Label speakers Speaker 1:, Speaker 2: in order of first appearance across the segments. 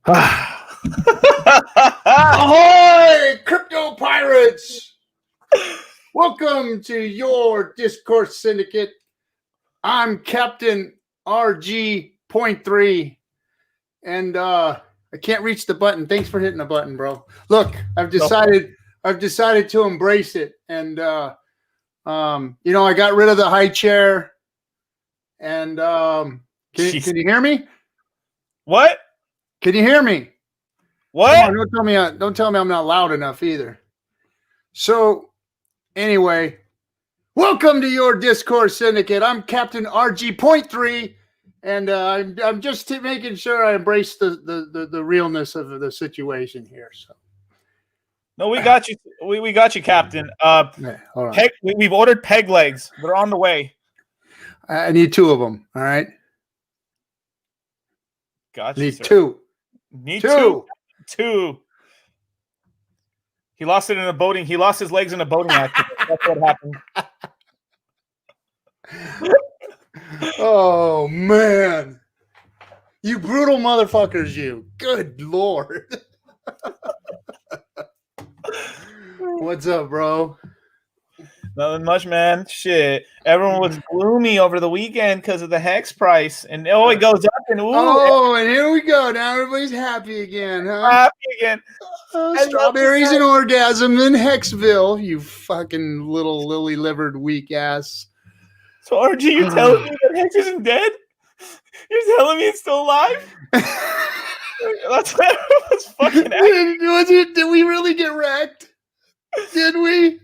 Speaker 1: Ahoy, crypto pirates! Welcome to your Discourse Syndicate. I'm Captain RG.3, and I can't reach the button. Thanks for hitting the button, bro. Look, I've decided to embrace it, and I got rid of the high chair, and can you hear me?
Speaker 2: What?
Speaker 1: Can you hear me?
Speaker 2: What?
Speaker 1: On, don't tell me I'm not loud enough either. So, anyway, welcome to your Discourse Syndicate. I'm Captain RG.3, and I'm just making sure I embrace the realness of the situation here. So,
Speaker 2: no, we got you. We got you, Captain.
Speaker 1: yeah, hold on.
Speaker 2: We've ordered peg legs. They're on the way.
Speaker 1: I need 2 of them. All right.
Speaker 2: Gotcha.
Speaker 1: Need 2.
Speaker 2: Need 2. 2. He lost it in a boating. He lost his legs in a boating accident. That's what happened.
Speaker 1: Oh man, you brutal motherfuckers! You. Good Lord. What's up, bro?
Speaker 2: Nothing much, man. Shit. Everyone was gloomy over the weekend because of the hex price. And it goes up and
Speaker 1: and here we go. Now everybody's happy again, huh?
Speaker 2: Happy again.
Speaker 1: Strawberries and orgasm in Hexville, you fucking little lily-livered weak ass.
Speaker 2: So RG, you're telling me that Hex isn't dead? You're telling me it's still alive? That's fucking
Speaker 1: Did we really get wrecked? Did we?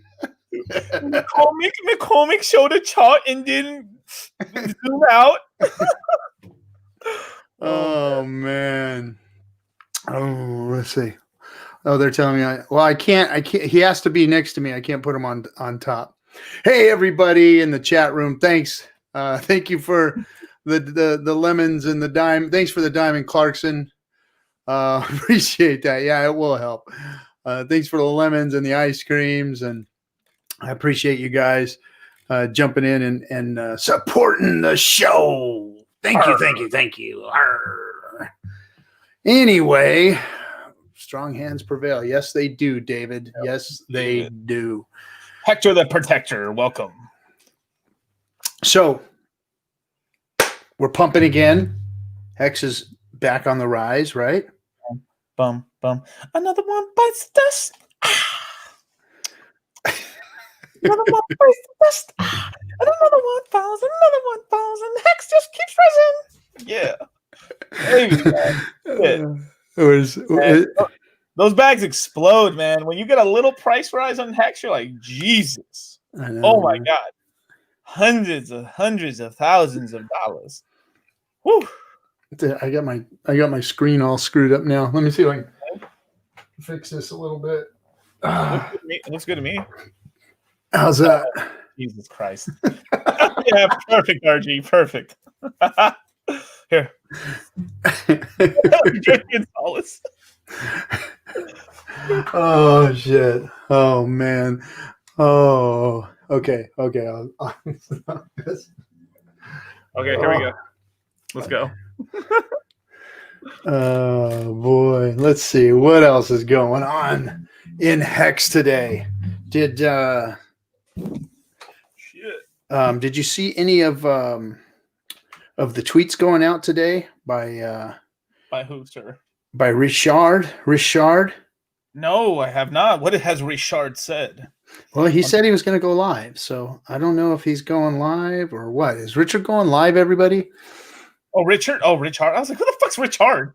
Speaker 2: McCormick showed a chart and didn't zoom out.
Speaker 1: Oh man. Oh, let's see. Oh, they're telling me I can't. He has to be next to me. I can't put him on top. Hey everybody in the chat room. Thanks. Thank you for the lemons and the dime. Thanks for the Diamond Clarkson. Appreciate that. Yeah, it will help. Thanks for the lemons and the ice creams, and I appreciate you guys jumping in and supporting the show. Thank you. Arr. Anyway, strong hands prevail. Yes, they do, David. Yes, they do.
Speaker 2: Hector the Protector, welcome.
Speaker 1: So, we're pumping again. Hex is back on the rise, right?
Speaker 2: Bum. Another one bites the dust. Another one bites the dust. And another one falls, and Hex just keeps rising. Yeah. Those bags explode, man. When you get a little price rise on Hex, you're like, Jesus.
Speaker 1: I know,
Speaker 2: oh my God. Hundreds of thousands of dollars. Whew.
Speaker 1: I got my screen all screwed up now. Let me see if I can fix this a little bit.
Speaker 2: It looks good to me.
Speaker 1: How's that?
Speaker 2: Jesus Christ. Yeah, perfect, RG. Perfect. Here.
Speaker 1: Oh, shit. Oh, man. Oh, okay. Okay,
Speaker 2: here we go. Let's go.
Speaker 1: Oh, boy. Let's see. What else is going on in Hex today? Did you see any of the tweets going out today by
Speaker 2: who, sir?
Speaker 1: By Richard?
Speaker 2: No, I have not. What has Richard said?
Speaker 1: Well, he said he was going to go live, so I don't know if he's going live or what. Is Richard going live, everybody?
Speaker 2: Oh, Richard. Oh, Richard. I was like, who the fuck's Richard?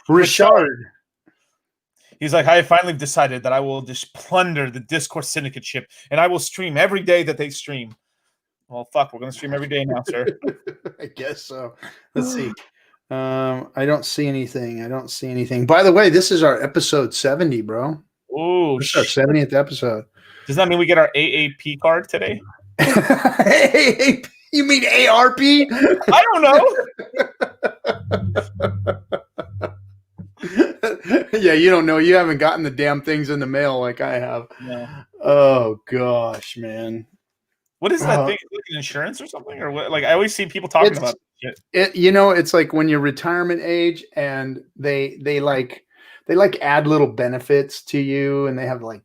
Speaker 1: Richard.
Speaker 2: He's like, I finally decided that I will just plunder the Discourse Syndicate ship, and I will stream every day that they stream. Well, fuck, we're going to stream every day now, sir.
Speaker 1: I guess so. Let's see. I don't see anything. By the way, this is our episode 70, bro.
Speaker 2: Oh,
Speaker 1: this is our 70th episode.
Speaker 2: Does that mean we get our AAP card today?
Speaker 1: AAP? You mean ARP?
Speaker 2: I don't
Speaker 1: know. Yeah, you don't know. You haven't gotten the damn things in the mail like I have.
Speaker 2: No.
Speaker 1: Oh gosh, man.
Speaker 2: What is that thing? Like insurance or something? Or what? Like I always see people talking about
Speaker 1: It's like when you're retirement age and they add little benefits to you, and they have like,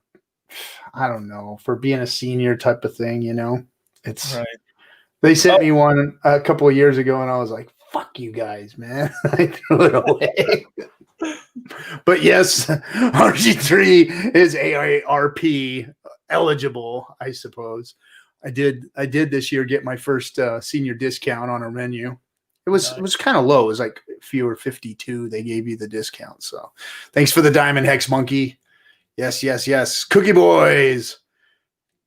Speaker 1: I don't know, for being a senior type of thing, it's
Speaker 2: right.
Speaker 1: They sent me one a couple of years ago, and I was like, fuck you guys, man. I threw it away. But yes, RG3 is AARP eligible, I suppose. I did this year get my first senior discount on our menu. It was kind of low. It was like if you were 52, they gave you the discount. So thanks for the Diamond Hex Monkey. Yes. Cookie Boys.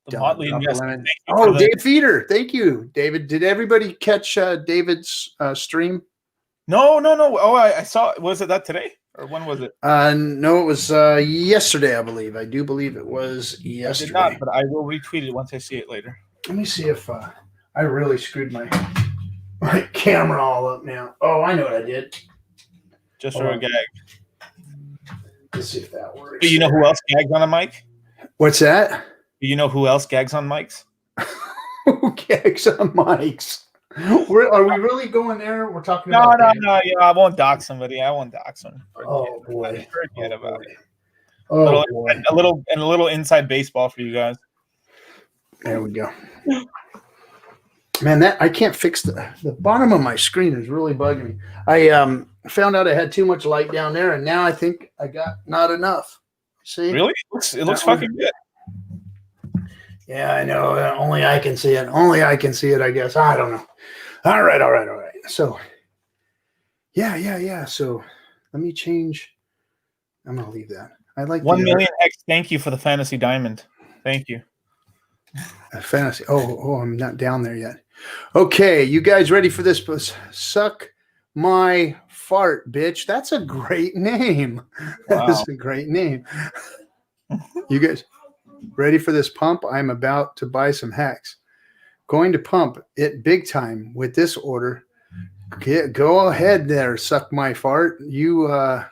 Speaker 1: Dave Feeder. Thank you, David. Did everybody catch David's stream?
Speaker 2: No. Oh, I saw. Was it that today? Or when was it?
Speaker 1: No, it was yesterday, I believe. I do believe it was yesterday.
Speaker 2: I did not, but I will retweet it once I see it later.
Speaker 1: Let me see if I really screwed my camera all up now. Oh, I know what I did.
Speaker 2: Just for a gag.
Speaker 1: Let's see if that works.
Speaker 2: Do you know who else gags on a mic?
Speaker 1: What's that?
Speaker 2: Do you know who else gags on mics?
Speaker 1: Who gags on mics? Are we really going there? We're talking about
Speaker 2: no. Yeah, I won't dox somebody. I won't dox them.
Speaker 1: Oh boy.
Speaker 2: Forget about it.
Speaker 1: Oh boy.
Speaker 2: A little inside baseball for you guys.
Speaker 1: There we go. Man, that I can't fix the bottom of my screen is really bugging me. I found out I had too much light down there, and now I think I got not enough. See?
Speaker 2: Really? It looks fucking good.
Speaker 1: Yeah, I know. Only I can see it. I guess. I don't know. All right. So, yeah. So, let me change. I'm gonna leave that. I like
Speaker 2: 1 million X. Thank you for the fantasy diamond. Thank you.
Speaker 1: Fantasy. Oh, I'm not down there yet. Okay, you guys ready for this? Suck my fart, bitch. That's a great name.
Speaker 2: Wow.
Speaker 1: That's a great name. You guys ready for this pump? I'm about to buy some hacks. Going to pump it big time with this order. Go ahead there, suck my fart. You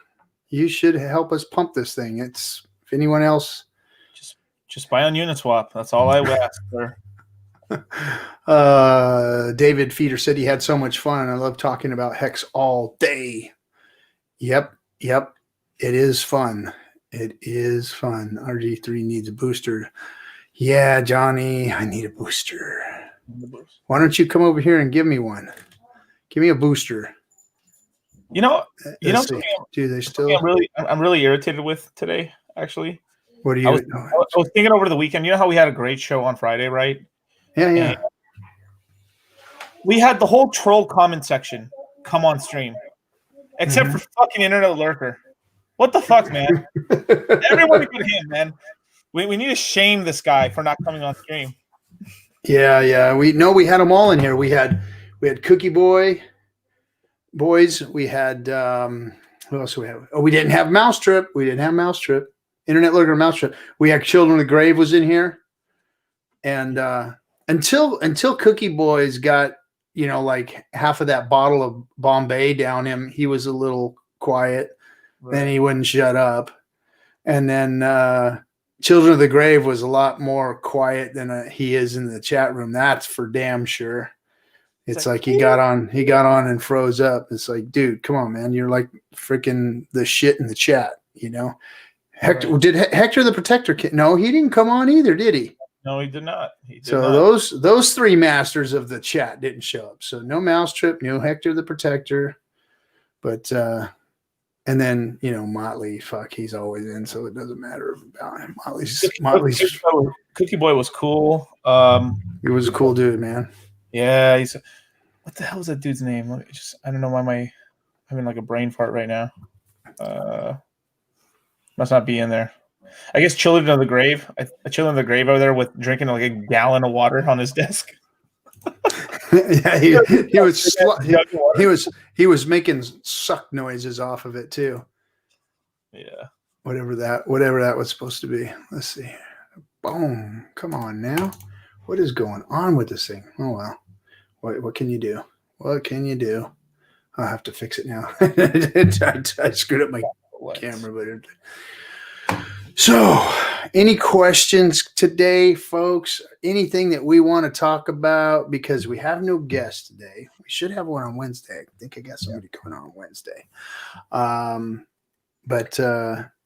Speaker 1: should help us pump this thing. If anyone else,
Speaker 2: just buy on Uniswap. That's all I would ask for.
Speaker 1: David Feeder said he had so much fun. I love talking about Hex all day. Yep. It is fun. RG3 needs a booster. Yeah, Johnny, I need a booster. Why don't you come over here and give me one? Give me a booster.
Speaker 2: Do
Speaker 1: they still?
Speaker 2: I'm really irritated with today. Actually,
Speaker 1: what are you?
Speaker 2: I was thinking over the weekend. You know how we had a great show on Friday, right?
Speaker 1: Yeah.
Speaker 2: And we had the whole troll comment section come on stream, except for fucking Internet Lurker. What the fuck, man? Everybody but him, man. We need to shame this guy for not coming on stream.
Speaker 1: Yeah. We had them all in here. We had Cookie Boys. We had who else do we have? Oh, we didn't have Mousetrip. Internet Lurker, Mousetrip. We had Children of the Grave was in here, and until Cookie Boys got like half of that bottle of Bombay down him, he was a little quiet. Right. Then he wouldn't shut up, and then Children of the Grave was a lot more quiet than he is in the chat room. That's for damn sure. It's like he got on and froze up. It's like, dude, come on, man. You're like freaking the shit in the chat, Hector, right. Did Hector the Protector? No, he didn't come on either, did he?
Speaker 2: No, he did not.
Speaker 1: Those three masters of the chat didn't show up. So no Mousetrip, no Hector the Protector, but and then Motley, fuck, he's always in, so it doesn't matter about him. Motley's
Speaker 2: Cookie Boy was cool.
Speaker 1: He was a cool dude, man.
Speaker 2: Yeah, what the hell is that dude's name? I don't know why I'm having like a brain fart right now. Must not be in there. I guess Children of the Grave. Children of the Grave over there with drinking like a gallon of water on his desk.
Speaker 1: Yeah, he was making suck noises off of it too.
Speaker 2: Yeah.
Speaker 1: Whatever that was supposed to be. Let's see. Boom. Come on now. What is going on with this thing? Oh well. What can you do? What can you do? I'll have to fix it now. I screwed up my camera, but So, any questions today, folks? Anything that we want to talk about? Because we have no guest today. We should have one on Wednesday. I think I got somebody coming on Wednesday. But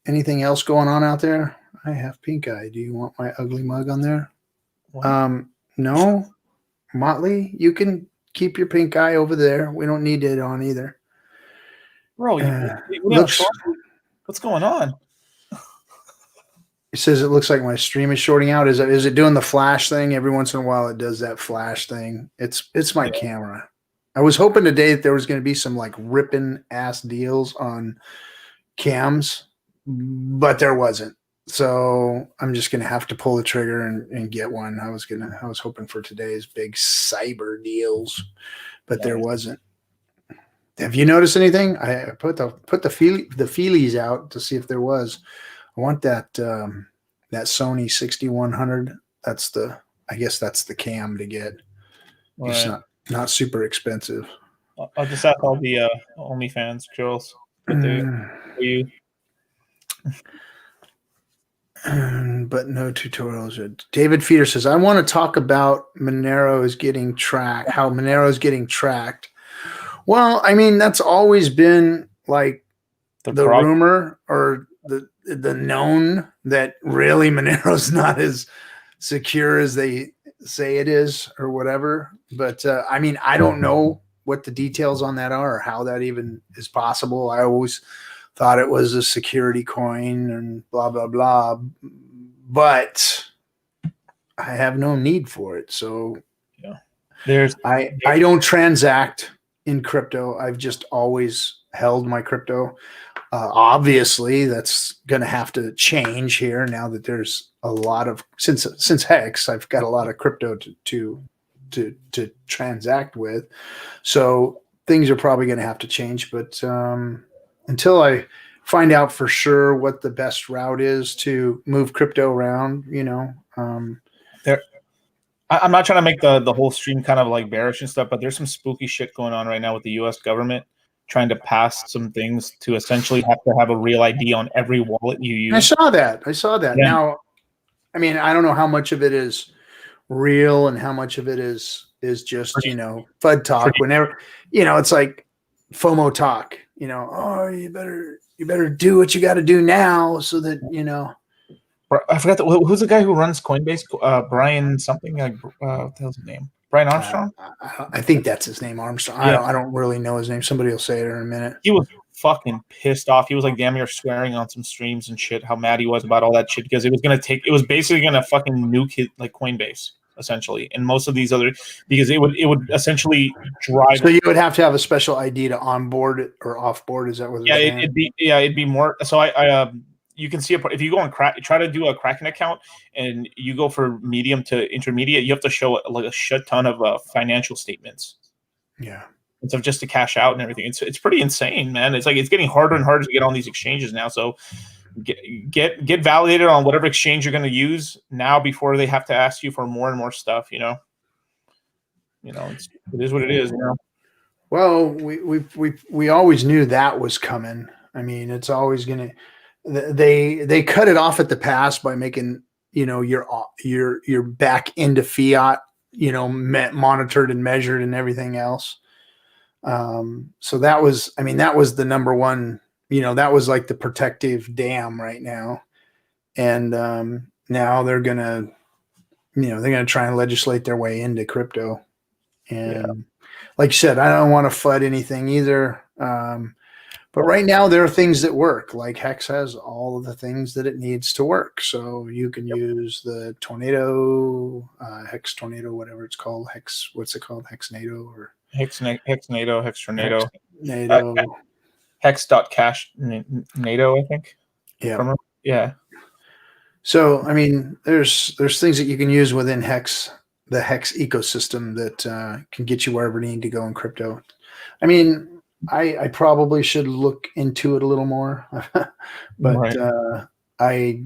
Speaker 1: anything else going on out there? I have pink eye. Do you want my ugly mug on there?
Speaker 2: What?
Speaker 1: No. Motley, you can keep your pink eye over there. We don't need it on either.
Speaker 2: Bro, what's going on?
Speaker 1: It says it looks like my stream is shorting out. Is it doing the flash thing? Every once in a while it does that flash thing. It's my camera. I was hoping today that there was going to be some like ripping ass deals on cams, but there wasn't. So I'm just gonna have to pull the trigger and get one. I was hoping for today's big cyber deals, but there wasn't. Have you noticed anything? I put the feelies out to see if there was. I want that Sony 6100. I guess that's the cam to get. Right. It's not super expensive.
Speaker 2: I'll just ask all the OnlyFans girls what they for you.
Speaker 1: But no tutorials. David Feeder says, I want to talk about Monero is getting tracked, how Monero is getting tracked. Well, I mean, that's always been like the rumor or the known that really Monero's not as secure as they say it is or whatever. But I mean, I don't know what the details on that are or how that even is possible. I always thought it was a security coin and blah, blah, blah. But I have no need for it. So I don't transact in crypto. I've just always held my crypto. Obviously, that's going to have to change here now that there's a lot of since Hex, I've got a lot of crypto to transact with. So things are probably going to have to change. But until I find out for sure what the best route is to move crypto around, I'm
Speaker 2: not trying to make the whole stream kind of like bearish and stuff, but there's some spooky shit going on right now with the U.S. government trying to pass some things to essentially have to have a real ID on every wallet you use.
Speaker 1: I saw that. Yeah. Now, I mean, I don't know how much of it is real and how much of it is just, FUD talk. Whenever, it's like FOMO talk, oh, you better do what you got to do now so that,
Speaker 2: I forgot who's the guy who runs Coinbase? Brian something like what the hell's his name? Brian Armstrong?
Speaker 1: I think that's his name, Armstrong. Yeah. I don't really know his name. Somebody will say it in a minute.
Speaker 2: He was fucking pissed off. He was like damn near swearing on some streams and shit, how mad he was about all that shit because it was basically gonna fucking nuke it like Coinbase, essentially. And most of these other because it would essentially drive.
Speaker 1: So you would have to have a special ID to onboard it or offboard. Is that what?
Speaker 2: It'd be more. So I you can see if you go on try to do a Kraken account and you go for medium to intermediate, you have to show like a shit ton of financial statements.
Speaker 1: Yeah.
Speaker 2: And so just to cash out and everything, it's pretty insane, man. It's like it's getting harder and harder to get on these exchanges now. So get validated on whatever exchange you're going to use now before they have to ask you for more and more stuff. It is what it is.
Speaker 1: Well, we always knew that was coming. I mean, it's always going to. They cut it off at the pass by making your back into fiat monitored and measured and everything else. So that was the number one. That was like the protective dam right now, and now they're gonna try and legislate their way into crypto. And like you said, I don't want to FUD anything either. But right now, there are things that work. Like Hex has all of the things that it needs to work. So you can use the Tornado, Hex Tornado, whatever it's called. Hex, what's it called? Hexnado or
Speaker 2: Hexnado, Hextornado.
Speaker 1: Hexnado.
Speaker 2: Hex.cash NATO, I think.
Speaker 1: Yeah.
Speaker 2: Yeah.
Speaker 1: So I mean, there's things that you can use within Hex, the Hex ecosystem that can get you wherever you need to go in crypto. I mean. I probably should look into it a little more, but right. I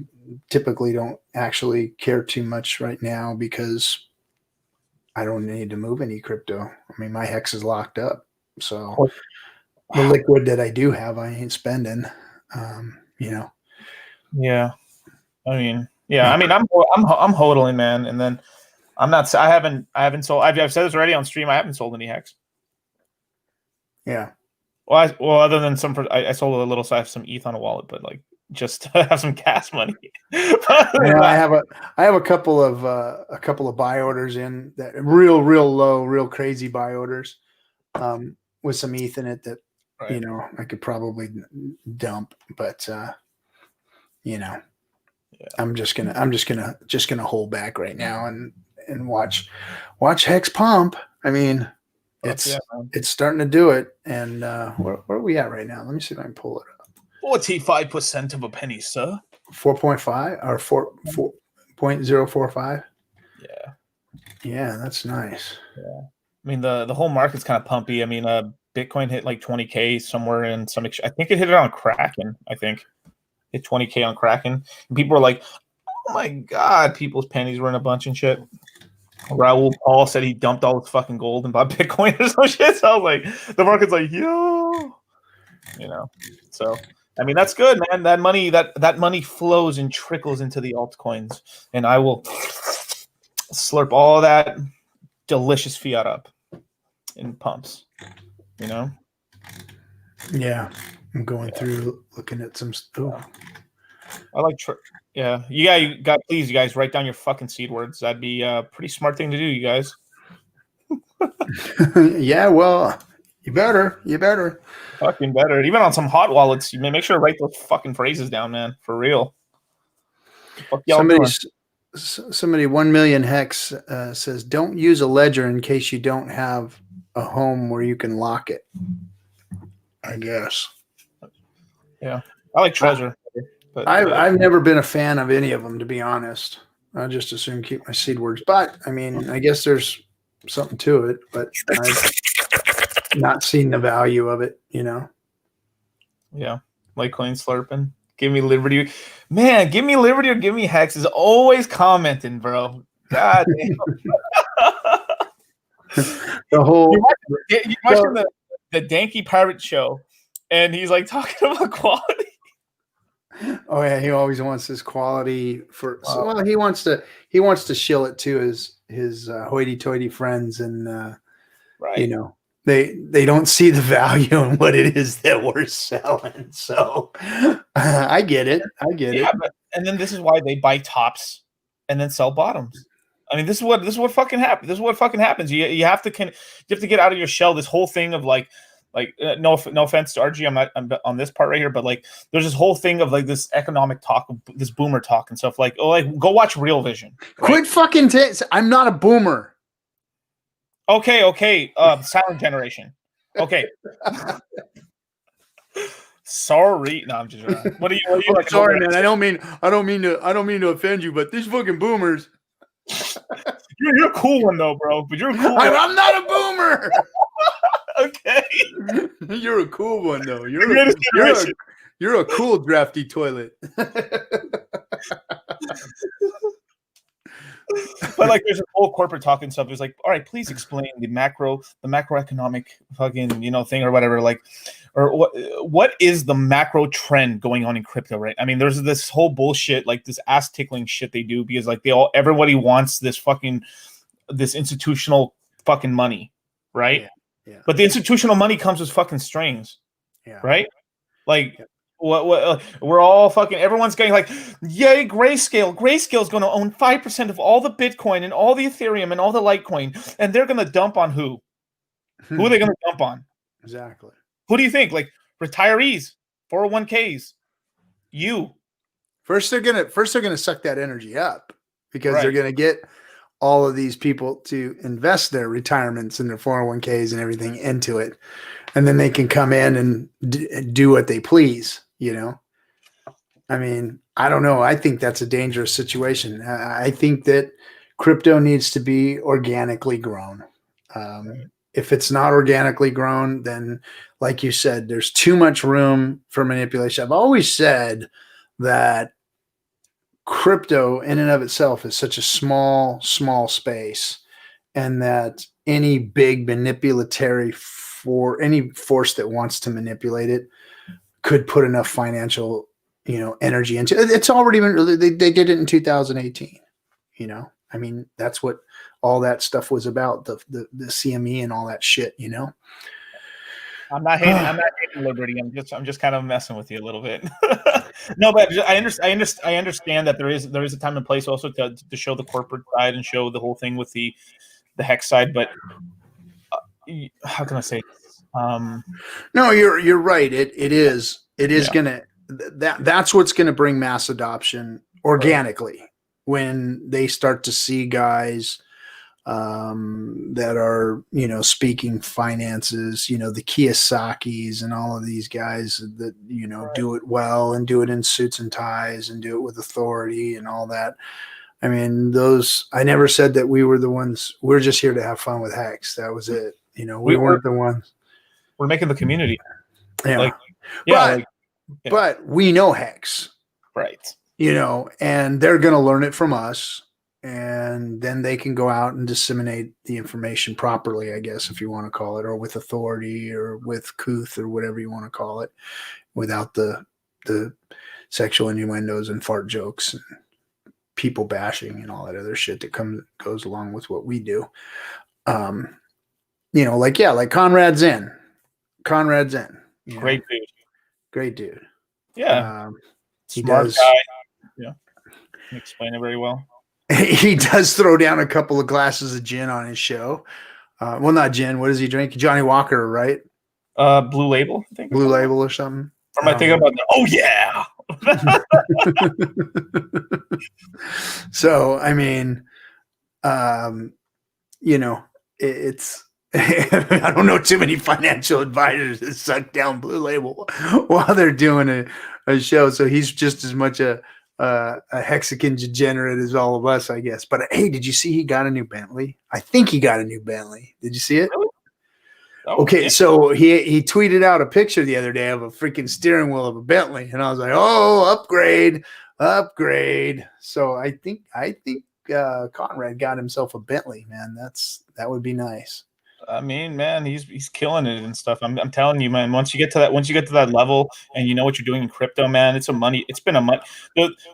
Speaker 1: typically don't actually care too much right now because I don't need to move any crypto. I mean, my Hex is locked up. So the liquid that I do have, I ain't spending,
Speaker 2: Yeah. I mean, yeah. I mean, I'm hodling, man, and then I'm not. I haven't sold. I've said this already on stream. I haven't sold any hex.
Speaker 1: Yeah.
Speaker 2: Well, other than I sold a little. So I have some ETH on a wallet, but like just to have some gas money.
Speaker 1: I have a couple of buy orders in that real low, real crazy buy orders, with some ETH in it that
Speaker 2: right.
Speaker 1: I could probably dump, but yeah. I'm just gonna hold back right now and watch Hex pump. I mean, it's starting to do it. And where are we at right now? Let me see if I can pull it up.
Speaker 2: 45% of a penny, sir.
Speaker 1: 4.5 or 4.045.
Speaker 2: Yeah.
Speaker 1: Yeah, that's nice.
Speaker 2: Yeah. I mean, the whole market's kind of pumpy. I mean, Bitcoin hit like 20K somewhere in some. I think it hit it on Kraken. I think hit 20K on Kraken. And people were like, "Oh my god!" People's panties were in a bunch and shit. Raul Paul said he dumped all his fucking gold and bought Bitcoin or some shit. So I was like, the market's like, yo, So I mean, that's good, man. That money flows and trickles into the altcoins, and I will slurp all that delicious fiat up in pumps.
Speaker 1: Yeah, I'm going through looking at some stuff.
Speaker 2: I like. You guys write down your fucking seed words. That'd be a pretty smart thing to do, you guys.
Speaker 1: Yeah, well, you better.
Speaker 2: Fucking better. Even on some hot wallets, you may make sure to write those fucking phrases down, man. For real.
Speaker 1: Somebody 1 million hex says, don't use a ledger in case you don't have a home where you can lock it. I guess.
Speaker 2: Yeah. I like Treasure.
Speaker 1: But I've never been a fan of any of them, to be honest. I just assume keep my seed words. But I mean, I guess there's something to it, but I've not seen the value of it,
Speaker 2: Yeah. Litecoin slurping. Give me Liberty. Man, give me Liberty or give me Hex is always commenting, bro. God damn.
Speaker 1: The whole
Speaker 2: you're watching the Danky Pirate show, and he's like talking about quality.
Speaker 1: Oh yeah, he always wants his quality for. Wow. Well, he wants to shill it to his hoity-toity friends, and
Speaker 2: right.
Speaker 1: They don't see the value in what it is that we're selling. So I get it.
Speaker 2: And then this is why they buy tops and then sell bottoms. I mean, this is what fucking happens. This is what fucking happens. You have to get out of your shell. This whole thing of like no offense to RG, I'm on this part right here, but like there's this whole thing of like this economic talk, this boomer talk and stuff. Like, go watch Real Vision.
Speaker 1: Right? Quit fucking. I'm not a boomer.
Speaker 2: Okay. Silent generation. Okay. Sorry. No, I'm just. What are you like?
Speaker 1: Sorry, man. I don't mean to offend you, but these fucking boomers.
Speaker 2: You're a cool one though, bro. But you're a cool.
Speaker 1: I'm not a boomer.
Speaker 2: Okay.
Speaker 1: You're a cool one though. You're a cool drafty toilet.
Speaker 2: But like there's a whole corporate talk and stuff. It's like, all right, please explain the macroeconomic fucking thing or whatever. Like, or what is the macro trend going on in crypto, right? I mean, there's this whole bullshit, like this ass tickling shit they do because like everybody wants this institutional fucking money, right?
Speaker 1: Yeah.
Speaker 2: But the institutional money comes with fucking strings, right? Like. Yeah. What we're all fucking everyone's going like, yay, Grayscale is going to own 5% of all the Bitcoin and all the Ethereum and all the Litecoin, and they're going to dump on who are they going to dump on?
Speaker 1: Exactly.
Speaker 2: Who do you think? Like retirees, 401ks, you
Speaker 1: first they're gonna suck that energy up because they're going to get all of these people to invest their retirements and their 401ks and everything into it, and then they can come in and do what they please. I mean, I don't know. I think that's a dangerous situation. I think that crypto needs to be organically grown. If it's not organically grown, then like you said, there's too much room for manipulation. I've always said that crypto in and of itself is such a small space, and that any big manipulatory for any force that wants to manipulate it could put enough financial energy into it. It's already been, they did it in 2018, I mean, that's what all that stuff was about, the CME and all that shit,
Speaker 2: I'm not hating Liberty. I'm just kind of messing with you a little bit. No, but I understand that there is a time and place also to show the corporate side and show the whole thing with the hex side. But how can I say this?
Speaker 1: No, you're right. It is gonna, that's what's gonna bring mass adoption organically, right, when they start to see guys that are, speaking finances, the Kiyosakis and all of these guys that, right, do it well and do it in suits and ties and do it with authority and all that. I mean, I never said that we were the ones. We're just here to have fun with Hex. That was it. We weren't the ones.
Speaker 2: We're making the community.
Speaker 1: Yeah.
Speaker 2: Yeah.
Speaker 1: But we know Hex.
Speaker 2: Right.
Speaker 1: And they're going to learn it from us. And then they can go out and disseminate the information properly, I guess, if you want to call it, or with authority or with couth or whatever you want to call it, without the sexual innuendos and fart jokes and people bashing and all that other shit that goes along with what we do. Like Conrad's in.
Speaker 2: Great
Speaker 1: dude.
Speaker 2: Yeah.
Speaker 1: He
Speaker 2: Smart
Speaker 1: does.
Speaker 2: Guy. Yeah. Can explain it very well.
Speaker 1: He does throw down a couple of glasses of gin on his show. Well, not gin. What does he drink? Johnny Walker, right?
Speaker 2: Blue Label, I think.
Speaker 1: Blue Label or something.
Speaker 2: Or am I thinking about oh yeah.
Speaker 1: So, I mean, it's I don't know too many financial advisors that suck down Blue Label while they're doing a show. So he's just as much a Mexican degenerate as all of us, I guess. But hey, did you see he got a new Bentley? I think he got a new Bentley. Did you see it? Really? Oh, okay, yeah. So he tweeted out a picture the other day of a freaking steering wheel of a Bentley, and I was like, "Oh, upgrade!" So I think Conrad got himself a Bentley, man. That would be nice.
Speaker 2: I mean, man, he's killing it and stuff. I'm telling you, man. Once you get to that level, and you know what you're doing in crypto, man, it's been a money.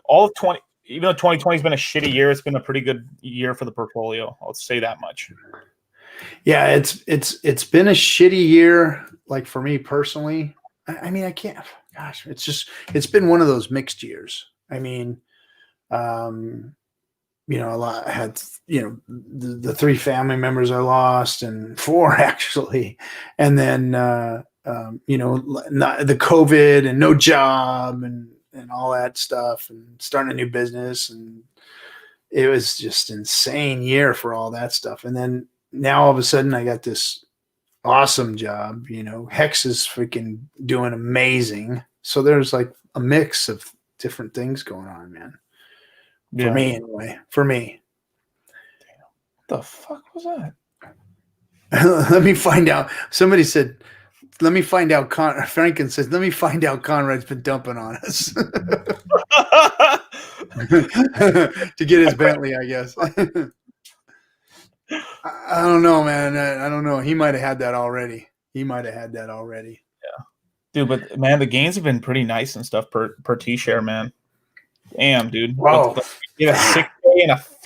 Speaker 2: All of 20, even though 2020 has been a shitty year, it's been a pretty good year for the portfolio. I'll say that much.
Speaker 1: Yeah, it's been a shitty year, like for me personally. I mean, I can't. Gosh, it's been one of those mixed years. I mean, a lot. I had, the 3 family members I lost, and 4 actually, and then not the COVID and no job and all that stuff, and starting a new business, and it was just insane year for all that stuff. And then now all of a sudden I got this awesome job. Hex is freaking doing amazing. So there's like a mix of different things going on, man. For me, anyway. For me.
Speaker 2: What the fuck was that?
Speaker 1: Let me find out. Somebody said, let me find out. Franken says, let me find out Conrad's been dumping on us. To get his Bentley, I guess. I don't know, man. I don't know. He might have had that already.
Speaker 2: Yeah. Dude, but man, the gains have been pretty nice and stuff per T-share, man. Damn, dude.
Speaker 1: Wow.
Speaker 2: You have a 6 day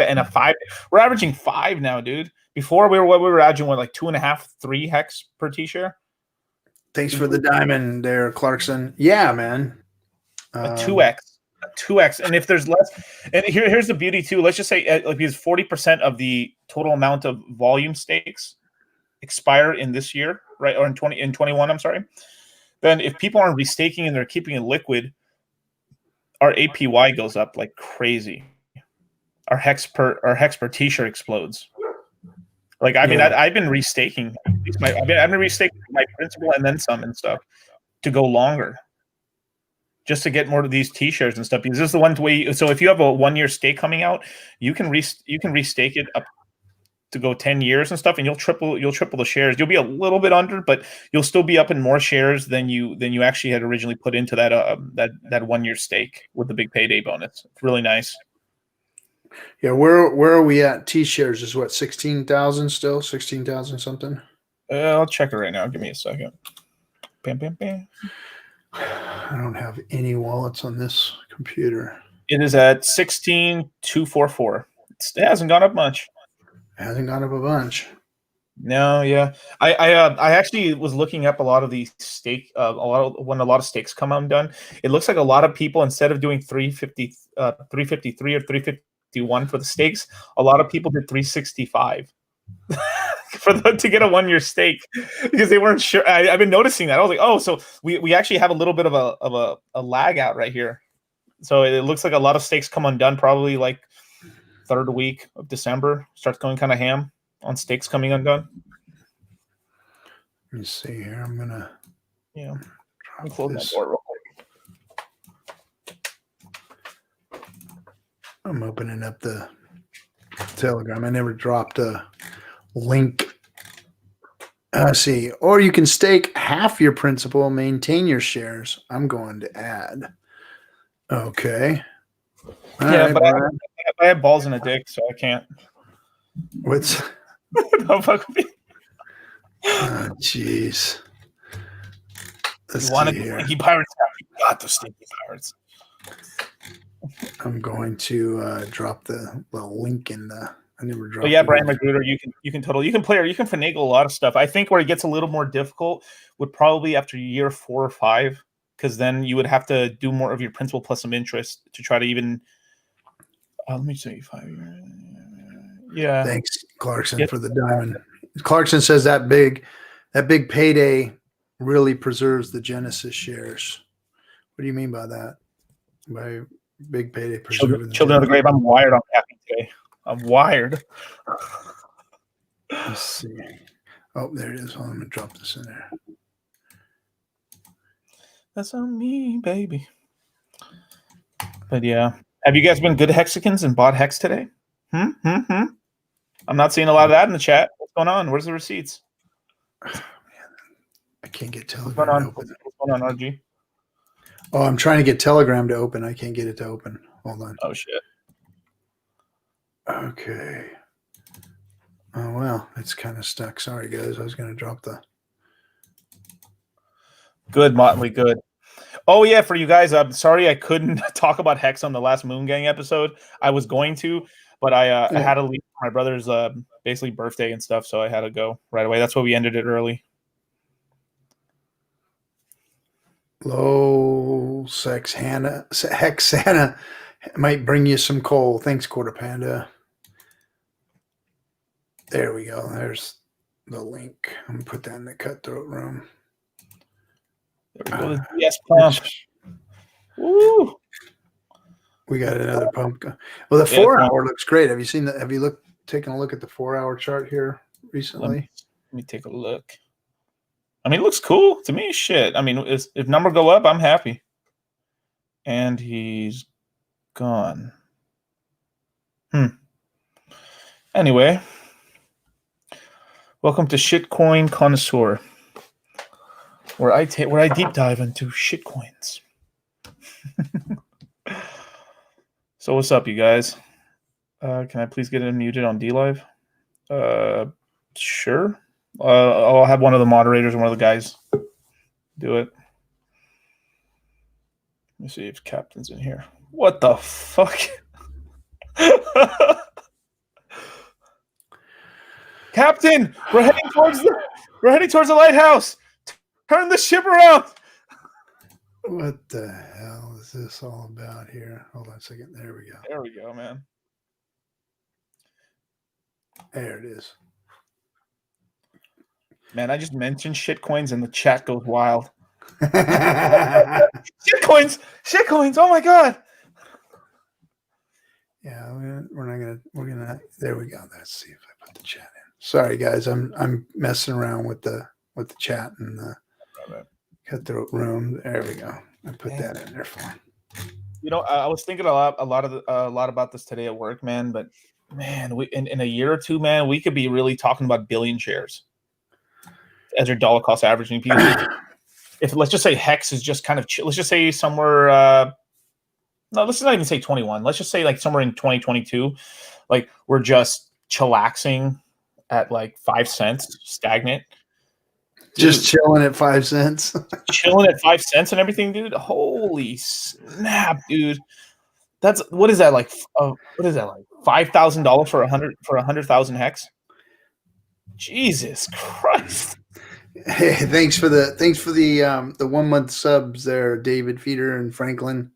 Speaker 2: and a 5. We're averaging 5 now, dude. Before we were averaging like 2.5, 3 hex per T-share.
Speaker 1: Thanks for the diamond there, Clarkson. Yeah, man.
Speaker 2: A 2x. And if there's less, and here's the beauty too. Let's just say because 40% of the total amount of volume stakes expire in this year, right? Or in 21, I'm sorry. Then if people aren't restaking and they're keeping it liquid, our APY goes up like crazy. Our hex per T-shirt explodes. Like, I mean, I've been restaking. I've been restaking my principal and then some and stuff to go longer, just to get more of these T-shirts and stuff. Because this is the one way. So if you have a 1-year stake coming out, you can restake it up to go 10 years and stuff, and you'll triple the shares. You'll be a little bit under, but you'll still be up in more shares than you actually had originally put into that 1-year stake with the big payday bonus. It's really nice.
Speaker 1: Yeah, where are we at? T-shares is what, 16,000 still? 16,000 something?
Speaker 2: I'll check it right now. Give me a second. Bam, bam, bam.
Speaker 1: I don't have any wallets on this computer.
Speaker 2: It is at 16,244. It hasn't gone up much.
Speaker 1: It hasn't gone up a bunch.
Speaker 2: No, yeah. I actually was looking up a lot of these stake when a lot of stakes come undone. It looks like a lot of people, instead of doing 353 or 351 for the stakes, a lot of people did 365 to get a 1 year stake because they weren't sure. I've been noticing that. I was like, oh, so we actually have a little bit of a lag out right here. So it looks like a lot of stakes come undone probably like third week of December. Starts going kind of ham on stakes coming undone.
Speaker 1: Let me see here. I'm gonna
Speaker 2: close my door real quick.
Speaker 1: I'm opening up the Telegram. I never dropped a link. See, or you can stake half your principal, maintain your shares. I'm going to add. Okay. All
Speaker 2: yeah,
Speaker 1: right,
Speaker 2: but I have balls in a dick, so I can't.
Speaker 1: What's?
Speaker 2: No, fuck me.
Speaker 1: Oh, jeez.
Speaker 2: You want to stinky pirates? You got the stinky pirates.
Speaker 1: I'm going to drop the link in the. I never dropped.
Speaker 2: Oh yeah, Brian Magruder, you can finagle a lot of stuff. I think where it gets a little more difficult would probably after year 4 or 5, because then you would have to do more of your principal plus some interest to try to even. Let me see 5 years. Yeah.
Speaker 1: Thanks, Clarkson, for the diamond. Clarkson says that big payday really preserves the Genesis shares. What do you mean by that? By big payday preserving
Speaker 2: Children of the Grave. I'm wired on caffeine today. I'm wired.
Speaker 1: Let's see. Oh, there it is. I'm going to drop this in there.
Speaker 2: That's on me, baby. But yeah. Have you guys been good Hexicans and bought Hex today? I'm not seeing a lot of that in the chat. What's going on? Where's the receipts?
Speaker 1: Oh, man. I can't get Telegram to open.
Speaker 2: What's going on, RG?
Speaker 1: Oh, I'm trying to get Telegram to open. I can't get it to open. Hold on.
Speaker 2: Oh, shit.
Speaker 1: Okay. Oh, well, it's kind of stuck. Sorry, guys. I was going to drop the.
Speaker 2: Good, Motley. Good. Oh, yeah, for you guys, I'm sorry I couldn't talk about Hex on the last Moon Gang episode. I was going to, but I had to leave for my brother's basically birthday and stuff, so I had to go right away. That's why we ended it early.
Speaker 1: Low sex Hannah. Hex Santa might bring you some coal. Thanks, Quarter Panda. There we go. There's the link. I'm going to put that in the Cutthroat room.
Speaker 2: There we go. Yes, pump. Woo!
Speaker 1: We got another pump. Well, the 4 hour looks great. Have you seen that? Have you taken a look at the 4 hour chart here recently?
Speaker 2: Let me take a look. I mean, it looks cool to me. Shit. I mean, if number go up, I'm happy. And he's gone. Anyway, welcome to Shitcoin Connoisseur, where I deep dive into shitcoins. So what's up, you guys? Can I please get unmuted on Dlive? Sure. I'll have one of the moderators and one of the guys do it. Let me see if Captain's in here. What the fuck? Captain, we're heading towards the lighthouse. Turn the ship around.
Speaker 1: What the hell is this all about here? Hold on a second. There we go.
Speaker 2: There we go, man.
Speaker 1: There it is.
Speaker 2: Man, I just mentioned shitcoins and the chat goes wild. Shitcoins! Oh my god!
Speaker 1: Yeah, we're gonna. There we go. Let's see if I put the chat in. Sorry, guys. I'm messing around with the chat and the Cutthroat room. There we go. I put that in there for him.
Speaker 2: You know, I was thinking a lot about this today at work, man. But man, we in a year or two, man, we could be really talking about billion shares as your dollar cost averaging. If let's just say Hex is just kind of let's just say somewhere. No, let's not even say 21. Let's just say like somewhere in 2022, like we're just chillaxing at like 5 cents, stagnant.
Speaker 1: Just chilling at 5 cents.
Speaker 2: Chilling at 5 cents and everything, dude. Holy snap, dude. That's what is that like? What is that like? $5,000 for 100,000 hex? Jesus Christ!
Speaker 1: Hey, thanks for the 1 month subs there, David Feeder and Franklin.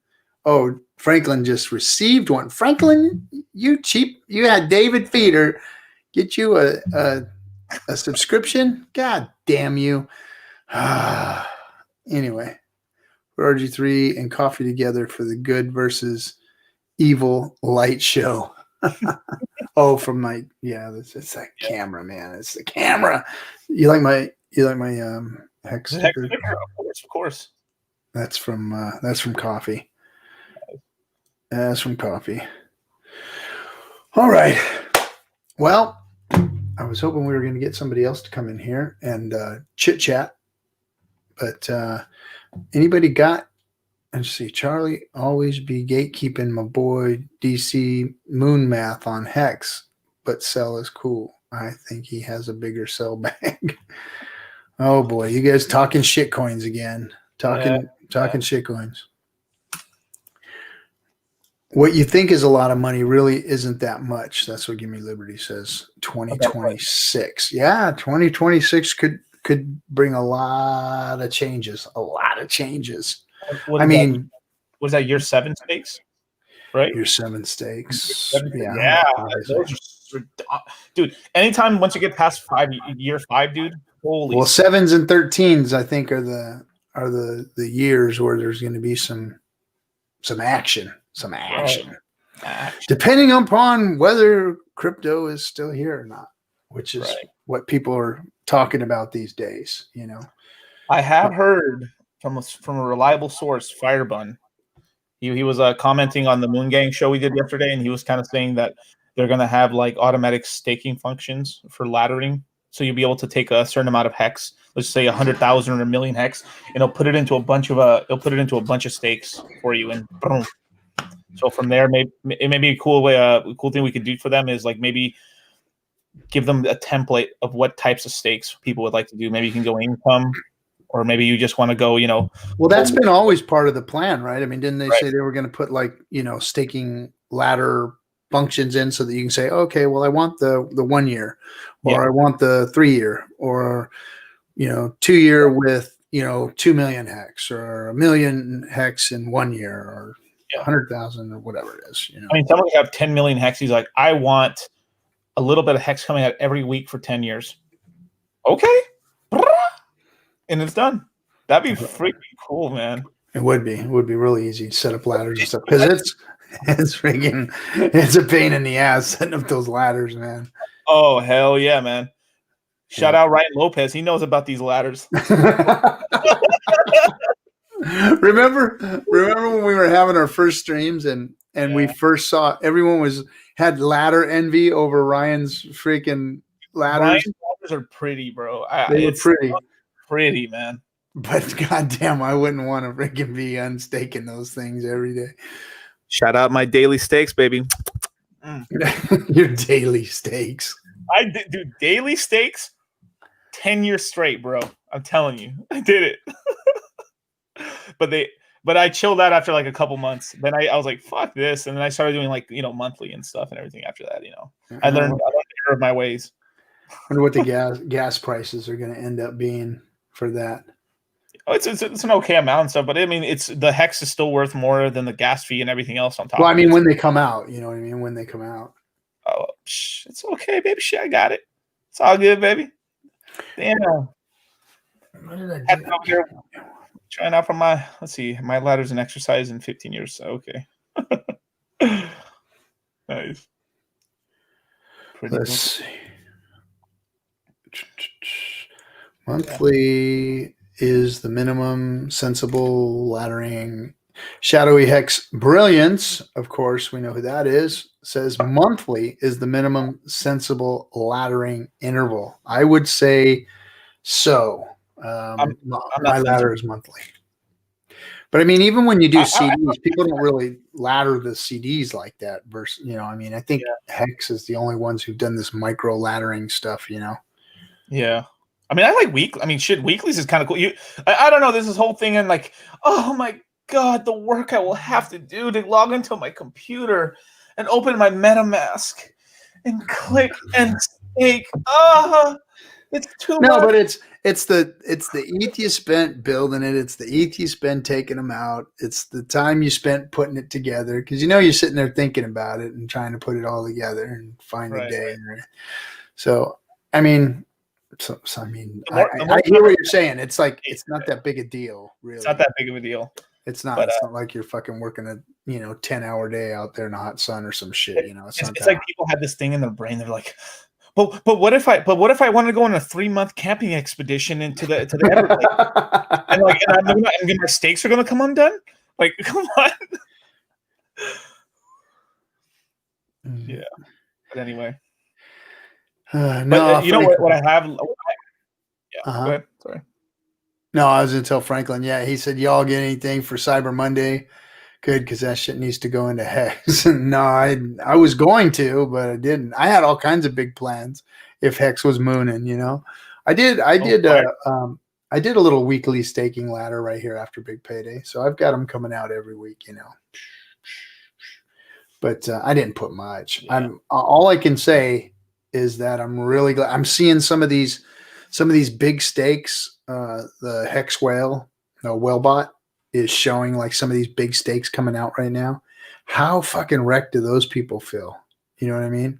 Speaker 1: Oh, Franklin just received one. Franklin, you had David Feeder get you a subscription. God damn you. Anyway, RG3 and coffee together for the good versus evil light show. Oh, from my it's that camera, man. It's the camera. You like my hex sticker?
Speaker 2: Of course.
Speaker 1: That's from coffee. That's from coffee. All right. Well, I was hoping we were going to get somebody else to come in here and chit chat, but anybody got? Let's see. Charlie always be gatekeeping my boy DC Moon Math on Hex, but sell is cool. I think he has a bigger sell bag. Oh boy, you guys talking shitcoins again. Talking shitcoins. What you think is a lot of money really isn't that much. That's what Give Me Liberty says. 2026. Yeah, 2026 could bring a lot of changes. A lot of changes.
Speaker 2: What is that year 7 stakes? Right?
Speaker 1: Year 7 stakes.
Speaker 2: Yeah. Dude, anytime once you get past year 5, dude. Holy.
Speaker 1: Well, 7s and 13s, I think, are the years where there's going to be some action. Some action. Depending upon whether crypto is still here or not, which is what people are talking about these days, you know.
Speaker 2: I have heard from a reliable source, Firebun. He was commenting on the Moon Gang show we did yesterday, and he was kind of saying that they're going to have like automatic staking functions for laddering. So you'll be able to take a certain amount of hex, let's say 100,000 or a million hex, and it'll put it into a bunch of stakes for you, and boom. So from there, it may be a cool way. A cool thing we could do for them is like maybe give them a template of what types of stakes people would like to do. Maybe you can go income. Or maybe you just want to go,
Speaker 1: Well, that's been always part of the plan, right? I mean, didn't they say they were going to put like, staking ladder functions in so that you can say, okay, well, I want the 1 year, or I want the 3 year, or 2 year with 2 million hex, or 1 million hex in 1 year, or 100,000 or whatever it is.
Speaker 2: I mean, someone have 10 million hex. He's like, I want a little bit of hex coming out every week for 10 years. Okay. And it's done. That'd be freaking cool, man.
Speaker 1: It would be. It would be really easy to set up ladders and stuff, because it's a pain in the ass setting up those ladders, man.
Speaker 2: Oh hell yeah, man! Shout out Ryan Lopez. He knows about these ladders.
Speaker 1: Remember when we were having our first streams and we first saw everyone had ladder envy over Ryan's freaking ladders.
Speaker 2: Ryan's ladders are pretty, bro.
Speaker 1: They were pretty.
Speaker 2: Pretty, man.
Speaker 1: But goddamn, I wouldn't want to freaking be unstaking those things every day.
Speaker 2: Shout out my daily stakes, baby.
Speaker 1: Your daily stakes.
Speaker 2: I do daily stakes 10 years straight, bro. I'm telling you. I did it. But I chilled out after like a couple months. Then I was like, fuck this. And then I started doing like, monthly and stuff and everything after that, I learned my ways.
Speaker 1: I wonder what the gas prices are going to end up being for that.
Speaker 2: Oh, it's an okay amount and stuff, but I mean, the hex is still worth more than the gas fee and everything else on top.
Speaker 1: Well, I mean, when they come out, you know what I mean? When they come out.
Speaker 2: Oh, it's okay, baby. Shit, I got it. It's all good, baby. Damn.
Speaker 1: What did I do?
Speaker 2: Out here trying out for my ladder's an exercise in 15 years. So okay. Nice.
Speaker 1: Let's see. Monthly is the minimum sensible laddering. Shadowy Hex Brilliance, of course, we know who that is, says monthly is the minimum sensible laddering interval. I would say so. My ladder is monthly. But I mean, even when you do CDs, people don't really ladder the CDs like that. Versus, I think Hex is the only ones who've done this micro laddering stuff,
Speaker 2: Yeah. I mean, I like weekly. I mean, shit, weeklies is kind of cool. I don't know. There's this whole thing and like, oh my God, the work I will have to do to log into my computer and open my MetaMask and click and stake. It's too
Speaker 1: No,
Speaker 2: much.
Speaker 1: but it's the ETH you spent building it. It's the ETH you spent taking them out. It's the time you spent putting it together because you're sitting there thinking about it and trying to put it all together and find a day. Right. So I mean, I hear what you're saying. It's like it's not that big a deal, really.
Speaker 2: It's not that big of a deal.
Speaker 1: It's not. It's not like you're fucking working a 10-hour day out there in the hot sun or some shit. It's
Speaker 2: like people had this thing in their brain. They're like, but what if I wanted to go on a 3-month camping expedition into the Everglades and my stakes are going to come undone? Like, come on. Yeah. But anyway.
Speaker 1: No,
Speaker 2: you know what I have? Yeah. Go ahead. Sorry.
Speaker 1: No, I was going to tell Franklin. Yeah, he said, y'all get anything for Cyber Monday? Good, because that shit needs to go into Hex. No, I was going to, but I didn't. I had all kinds of big plans if Hex was mooning. I did a little weekly staking ladder right here after Big Payday, so I've got them coming out every week. But I didn't put much. Yeah. All I can say is that I'm really glad I'm seeing some of these big stakes. The Hex whale, Whalebot, is showing like some of these big stakes coming out right now. How fucking wrecked do those people feel? You know what I mean?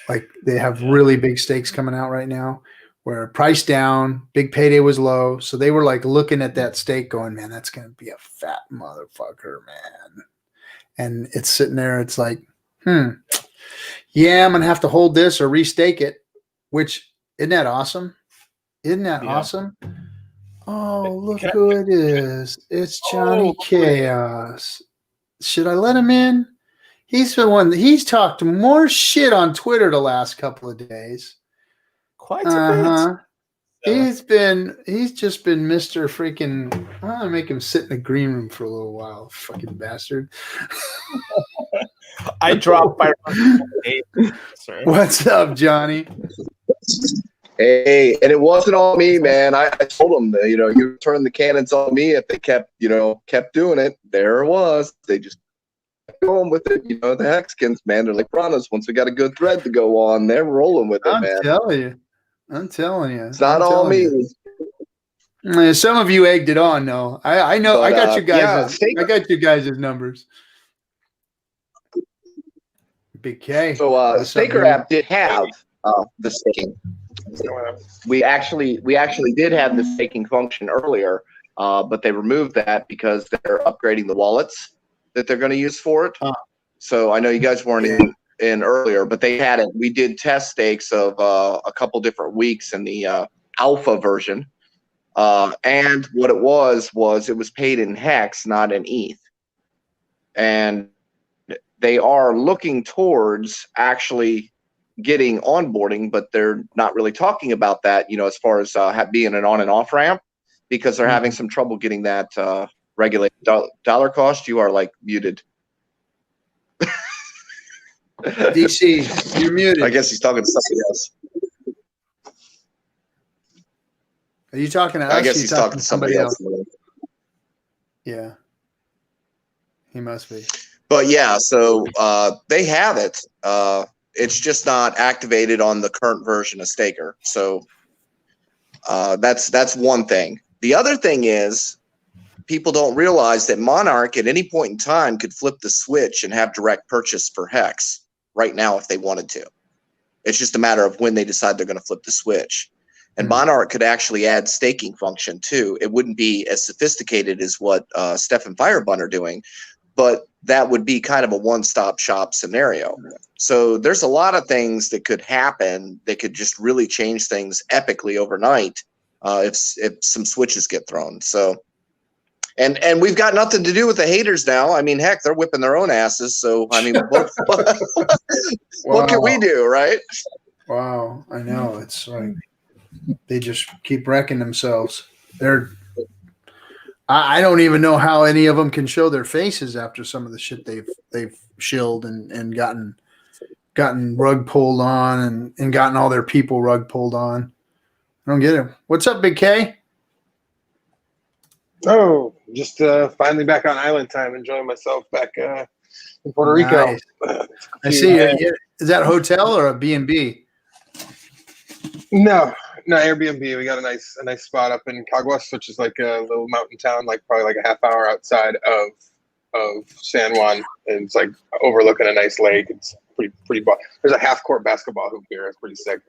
Speaker 1: Like they have really big stakes coming out right now where price down, Big Payday was low. So they were like looking at that stake going, man, that's going to be a fat motherfucker, man. And it's sitting there. It's like, yeah, I'm going to have to hold this or restake it, which isn't that awesome? Isn't that awesome? Oh, look who it is. It's Johnny Chaos. Should I let him in? He's the one. He's talked more shit on Twitter the last couple of days.
Speaker 2: Quite a bit.
Speaker 1: He's just been Mr. freaking. I'm going to make him sit in the green room for a little while. Fucking bastard.
Speaker 2: I dropped my.
Speaker 1: What's up, Johnny?
Speaker 3: Hey, and it wasn't all me, man. I told them that, you turn the cannons on me if they kept doing it. There it was. They just kept going with it. The Hexkins, man, they're like runners. Once we got a good thread to go on, they're rolling with it, man.
Speaker 1: I'm telling you.
Speaker 3: It's not all me.
Speaker 1: Some of you egged it on, though. I know. But, I got you guys. I got you guys' numbers. Big K.
Speaker 3: So Staker app did have the staking. We actually did have the staking function earlier, but they removed that because they're upgrading the wallets that they're going to use for it. So I know you guys weren't in earlier, but they had it. We did test stakes of a couple different weeks in the alpha version, and what it was it was paid in Hex, not in ETH, and they are looking towards actually getting onboarding, but they're not really talking about that, as far as being an on and off ramp, because they're having some trouble getting that regulated. Dollar cost, you are like muted.
Speaker 1: DC, you're muted.
Speaker 3: I guess he's talking to somebody else.
Speaker 1: Are you talking to us?
Speaker 3: I guess he's talking to somebody else.
Speaker 1: Yeah, he must be.
Speaker 3: But yeah, so they have it. It's just not activated on the current version of Staker. So that's one thing. The other thing is people don't realize that Monarch at any point in time could flip the switch and have direct purchase for Hex right now if they wanted to. It's just a matter of when they decide they're going to flip the switch. And Monarch could actually add staking function too. It wouldn't be as sophisticated as what Steph and Firebun are doing, but that would be kind of a one-stop shop scenario. So there's a lot of things that could happen that could just really change things epically overnight if some switches get thrown. So, and we've got nothing to do with the haters now. I mean, heck, they're whipping their own asses. So, I mean, what can we do, right?
Speaker 1: Wow, I know. It's like they just keep wrecking themselves. I don't even know how any of them can show their faces after some of the shit they've shilled and gotten rug pulled on and gotten all their people rug pulled on. I don't get it. What's up, Big K?
Speaker 4: Oh, just finally back on island time, enjoying myself back in Puerto Rico.
Speaker 1: Nice. I see you. Is that a hotel or a B&B?
Speaker 4: No, Airbnb. We got a nice spot up in Caguas, which is like a little mountain town, like probably like a half hour outside of San Juan, and it's like overlooking a nice lake. It's pretty. There's a half court basketball hoop here. It's pretty sick.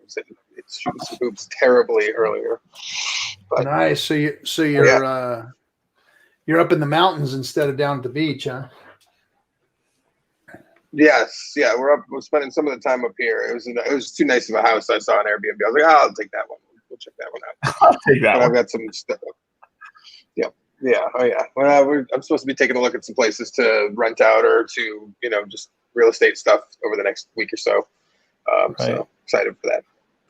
Speaker 4: It's shooting some hoops terribly earlier. But,
Speaker 1: nice. So you're up in the mountains instead of down at the beach, huh?
Speaker 4: Yes, yeah, we're spending some of the time up here. It was too nice of a house I saw on Airbnb. I was like, I'll take that one. We'll check that one out.
Speaker 2: I'll take that
Speaker 4: but
Speaker 2: one.
Speaker 4: I've got some stuff. Yeah. Oh yeah. Well, I'm supposed to be taking a look at some places to rent out or to just real estate stuff over the next week or so.
Speaker 2: Right.
Speaker 4: So excited for that.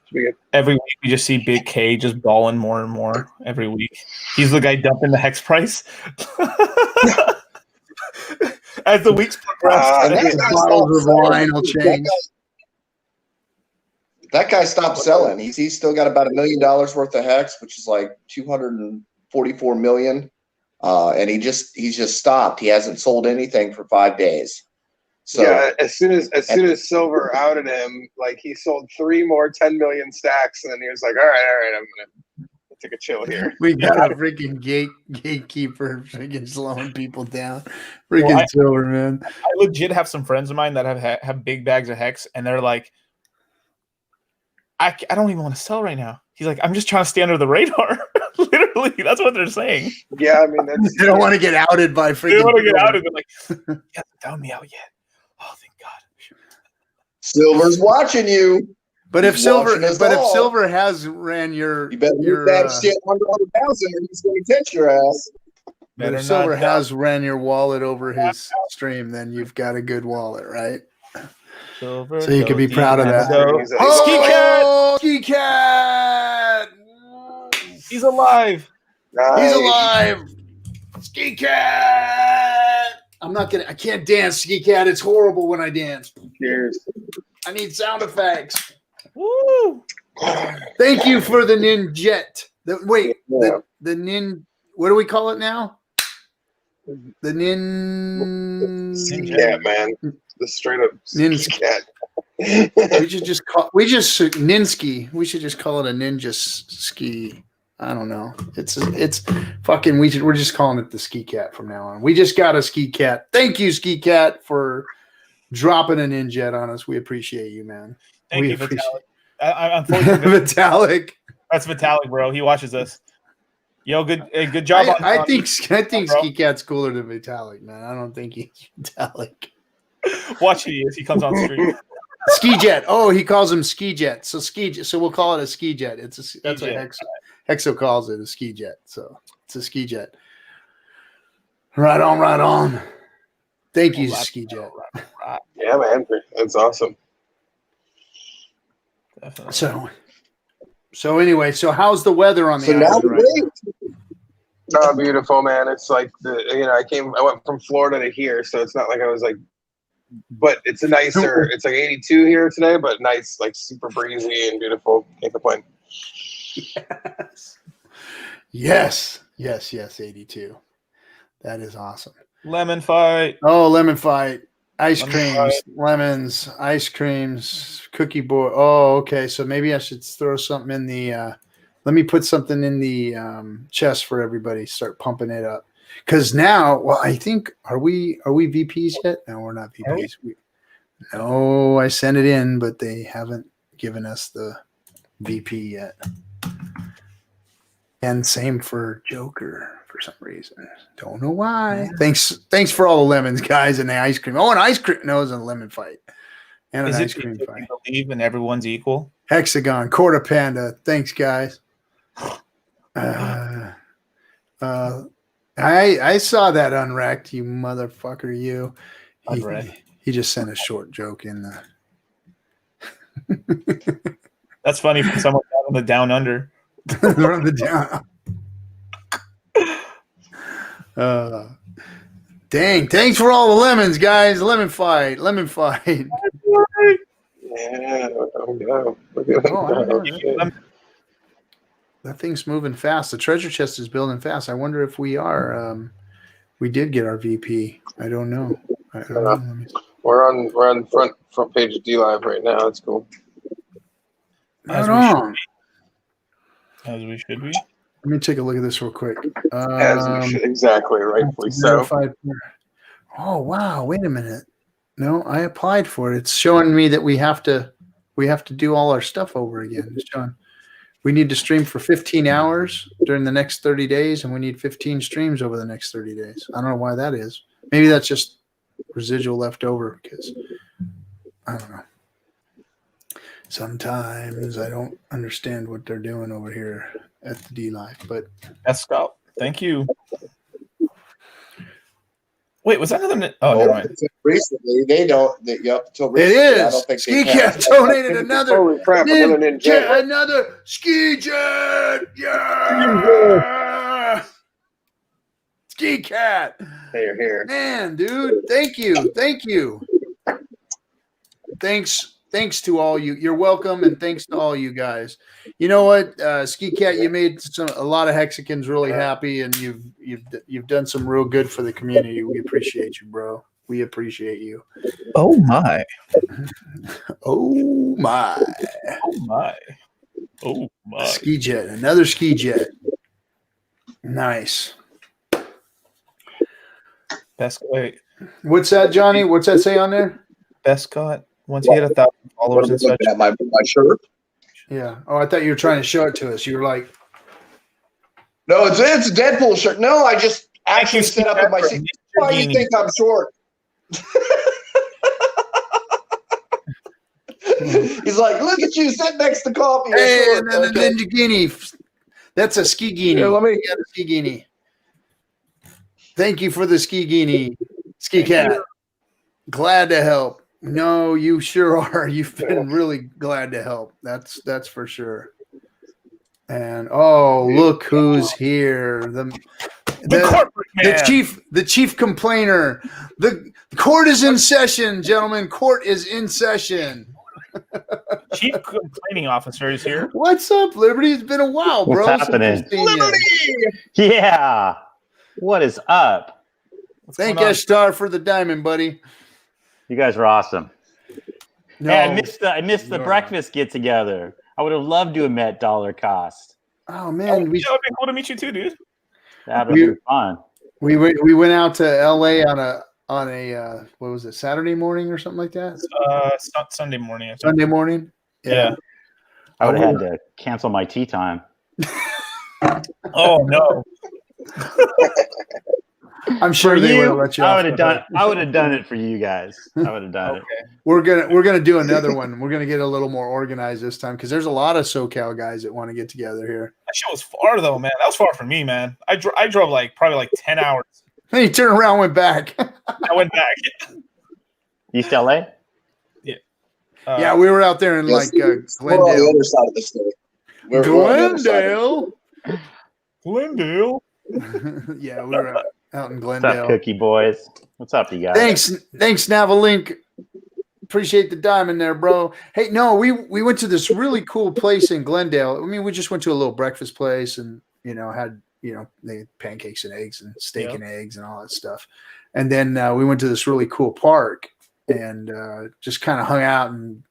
Speaker 4: Should be good.
Speaker 2: Every week we just see Big K just balling more and more every week. He's the guy dumping the hex price. As the weeks progress,
Speaker 1: bottles of wine will change.
Speaker 3: That guy stopped selling. He's still got about $1 million worth of hex, which is like 244 million. And he's just stopped. He hasn't sold anything for 5 days. So
Speaker 4: yeah, as soon as silver outed him, like he sold 3 more 10 million stacks, and then he was like, all right, I'm gonna take a chill here.
Speaker 1: We got a freaking gatekeeper freaking slowing people down. Freaking silver, man.
Speaker 2: I legit have some friends of mine that have big bags of hex, and they're like, I don't even want to sell right now. He's like, I'm just trying to stay under the radar. Literally, that's what they're saying.
Speaker 4: Yeah, I mean,
Speaker 1: They don't want to get outed by freaking.
Speaker 2: They don't want to get outed. They're like, you haven't found me out yet. Oh, thank God.
Speaker 3: Silver's watching you.
Speaker 1: But if
Speaker 3: He's
Speaker 1: silver,
Speaker 3: watching us
Speaker 1: but if
Speaker 3: all.
Speaker 1: silver has ran your,
Speaker 3: You better
Speaker 1: your
Speaker 3: move that shit under 1,000 or he's going to catch your ass.
Speaker 1: but if silver has ran your wallet over his stream, then you've got a good wallet, right?
Speaker 2: Silver,
Speaker 1: So you can be proud of that.
Speaker 2: Oh,
Speaker 1: Ski Cat!
Speaker 2: he's alive.
Speaker 4: Nice.
Speaker 1: He's alive! Ski Cat! I can't dance, Ski Cat. It's horrible when I dance.
Speaker 4: Cheers.
Speaker 1: I need sound effects.
Speaker 2: Woo!
Speaker 1: Thank you for the ninjet.
Speaker 4: Yeah.
Speaker 1: The nin. What do we call it now? The nin.
Speaker 4: Ski cat, man. The straight up
Speaker 1: Nin-
Speaker 4: ski cat.
Speaker 1: We should just Ninsky. We should just call it a ninja ski. I don't know. It's fucking. We're just calling it the Ski Cat from now on. We just got a Ski Cat. Thank you, Ski Cat, for dropping a ninjet on us. We appreciate you, man.
Speaker 2: Thank
Speaker 1: We
Speaker 2: you,
Speaker 1: appreciate
Speaker 2: Vitalik. Unfortunately,
Speaker 1: Vitalik.
Speaker 2: that's Vitalik, bro. He watches us. Yo, good job.
Speaker 1: I think Ski Cat's cooler than Vitalik, man. I don't think he's Vitalik.
Speaker 2: Watch he is. He comes on stream.
Speaker 1: Ski Jet. Oh, he calls him Ski Jet. So So we'll call it a Ski Jet. That's what Hexo calls it, a Ski Jet. So it's a Ski Jet. Right on. Thank you, Ski Jet.
Speaker 4: Yeah, man. That's awesome.
Speaker 2: Definitely.
Speaker 1: So anyway, so how's the weather on the
Speaker 3: So now
Speaker 1: island
Speaker 3: the
Speaker 1: right now?
Speaker 3: wait.
Speaker 4: Oh, beautiful, man. It's like I went from Florida to here, so it's not like I was like, but it's it's like 82 here today, but nice, like super breezy and beautiful. Can't complain.
Speaker 1: Yes, 82. That is awesome.
Speaker 2: Lemon fight.
Speaker 1: Oh, lemon fight. Ice
Speaker 2: Lemon
Speaker 1: creams,
Speaker 2: fight.
Speaker 1: lemons, ice creams, cookie boy. Oh, okay. So maybe I should throw something in the let me put something in the chest for everybody. Start pumping it up. Because now, well, I think are we VPs yet? No, we're not VPs. No, I sent it in, but they haven't given us the VP yet. And same for Joker for some reason. Don't know why. Thanks for all the lemons, guys, and the ice cream. Oh, an ice cream. No, it's a lemon fight. And an ice cream fight.
Speaker 2: Believe and everyone's equal.
Speaker 1: Hexagon, Quarter Panda. Thanks, guys. I saw that unwracked, you motherfucker, you. He just sent a short joke in the
Speaker 2: That's funny for someone on the down under.
Speaker 1: on the down. Dang, thanks for all the lemons, guys. Lemon fight.
Speaker 4: Yeah. Oh, no.
Speaker 1: Oh, I know. That thing's moving fast. The treasure chest is building fast. I wonder if we are. We did get our VP. I don't know. I don't know. Let me see.
Speaker 4: We're on front page of Dlive right now. That's cool.
Speaker 2: As
Speaker 1: Right
Speaker 2: we should
Speaker 1: on.
Speaker 2: As we should be.
Speaker 1: Let me take a look at this real quick.
Speaker 4: As we should, exactly, rightfully so.
Speaker 1: Verified. Oh wow! Wait a minute. No, I applied for it. It's showing me that we have to do all our stuff over again. It's showing we need to stream for 15 hours during the next 30 days, and we need 15 streams over the next 30 days. I don't know why that is. Maybe that's just residual left over because I don't know. Sometimes I don't understand what they're doing over here at the Dlive, but
Speaker 2: That's Scout. Thank you. Wait, was that another? Oh, never mind.
Speaker 3: Recently, they don't. Yep, until
Speaker 1: it
Speaker 3: recently, I
Speaker 1: is.
Speaker 3: don't think
Speaker 1: Ski
Speaker 3: they
Speaker 1: Cat donated another.
Speaker 4: Holy crap! Another ninja.
Speaker 1: Another ski jet. Yeah. Ski Cat.
Speaker 4: Here.
Speaker 1: Man, dude, thank you. Thanks to all you. You're welcome, and thanks to all you guys. You know what, Ski Cat, you made a lot of Hexicans really happy, and you've done some real good for the community. We appreciate you, bro. We appreciate you.
Speaker 2: Oh my.
Speaker 1: Oh my.
Speaker 2: Oh my. Oh my.
Speaker 1: Ski jet, another ski jet. Nice.
Speaker 2: Best wait.
Speaker 1: What's that, Johnny? What's that say on there?
Speaker 2: Best cut. Once you hit 1,000 followers and such.
Speaker 3: At my shirt.
Speaker 1: Yeah. Oh, I thought you were trying to show it to us. You were like,
Speaker 3: No, it's a Deadpool shirt. No, I just actually set up in my seat. Why do you think I'm short? He's like, look at you, sit next to coffee.
Speaker 1: hey,
Speaker 3: You're
Speaker 1: and
Speaker 3: short.
Speaker 1: then the Ninja Guinea. That's a ski guinea.
Speaker 3: Here, let me-
Speaker 1: You got a ski guinea. Thank you for the ski guinea, Ski Cat. Glad to help. No, you sure are. You've been really glad to help. That's for sure. And look who's here. The
Speaker 2: corporate man.
Speaker 1: the chief complainer. The court is in session, gentlemen. Court is in session.
Speaker 2: Chief complaining officer is here.
Speaker 1: What's up, Liberty? It's been a while, bro.
Speaker 5: What's happening?
Speaker 1: since we've seen you.
Speaker 5: Yeah. What is up?
Speaker 1: Thank
Speaker 2: going on?
Speaker 1: Eshtar for the diamond, buddy.
Speaker 5: You guys are awesome.
Speaker 1: No.
Speaker 5: Hey, I missed the
Speaker 1: You're
Speaker 5: breakfast get together. I would have loved to have met Dollar Cost.
Speaker 1: Oh man,
Speaker 2: It would be cool to meet you too, dude.
Speaker 5: That would have been fun.
Speaker 1: we went out to LA on a what was it, Saturday morning or something like that?
Speaker 2: Sunday morning.
Speaker 1: Sunday morning.
Speaker 2: Yeah.
Speaker 5: I would have had to cancel my tea time.
Speaker 2: Oh no.
Speaker 1: I'm sure
Speaker 5: For
Speaker 1: they would have
Speaker 5: you,
Speaker 1: let you.
Speaker 5: I
Speaker 1: off
Speaker 5: would have
Speaker 1: the
Speaker 5: done.
Speaker 1: hook.
Speaker 5: I would have done it for you guys. I would have done it.
Speaker 2: Okay.
Speaker 1: We're gonna do another one. We're gonna get a little more organized this time because there's a lot of SoCal guys that want to get together here.
Speaker 2: That shit was far though, man. That was far from me, man. I drove probably 10 hours.
Speaker 1: Then you turn around, and went back.
Speaker 2: I went back.
Speaker 5: East LA.
Speaker 1: Yeah, we were out there in
Speaker 3: Yes,
Speaker 1: like
Speaker 3: we're on the
Speaker 1: Glendale.
Speaker 3: other side of the state. We're on the other side of the
Speaker 1: Glendale.
Speaker 2: Glendale.
Speaker 1: Yeah, we were out in
Speaker 5: What's up,
Speaker 1: Glendale.
Speaker 5: Cookie Boys? What's up, you guys?
Speaker 1: Thanks, Navalink. Appreciate the diamond there, bro. Hey, no, we went to this really cool place in Glendale. I mean, we just went to a little breakfast place and had they had pancakes and eggs and steak and eggs and all that stuff. And then we went to this really cool park and just kind of hung out and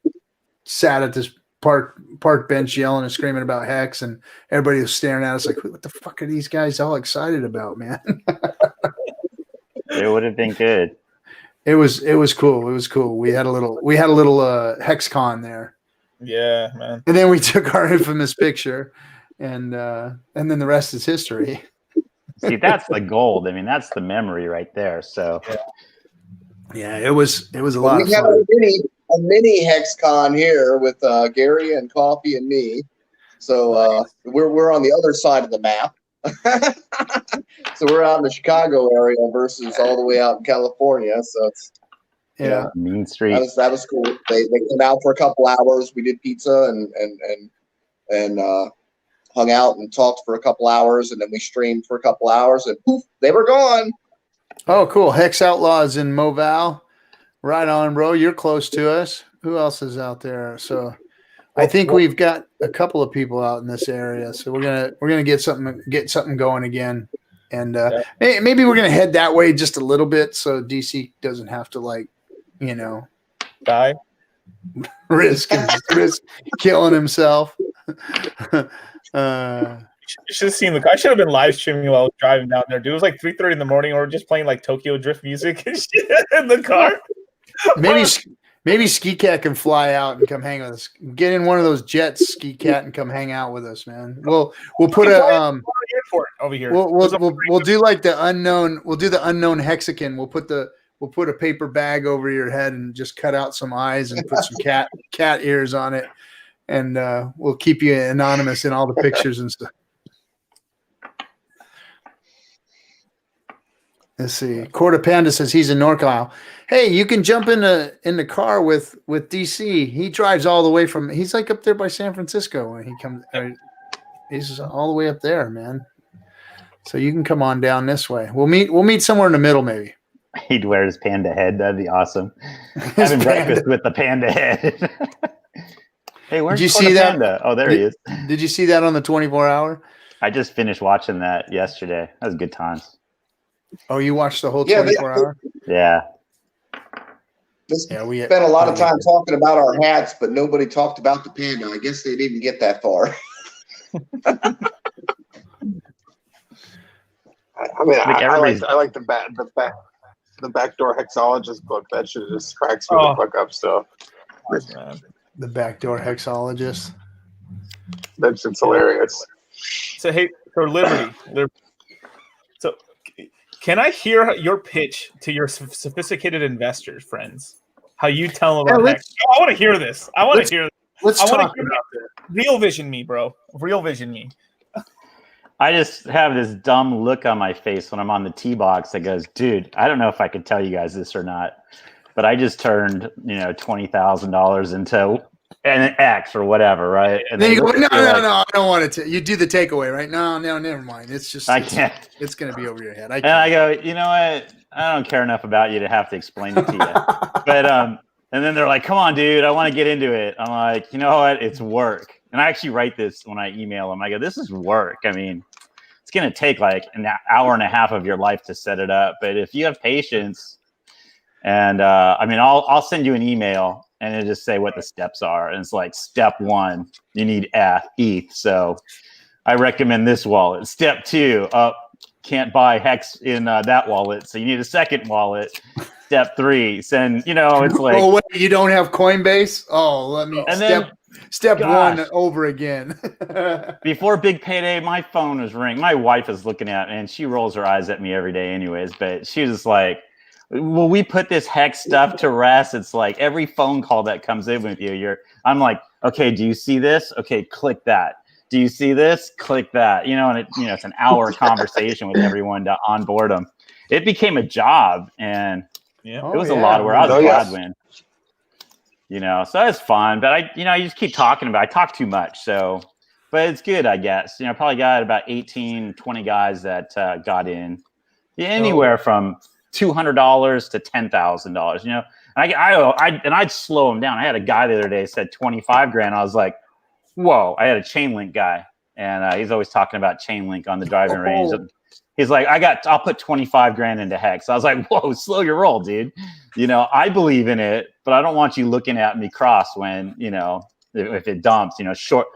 Speaker 1: sat at this park bench yelling and screaming about Hex, and everybody was staring at us like, what the fuck are these guys all excited about, man?
Speaker 5: It would have been good.
Speaker 1: It was cool. It was cool. We had a little HexCon there.
Speaker 2: Yeah, man.
Speaker 1: And then we took our infamous picture, and then the rest is history.
Speaker 5: See, that's the gold. I mean, that's the memory right there. So
Speaker 1: Yeah, it was a lot of
Speaker 3: We have
Speaker 1: fun.
Speaker 3: a mini HexCon here with Gary and Coffee and me. So we're on the other side of the map. So we're out in the Chicago area versus all the way out in California. So it's
Speaker 1: Yeah.
Speaker 5: Mean Street.
Speaker 3: that was cool. They came out for a couple hours. We did pizza and hung out and talked for a couple hours, and then we streamed for a couple hours, and poof, they were gone.
Speaker 1: Oh, cool. Hex Outlaws in Moval. Right on, bro. You're close to us. Who else is out there? So I think we've got a couple of people out in this area, so we're gonna get something going again, and maybe we're gonna head that way just a little bit, so DC doesn't have to
Speaker 2: Die.
Speaker 1: risk killing himself.
Speaker 2: You should have seen I should have been live streaming while I was driving down there, dude. It was like 3:30 in the morning, or just playing like Tokyo Drift music and shit in the car.
Speaker 1: Maybe Ski Cat can fly out and come hang with us. Get in one of those jets, Ski Cat, and come hang out with us, man. We'll put a
Speaker 2: airport over here.
Speaker 1: We'll do like the unknown. We'll do the unknown hexagon. We'll put a paper bag over your head and just cut out some eyes and put some cat ears on it, and we'll keep you anonymous in all the pictures and stuff. Let's see. Quarter Panda says he's in NorCal. Hey, you can jump in the car with DC. He drives all the way from. He's like up there by San Francisco when he comes. He's all the way up there, man. So you can come on down this way. We'll meet somewhere in the middle, maybe.
Speaker 5: He'd wear his panda head. That'd be awesome. Having breakfast with the panda head. Hey, where's
Speaker 1: Did you see that?
Speaker 5: Panda? Oh, there he is.
Speaker 1: Did you see that on the 24-hour?
Speaker 5: I just finished watching that yesterday. That was good times.
Speaker 1: Oh, you watched the whole 24-hour?
Speaker 5: Yeah.
Speaker 3: We spent a lot of time talking about our hats, but nobody talked about the panda. I guess they didn't get that far.
Speaker 4: I like the backdoor hexologist book. That shit just cracks me the fuck up. So
Speaker 1: the backdoor hexologist.
Speaker 4: That shit's hilarious.
Speaker 2: So Liberty. So can I hear your pitch to your sophisticated investors, friends? How you tell them about Hex? I want to hear this. Let's talk about this. Real vision me, bro. Real vision me.
Speaker 5: I just have this dumb look on my face when I'm on the tee box that goes, dude, I don't know if I could tell you guys this or not, but I just turned, $20,000 into an X or whatever, right? And
Speaker 1: then you go, no, I don't want it to. You do the takeaway, right? No, never mind. It's just
Speaker 5: I can't.
Speaker 1: It's going to be over your head.
Speaker 5: And I go, you know what? I don't care enough about you to have to explain it to you. But and then they're like, come on, dude, I want to get into it. I'm like, you know what? It's work. And I actually write this when I email them. I go, this is work. I mean, it's going to take like an hour and a half of your life to set it up. But if you have patience, and I'll send you an email and it'll just say what the steps are. And it's like, step 1, you need ETH. So I recommend this wallet. Step 2, can't buy Hex in that wallet. So you need a second wallet. Step 3, send, it's like.
Speaker 1: Oh, wait, you don't have Coinbase? Oh, let me. And step 1 over again.
Speaker 5: Before big payday, my phone was ringing. My wife is looking at me, and she rolls her eyes at me every day anyways. But she was like, will we put this Hex stuff to rest? It's like every phone call that comes in with you, I'm like, okay, do you see this? Okay, click that. Do you see this? Click that. And it's an hour conversation with everyone to onboard them. It became a job, and it was a lot of work. I was glad when. So it's fun, but you just keep talking about it. I talk too much, but it's good, I guess. Probably got about 18, 20 guys that got in. Anywhere from $200 to $10,000, and I'd slow them down. I had a guy the other day said 25 grand. I was like, whoa. I had a chain link guy, and he's always talking about chain link on the driving range. He's like, I'll put 25 grand into Hex. I was like, whoa, slow your roll, dude. I believe in it, but I don't want you looking at me cross when, if it dumps, a short,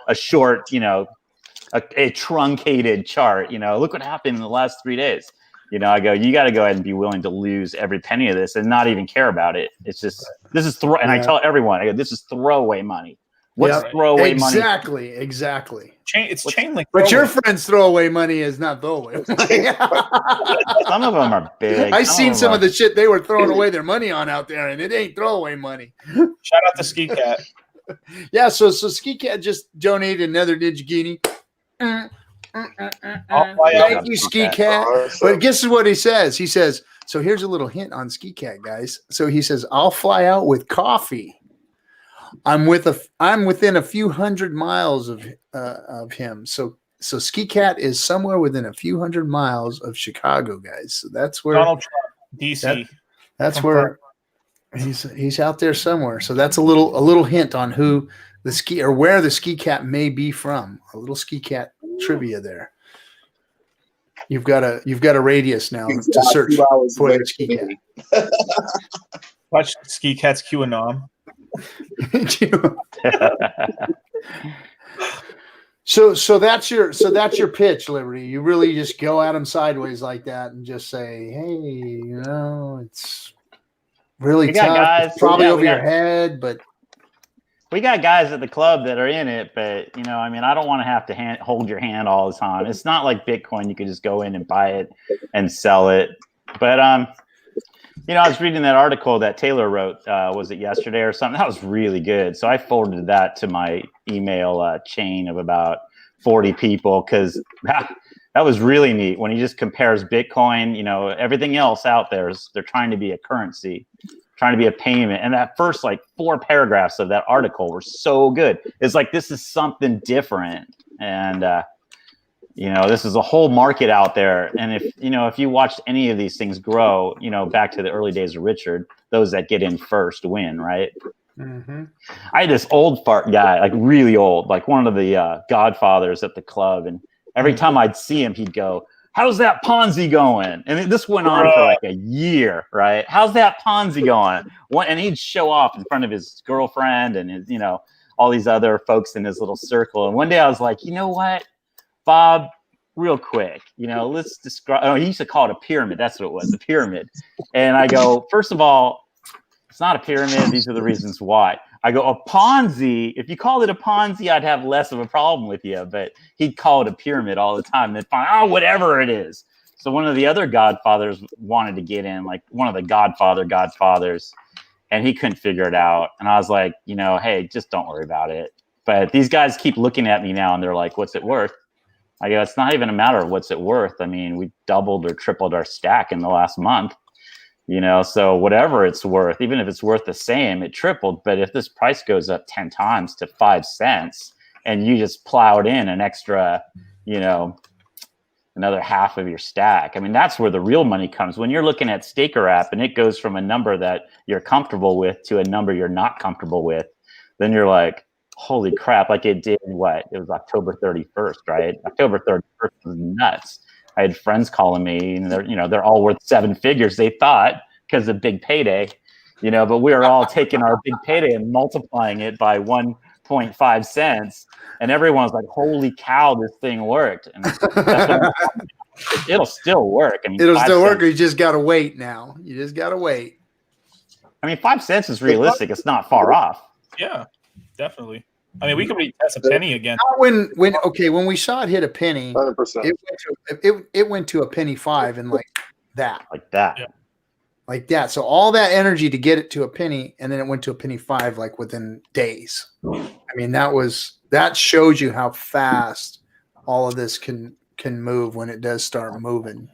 Speaker 5: a truncated chart, look what happened in the last 3 days. I go, you got to go ahead and be willing to lose every penny of this and not even care about it. It's just, and I tell everyone, I go, this is throwaway money. What's throwaway money?
Speaker 1: Exactly.
Speaker 2: It's chain link.
Speaker 1: But your friends' throwaway money is not throwaway money.
Speaker 5: Some of them are big.
Speaker 1: I've seen some of the shit they were throwing away their money on out there, and it ain't throwaway money.
Speaker 2: Shout out to Ski Cat.
Speaker 1: Yeah, so Ski Cat just donated another Digigini. Thank you, Ski Cat. But guess what he says? He says, so here's a little hint on Ski Cat, guys. So he says, I'll fly out with coffee. I'm within a few hundred miles of him. So Ski Cat is somewhere within a few hundred miles of Chicago, guys. So that's where
Speaker 2: Donald Trump, DC.
Speaker 1: That's where he's out there somewhere. So that's a little hint on who the ski or where the ski cat may be from. A little ski cat trivia there. You've got a radius now to search
Speaker 3: 2 hours
Speaker 1: for
Speaker 3: away
Speaker 1: the ski
Speaker 3: from me.
Speaker 1: cat.
Speaker 2: Watch Ski Cat's QAnon.
Speaker 1: So that's your pitch, Liberty. You really just go at them sideways like that and just say, hey, it's really
Speaker 5: We got
Speaker 1: tough.
Speaker 5: guys-
Speaker 1: It's probably
Speaker 5: yeah, we
Speaker 1: over your
Speaker 5: got-
Speaker 1: head, but
Speaker 5: We got guys at the club that are in it, but I don't want to have to hold your hand all the time. It's not like Bitcoin; you could just go in and buy it and sell it. But I was reading that article that Taylor wrote. Was it yesterday or something? That was really good. So I forwarded that to my email chain of about 40 people because that was really neat. When he just compares Bitcoin, everything else out there they're trying to be a currency, trying to be a payment. And that first 4 paragraphs of that article were so good. It's like, this is something different. And, this is a whole market out there. And if you watched any of these things grow, back to the early days of Richard, those that get in first win, right?
Speaker 1: mm-hmm.
Speaker 5: I had this old fart guy, really old, one of the godfathers at the club. And every time I'd see him, he'd go, how's that Ponzi going? And this went on for a year, right? How's that Ponzi going? And he'd show off in front of his girlfriend and his, all these other folks in his little circle. And one day I was like, you know what, Bob, real quick, let's describe. Oh, he used to call it a pyramid. That's what it was, a pyramid. And I go, first of all, it's not a pyramid. These are the reasons why. I go, a Ponzi, if you called it a Ponzi, I'd have less of a problem with you. But he'd call it a pyramid all the time. And then whatever it is. So one of the other godfathers wanted to get in, one of the godfathers, and he couldn't figure it out. And I was like, hey, just don't worry about it. But these guys keep looking at me now, and they're like, what's it worth? I go, it's not even a matter of what's it worth. I mean, we doubled or tripled our stack in the last month. So whatever it's worth, even if it's worth the same, it tripled. But if this price goes up 10 times to 5 cents and you just plowed in an extra, another half of your stack, I mean, that's where the real money comes. When you're looking at Staker app and it goes from a number that you're comfortable with to a number you're not comfortable with, then you're like, holy crap, it did what? It was October 31st, right? October 31st was nuts. I had friends calling me, and they're all worth 7 figures. They thought because of big payday, but we were all taking our big payday and multiplying it by 1.5 cents, and everyone's like, "Holy cow, this thing worked!" And that's it'll still work. I mean,
Speaker 1: It'll still work.
Speaker 5: Cents,
Speaker 1: You just gotta wait now. You just gotta wait.
Speaker 5: I mean, 5 cents is realistic. It's not far off.
Speaker 2: Yeah, definitely. I mean, we could retest a penny again.
Speaker 1: Not when we saw it hit a penny,
Speaker 4: 100%.
Speaker 1: it went to a penny 5 and that.
Speaker 5: Like that.
Speaker 2: Yeah.
Speaker 1: Like that. So all that energy to get it to a penny, and then it went to a penny 5 within days. I mean, that shows you how fast all of this can move when it does start moving,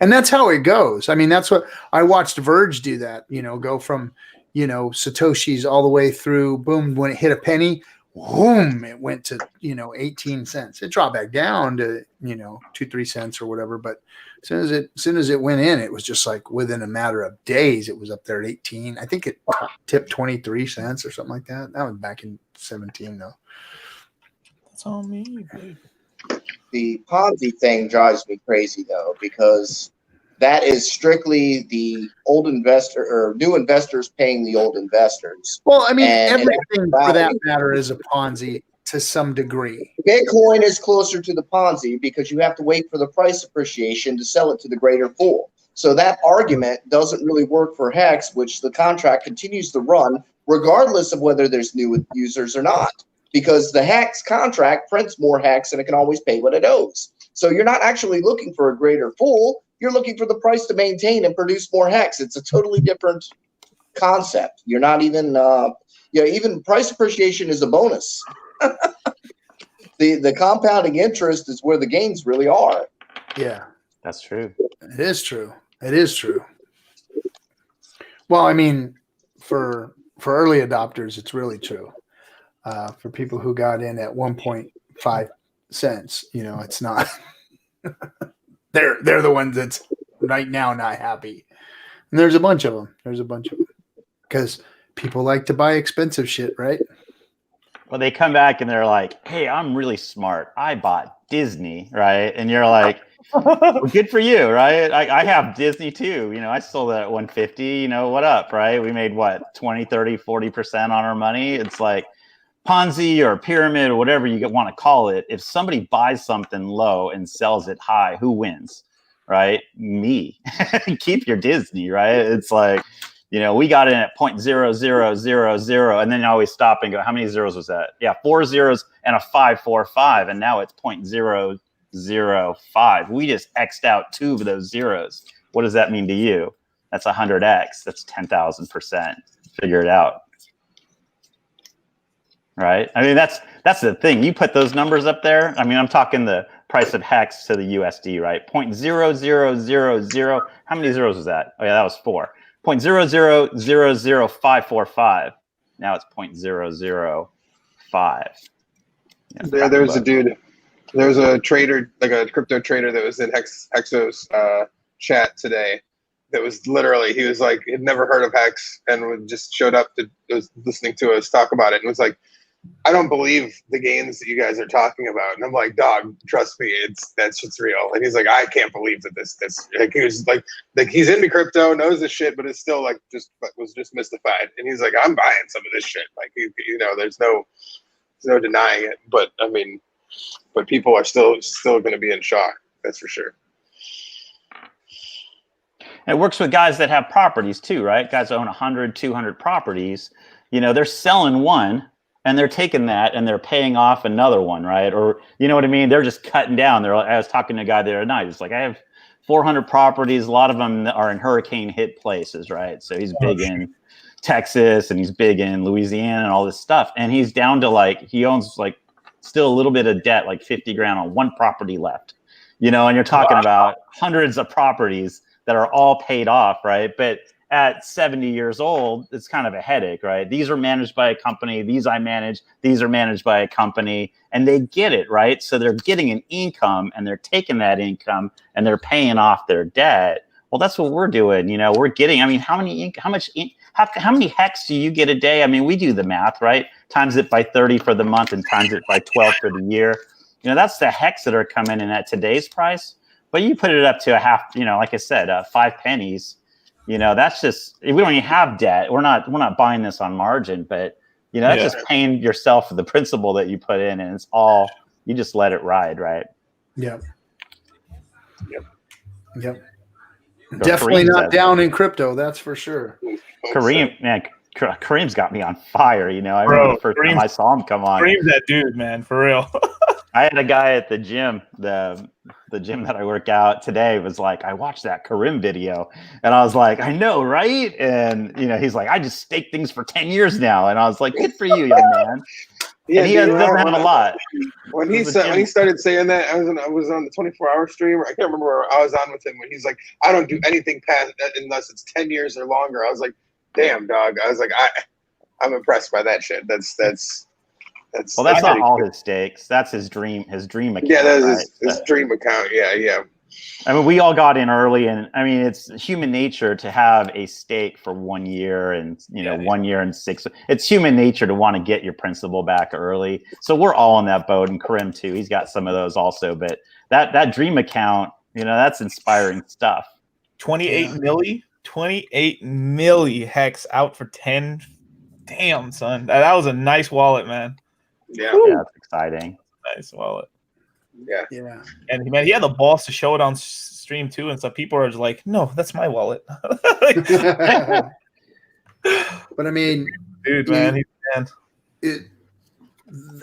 Speaker 1: and that's how it goes. I mean, that's what I watched Verge do that, go from, Satoshi's all the way through, boom, when it hit a penny, boom, it went to, 18 cents. It dropped back down to, 2-3 cents or whatever. But as soon as it went in, it was just within a matter of days, it was up there at 18. I think it tipped 23 cents or something like that. That was back in 17 though.
Speaker 2: That's on me, babe.
Speaker 3: The Ponzi thing drives me crazy though, because that is strictly the old investor or new investors paying the old investors.
Speaker 1: Well, I mean,
Speaker 3: And
Speaker 1: everything for that matter is a Ponzi to some degree.
Speaker 3: Bitcoin is closer to the Ponzi because you have to wait for the price appreciation to sell it to the greater fool. So that argument doesn't really work for Hex, which the contract continues to run regardless of whether there's new users or not, because the Hex contract prints more Hex and it can always pay what it owes. So you're not actually looking for a greater fool. You're looking for the price to maintain and produce more Hex. It's a totally different concept. You're not even, even price appreciation is a bonus. The compounding interest is where the gains really are.
Speaker 1: Yeah,
Speaker 5: That's true.
Speaker 1: it is true. It is true. Well, I mean, for early adopters, it's really true. For people who got in at 1.5 cents, it's not. They're the ones that's right now not happy. And there's a bunch of them. Because people like to buy expensive shit, right?
Speaker 5: Well, they come back and they're like, "Hey, I'm really smart. I bought Disney, right?" And you're like, "Well, good for you, right? I have Disney too. I sold it at 150. What up, right? We made what 20, 30, 40% on our money. It's like Ponzi or pyramid or whatever you want to call it. If somebody buys something low and sells it high, who wins, right? Me. Keep your Disney, right? It's like, we got in at 0.0000, and then you always stop and go, how many zeros was that? Yeah, 4 zeros and a 545, and now it's 0.005. We just X'd out 2 of those zeros. What does that mean to you? That's 100x. That's 10,000%. Figure it out. Right? I mean, that's the thing. You put those numbers up there. I mean, I'm talking the price of Hex to the USD, right? 0.00000. How many zeros was that? Oh, yeah, that was 4. 0.0000545. Now it's 0.005.
Speaker 4: There's a dude. There's a trader, like a crypto trader, that was in Hexo's chat today. That was literally, he was like, he'd never heard of Hex and just showed up was listening to us talk about it and was like, I don't believe the gains that you guys are talking about. And I'm like, dog, trust me, that shit's real. And he's like, I can't believe that this like, he was like he's into crypto, knows this shit, but it's still like was just mystified. And he's like, I'm buying some of this shit. Like, there's no denying it. But I mean, people are still going to be in shock. That's for sure.
Speaker 5: It works with guys that have properties too, right? Guys that own 100, 200 properties. They're selling one and they're taking that and they're paying off another one, right? Or, you know what I mean? They're just cutting down. I was talking to a guy the other night. It's like, I have 400 properties. A lot of them are in hurricane hit places, right? So he's big in Texas and he's big in Louisiana and all this stuff. And he's down to he owns still a little bit of debt, like 50 grand on one property left, and you're talking about hundreds of properties that are all paid off, right? But at 70 years old, it's kind of a headache, right? These are managed by a company. These I manage. These are managed by a company, and they get it, right? So they're getting an income, and they're taking that income, and they're paying off their debt. Well, that's what we're doing. We're getting. I mean, how many Hex do you get a day? I mean, we do the math, right? Times it by 30 for the month, and times it by 12 for the year. That's the Hex that are coming in at today's price. But you put it up to a half, like I said, 5 pennies. That's just, we don't even have debt. We're not buying this on margin, but that's just paying yourself for the principal that you put in, and it's all, you just let it ride, right?
Speaker 1: Yep.
Speaker 5: Kareem's
Speaker 1: Definitely not down in crypto, that's for sure.
Speaker 5: Kareem's got me on fire. I remember the first time I saw him come on.
Speaker 2: Kareem's that dude, man, for real.
Speaker 5: I had a guy at the gym, the gym that I work out today, was like, I watched that Kareem video, and I was like, I know, right? And he's like, I just stake things for 10 years now, and I was like, good for you, young man. Yeah, and he doesn't have a lot.
Speaker 4: When he started saying that, I was on the 24-hour stream. I can't remember where I was on with him when he's like, I don't do anything past that unless it's 10 years or longer. I was like, damn, dog. I was like, I'm impressed by that shit. That's
Speaker 5: not all his stakes. That's his dream account.
Speaker 4: Yeah, that's his dream account. Yeah.
Speaker 5: I mean, we all got in early, and I mean, it's human nature to have a stake for 1 year and 1 year and 6. It's human nature to want to get your principal back early. So we're all in that boat, and Kareem too. He's got some of those also, but that dream account, that's inspiring stuff.
Speaker 2: 28 milli Hex out for 10. Damn, son, that was a nice wallet, man.
Speaker 4: Yeah,
Speaker 5: that's exciting.
Speaker 2: Nice wallet.
Speaker 4: Yeah.
Speaker 2: And man, he had the balls to show it on stream too, and so people are just like, "No, that's my wallet."
Speaker 1: But I mean,
Speaker 2: dude, man,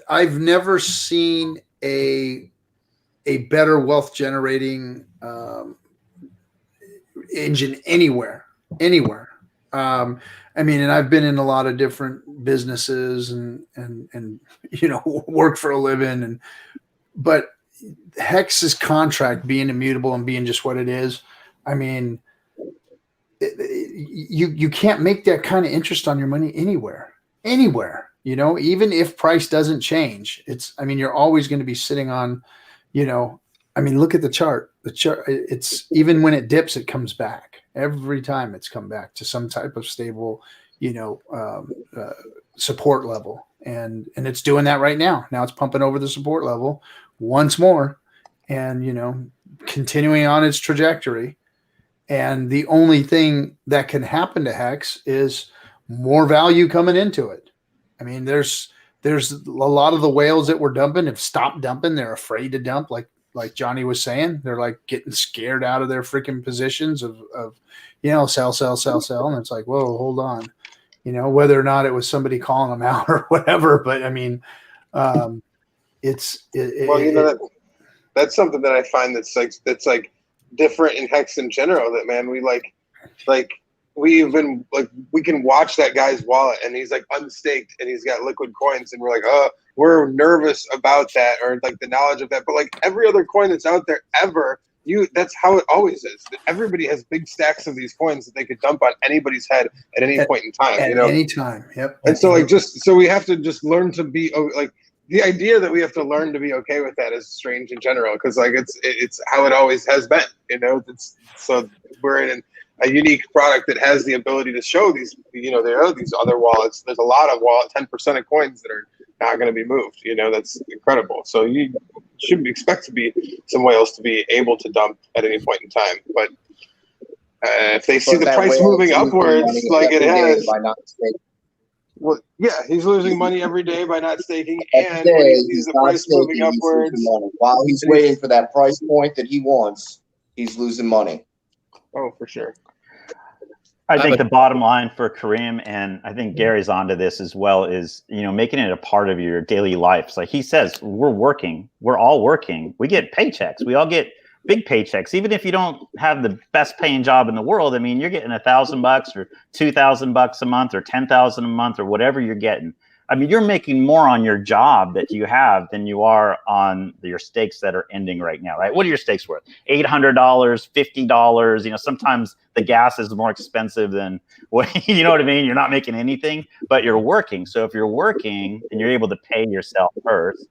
Speaker 1: I've never seen a better wealth generating engine anywhere. I mean, and I've been in a lot of different businesses and work for a living, but Hex's contract being immutable and being just what it is, I mean, you can't make that kind of interest on your money anywhere, even if price doesn't change. You're always going to be sitting on, look at the chart. It's even when it dips, it comes back. Every time it's come back to some type of stable, support level. and it's doing that right now. Now it's pumping over the support level once more, and continuing on its trajectory. And the only thing that can happen to Hex is more value coming into it. I mean, there's a lot of the whales that were dumping have stopped dumping. They're afraid to dump, like Johnny was saying. They're like getting scared out of their freaking positions of sell. And it's like, whoa, hold on. Whether or not it was somebody calling them out or whatever. But I mean, that's
Speaker 4: something that I find that's like different in Hex in general, that, man, we can watch that guy's wallet and he's like unstaked and he's got liquid coins, and we're like, oh, we're nervous about that, or like the knowledge of that. But like every other coin that's out there ever, that's how it always is. Everybody has big stacks of these coins that they could dump on anybody's head at any point in time.
Speaker 1: At any time, yep.
Speaker 4: And so so we have to just learn to be like, the idea that we have to learn to be okay with that is strange in general, because like it's how it always has been. So we're in a unique product that has the ability to show these. There are these other wallets. There's a lot of 10% of coins that are not going to be moved. That's incredible. So you should expect some whales to be able to dump at any point in time. But if they see the price moving upwards, like it has. Well, yeah, he's losing money every day by not staking, and when he sees the price moving upwards,
Speaker 3: while he's waiting for that price point that he wants, he's losing money.
Speaker 4: Oh, for sure.
Speaker 5: I think the bottom line for Kareem, and I think Gary's onto this as well, is making it a part of your daily life. Like he says, we're all working. We get paychecks. We all get big paychecks, even if you don't have the best paying job in the world. I mean, you're getting $1,000 or $2,000 a month or $10,000 a month or whatever you're getting. I mean, you're making more on your job that you have than you are on your stakes that are ending right now, right? What are your stakes worth? $800, $50. Sometimes the gas is more expensive than what, you know what I mean? You're not making anything, but you're working. So if you're working and you're able to pay yourself first,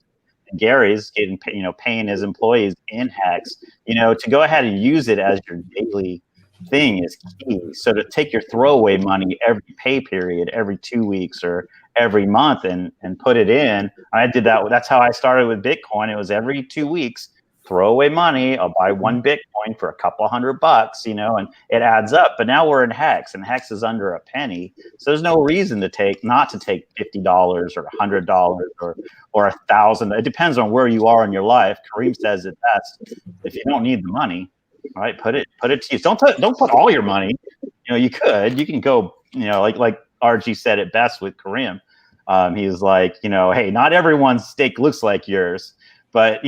Speaker 5: Gary's getting, paying his employees in Hex, to go ahead and use it as your daily thing is key. So to take your throwaway money every pay period, every 2 weeks or every month and put it in. I did that. That's how I started with Bitcoin. It was every 2 weeks, throw away money. I'll buy one Bitcoin for a couple $100, and it adds up. But now we're in Hex, and Hex is under a penny. So there's no reason not to take $50 or $100 or $1,000. It depends on where you are in your life. Kareem says it best. If you don't need the money, all right, put it to use. Don't put all your money. You can go, like RG said it best with Kareem. He's like, hey, not everyone's stake looks like yours, but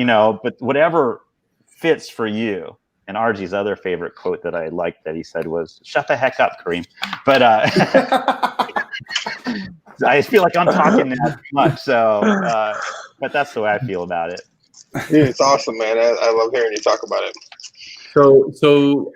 Speaker 5: whatever fits for you. And RG's other favorite quote that I liked that he said was, "Shut the heck up, Kareem." But I feel like I'm talking that too much. So, but that's the way I feel about it.
Speaker 4: Yeah, it's awesome, man. I love hearing you talk about it.
Speaker 6: So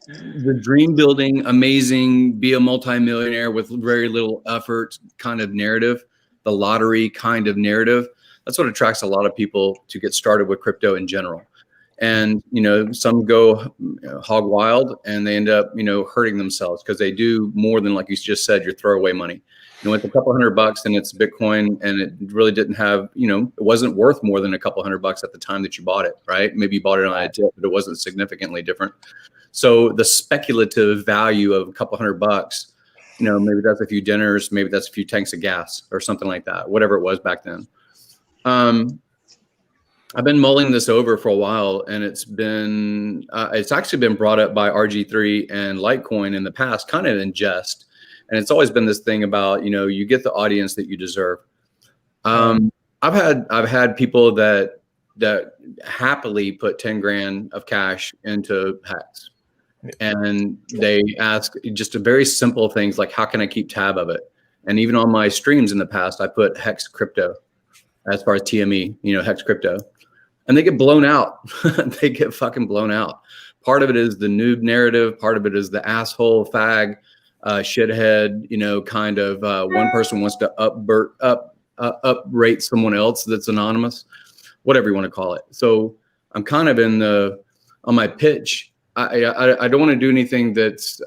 Speaker 6: the dream building, amazing, be a multimillionaire with very little effort kind of narrative, the lottery kind of narrative. That's what attracts a lot of people to get started with crypto in general. And, some go hog wild and they end up, hurting themselves because they do more than, like you just said, your throwaway money. With a couple $100 and it's Bitcoin and it really didn't have, it wasn't worth more than a couple $100 at the time that you bought it, right? Maybe you bought it on a dip, but it wasn't significantly different. So the speculative value of a couple $100, maybe that's a few dinners, maybe that's a few tanks of gas or something like that, whatever it was back then. I've been mulling this over for a while, and it's actually been brought up by RG3 and Litecoin in the past, kind of in jest. And it's always been this thing about, you get the audience that you deserve. I've had people that happily put 10 grand of cash into Hex, and they ask just a very simple things like, how can I keep tab of it? And even on my streams in the past, I put Hex crypto as far as TME, Hex crypto, and they get blown out. They get fucking blown out. Part of it is the noob narrative. Part of it is the asshole fag. Shithead, kind of one person wants to uprate someone else that's anonymous, whatever you want to call it. So I'm kind of on my pitch. I don't want to do anything that's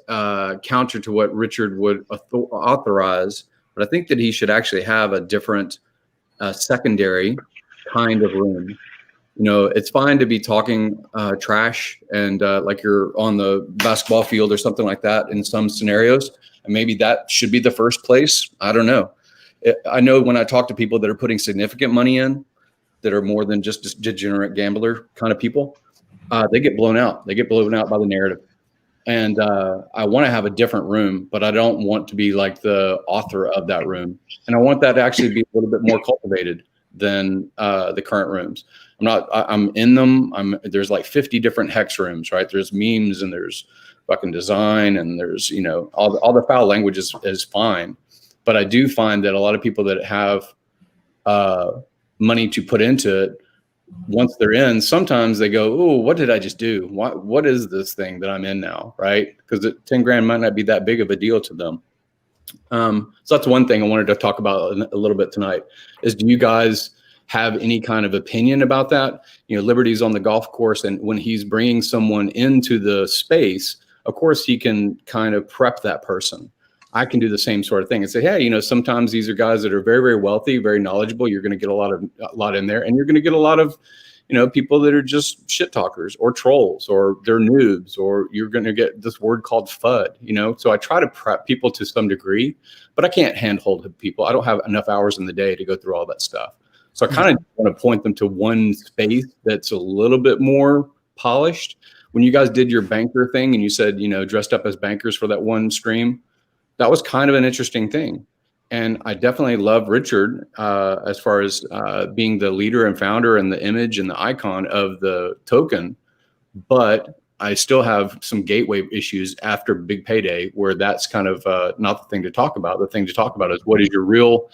Speaker 6: counter to what Richard would authorize, but I think that he should actually have a different secondary kind of room. You know, it's fine to be talking trash and like you're on the basketball field or something like that in some scenarios. And maybe that should be the first place. I don't know. I know when I talk to people that are putting significant money in, that are more than just degenerate gambler kind of people, they get blown out. They get blown out by the narrative. And I want to have a different room, but I don't want to be like the author of that room. And I want that to actually be a little bit more cultivated than the current rooms. I'm in them. There's like 50 different hex rooms, right? There's memes and there's fucking design and there's, you know, all the foul language is fine. But I do find that a lot of people that have money to put into it, once they're in, sometimes they go, oh, what did I just do? What is this thing that I'm in now, right? Because 10 grand might not be that big of a deal to them. So that's one thing I wanted to talk about a little bit tonight is, do you guys have any kind of opinion about that? You know, Liberty's on the golf course, and when he's bringing someone into the space, of course he can kind of prep that person. I can do the same sort of thing and say, hey, you know, sometimes these are guys that are very, very wealthy, very knowledgeable. You're going to get a lot in there, and you're going to get a lot of, you know, people that are just shit talkers or trolls, or they're noobs, or you're going to get this word called FUD, you know? So I try to prep people to some degree, but I can't handhold people. I don't have enough hours in the day to go through all that stuff. So I kind of want to point them to one space that's a little bit more polished. When you guys did your banker thing and you said, you know, dressed up as bankers for that one stream, that was kind of an interesting thing. And I definitely love Richard as far as being the leader and founder and the image and the icon of the token. But I still have some gateway issues after Big Payday where that's kind of not the thing to talk about. The thing to talk about is, what is your real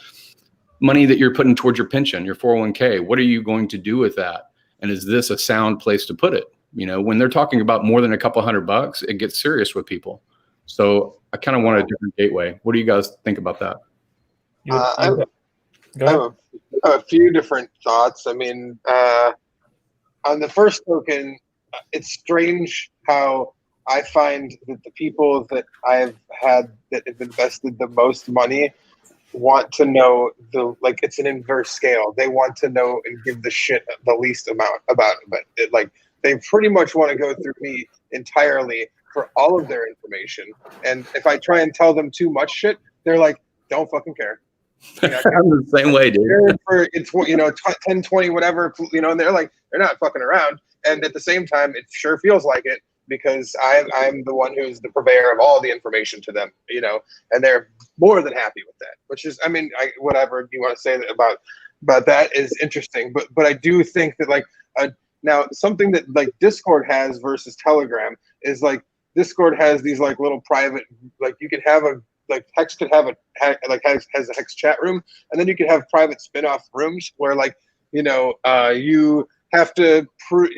Speaker 6: money that you're putting towards your pension, your 401k? What are you going to do with that? And is this a sound place to put it? You know, when they're talking about more than a couple $100, it gets serious with people. So I kind of want a different gateway. What do you guys think about that?
Speaker 4: I have a few different thoughts. I mean, on the first token, it's strange how I find that the people that I've had that have invested the most money want to know like it's an inverse scale. They want to know and give the shit the least amount about it. Like they pretty much want to go through me entirely for all of their information. And if I try and tell them too much shit, they're like, don't fucking care.
Speaker 6: I'm the same way, dude.
Speaker 4: It's, you know, 10, 20, whatever, you know, and they're like, they're not fucking around. And at the same time, it sure feels like it, because I'm the one who's the purveyor of all the information to them, you know, and they're more than happy with that, which is, I mean, whatever you want to say about that is interesting. But I do think that like, now something that like Discord has versus Telegram is like, Discord has these like little private, like you could have like Hex could have has a Hex chat room, and then you could have private spin-off rooms where like, you know, you have to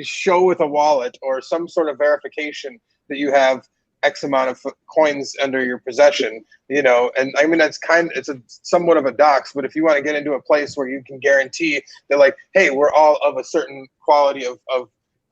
Speaker 4: show with a wallet or some sort of verification that you have X amount of coins under your possession, you know. And I mean, it's somewhat of a dox, but if you want to get into a place where you can guarantee that like, hey, we're all of a certain quality of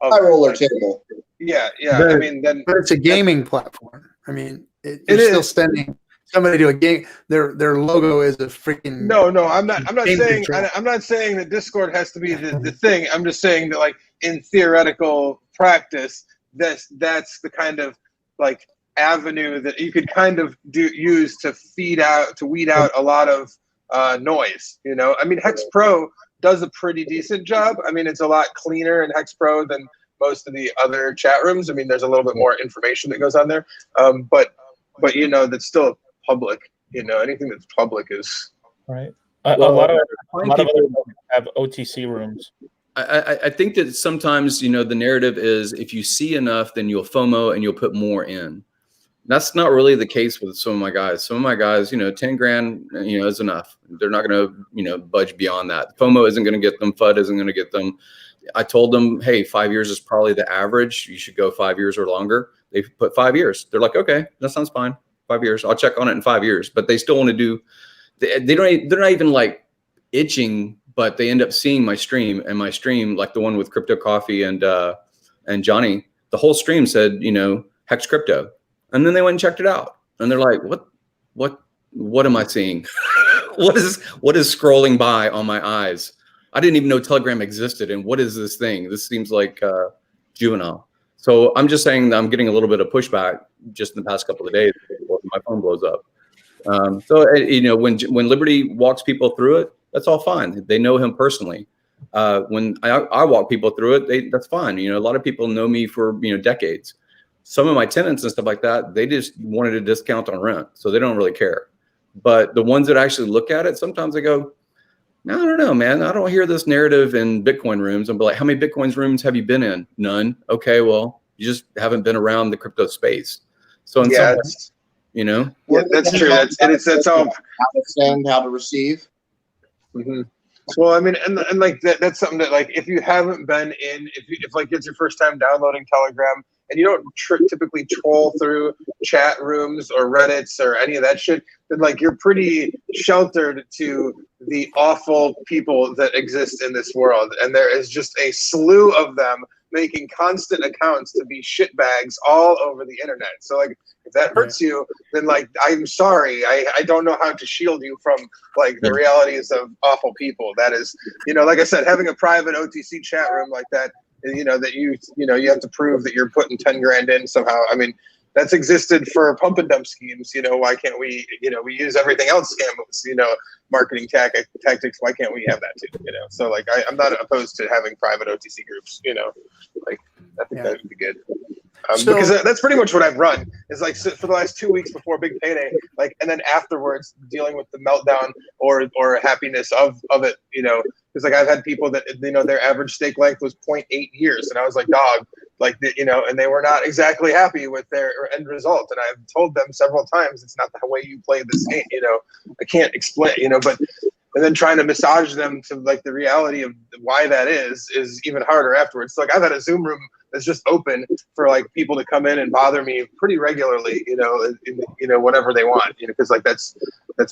Speaker 3: high roller table.
Speaker 4: Yeah.
Speaker 1: But,
Speaker 4: I mean, then
Speaker 1: but it's a gaming platform. I mean, it's still sending somebody to a game. Their logo is a freaking. No. I'm not saying. I'm not saying that Discord has to be the thing. I'm just saying that like in theoretical practice, that's the kind of like avenue that you could kind of use to weed out a lot of noise. You know, I mean, Hex Pro does a pretty decent job. I mean, it's a lot cleaner in Hex Pro than most of the other chat rooms. I mean, there's a little bit more information that goes on there. But you know, that's still public. You know, anything that's public is
Speaker 2: right. A lot of other have OTC rooms.
Speaker 6: I think that sometimes, you know, the narrative is if you see enough, then you'll FOMO and you'll put more in. That's not really the case with some of my guys. Some of my guys, you know, 10 grand, you know, is enough. They're not going to, you know, budge beyond that. FOMO isn't going to get them. FUD isn't going to get them. I told them, hey, 5 years is probably the average. You should go 5 years or longer. They put 5 years. They're like, okay, that sounds fine. 5 years. I'll check on it in 5 years. But they still want to do. They're not even like itching, but they end up seeing my stream, and my stream, like the one with Crypto Coffee and Johnny, the whole stream said, you know, Hex Crypto. And then they went and checked it out, and they're like, "What am I seeing?" what is scrolling by on my eyes? I didn't even know Telegram existed. And what is this thing? This seems like juvenile. So I'm just saying that I'm getting a little bit of pushback just in the past couple of days before my phone blows up. When Liberty walks people through it, that's all fine. They know him personally. When I walk people through it, that's fine. A lot of people know me for decades. Some of my tenants and stuff like that, they just wanted a discount on rent, so they don't really care. But the ones that actually look at it, sometimes they go, no, I don't know, man. I don't hear this narrative in Bitcoin rooms. I'm like, how many Bitcoin rooms have you been in? None. Okay, well, you just haven't been around the crypto space. So in some ways,
Speaker 4: Yeah, that's true. That's all.
Speaker 3: How to send, how to receive.
Speaker 4: Mm-hmm. Well, I mean, and like that's something that, like, if you haven't been in, if like it's your first time downloading Telegram and you don't typically troll through chat rooms or Reddits or any of that shit, then like you're pretty sheltered to the awful people that exist in this world, and there is just a slew of them making constant accounts to be shitbags all over the internet. So like, if that hurts you, then like, I'm sorry. I don't know how to shield you from like the realities of awful people. That is, like I said, having a private OTC chat room like that, that you have to prove that you're putting 10 grand in somehow. I mean, that's existed for pump and dump schemes. Why can't we, we use everything else scams, marketing tactics. Why can't we have that too? So like, I'm not opposed to having private OTC groups, like I think that would be good. Because that's pretty much what I've run is like, so for the last 2 weeks before big payday, like, and then afterwards dealing with the meltdown or happiness of it, because like I've had people that, their average stake length was 0.8 years. And I was like, dog, like, and they were not exactly happy with their end result. And I've told them several times, it's not the way you play this game, I can't explain, but, and then trying to massage them to like the reality of why that is even harder afterwards. So like I've had a Zoom room that's just open for like people to come in and bother me pretty regularly, whatever they want, because like that's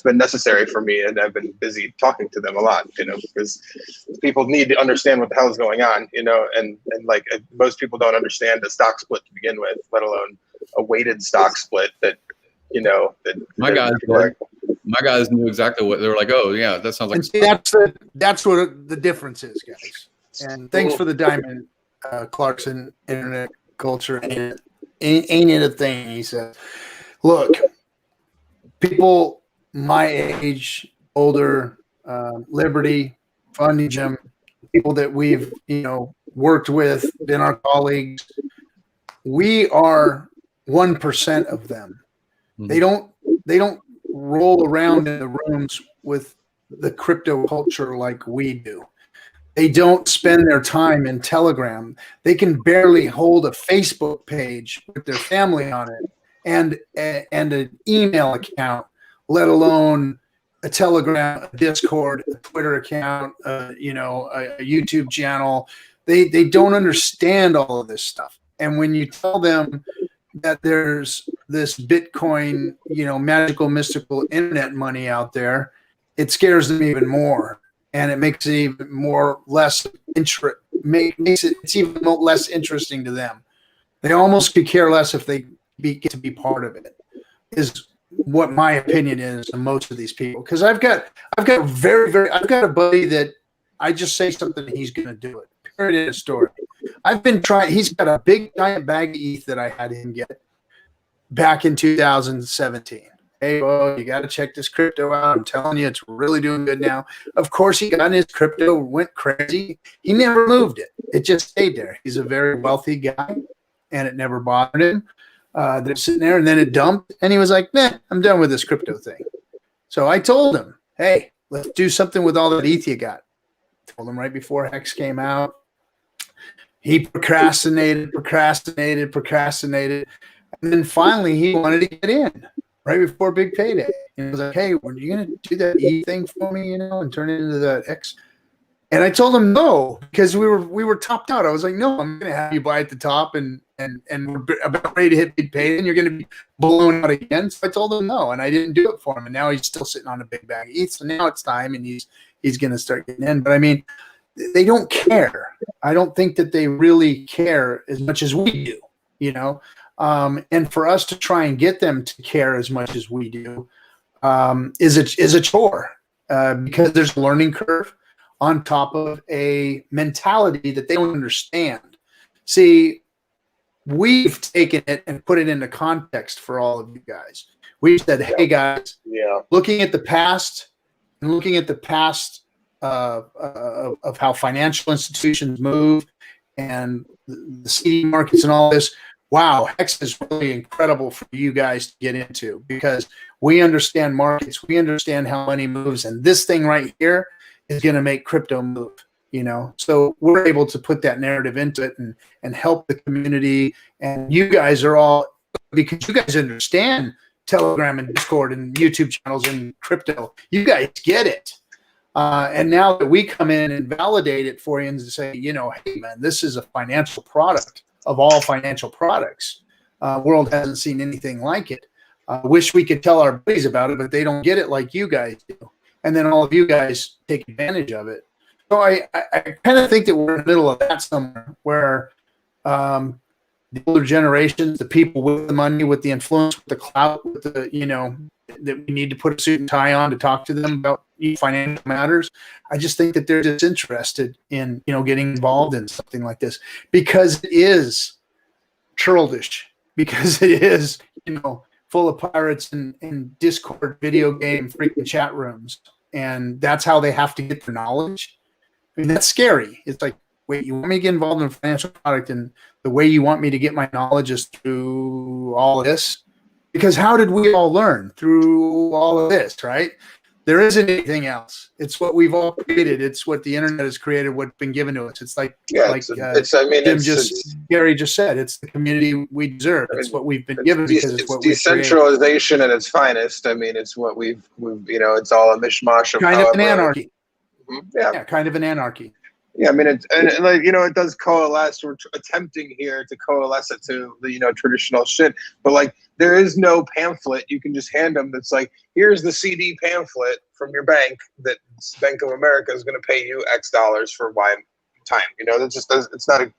Speaker 4: been necessary for me, and I've been busy talking to them a lot, because people need to understand what the hell is going on, and like most people don't understand the stock split to begin with, let alone a weighted stock split that, that
Speaker 6: my guys knew exactly what they were like. Oh yeah, that sounds like.
Speaker 1: And see, that's what the difference is, guys. And thanks for the diamond, Clarkson. Internet culture ain't it a thing? He said, "Look, people my age, older, Liberty, Funding Gym, people that we've worked with, been our colleagues. We are 1% of them. They don't roll around in the rooms with the crypto culture like we do. They don't spend their time in Telegram. They can barely hold a Facebook page with their family on it and an email account, let alone a Telegram, a Discord, a Twitter account, a YouTube channel. They don't understand all of this stuff. And when you tell them that there's this Bitcoin, magical, mystical internet money out there, it scares them even more, and it makes it even less interesting to them. They almost could care less if they get to be part of it. Is what my opinion is to most of these people, because I've got a buddy that I just say something and he's going to do it. Period. In a story. I've been trying. He's got a big giant bag of ETH that I had him get back in 2017. Hey, well, you got to check this crypto out. I'm telling you, it's really doing good now. Of course, he got in his crypto, went crazy. He never moved it. It just stayed there. He's a very wealthy guy, and it never bothered him. They're sitting there, and then it dumped, and he was like, "Nah, I'm done with this crypto thing." So I told him, "Hey, let's do something with all that ETH you got." Told him right before Hex came out. He procrastinated, and then finally he wanted to get in right before big payday. And he was like, "Hey, were you going to do that E thing for me, and turn it into that X?" And I told him no, because we were topped out. I was like, "No, I'm going to have you buy at the top, and we're about ready to hit big payday, and you're going to be blown out again." So I told him no, and I didn't do it for him. And now he's still sitting on a big bag of ETH. So now it's time, and he's going to start getting in. But I mean, they don't care. I don't think that they really care as much as we do, and for us to try and get them to care as much as we do is a chore. because there's a learning curve on top of a mentality that they don't understand. See, we've taken it and put it into context for all of you guys. We said, hey guys, looking at the past and looking at the past of how financial institutions move and the CD markets and all this, wow, Hex is really incredible for you guys to get into because we understand markets, we understand how money moves, and this thing right here is going to make crypto move. So we're able to put that narrative into it and help the community. And you guys are all, because you guys understand Telegram and Discord and YouTube channels and crypto, you guys get it. And now that we come in and validate it for you and say, hey man, this is a financial product of all financial products. World hasn't seen anything like it. Wish we could tell our buddies about it, but they don't get it like you guys do. And then all of you guys take advantage of it. So I kind of think that we're in the middle of that somewhere where the older generations, the people with the money, with the influence, with the clout, with the, that we need to put a suit and tie on to talk to them about financial matters. I just think that they're disinterested in, getting involved in something like this because it is churlish, because it is, full of pirates and Discord video game freaking chat rooms. And that's how they have to get their knowledge. I mean, that's scary. It's like, wait, you want me to get involved in a financial product and the way you want me to get my knowledge is through all of this? Because how did we all learn? Through all of this, right? There isn't anything else. It's what we've all created. It's what the internet has created, what's been given to us. It's like, Gary just said, it's the community we deserve. It's what we've been given because it's what we've created.
Speaker 4: Decentralization at its finest. I mean, it's what we've it's all a mishmash of
Speaker 1: kind of an anarchy.
Speaker 4: Yeah,
Speaker 1: kind of an anarchy.
Speaker 4: Yeah, I mean, it does coalesce. We're attempting here to coalesce it to the traditional shit, but there is no pamphlet you can just hand them that's like, here's the CD pamphlet from your bank that Bank of America is going to pay you X dollars for Y time. That's just, it's not a,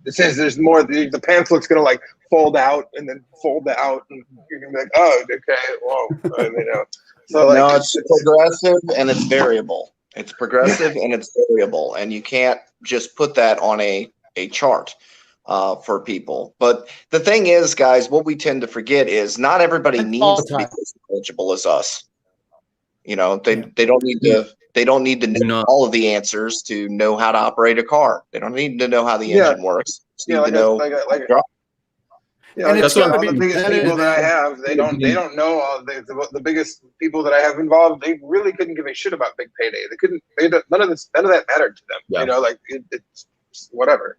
Speaker 4: it says there's more, the pamphlet's going to fold out and then fold out and you're going to be like, oh, okay, whoa. So
Speaker 3: no, it's progressive and it's variable. It's progressive and it's variable, and you can't just put that on a chart for people. But the thing is, guys, what we tend to forget is not everybody needs to be as knowledgeable as us. They don't need to know all of the answers to know how to operate a car. They don't need to know how the engine works.
Speaker 4: That's what the biggest people that I have. They don't know all the biggest people that I have involved. They really couldn't give a shit about Big Payday. They couldn't. None of that mattered to them. Yeah. It's whatever.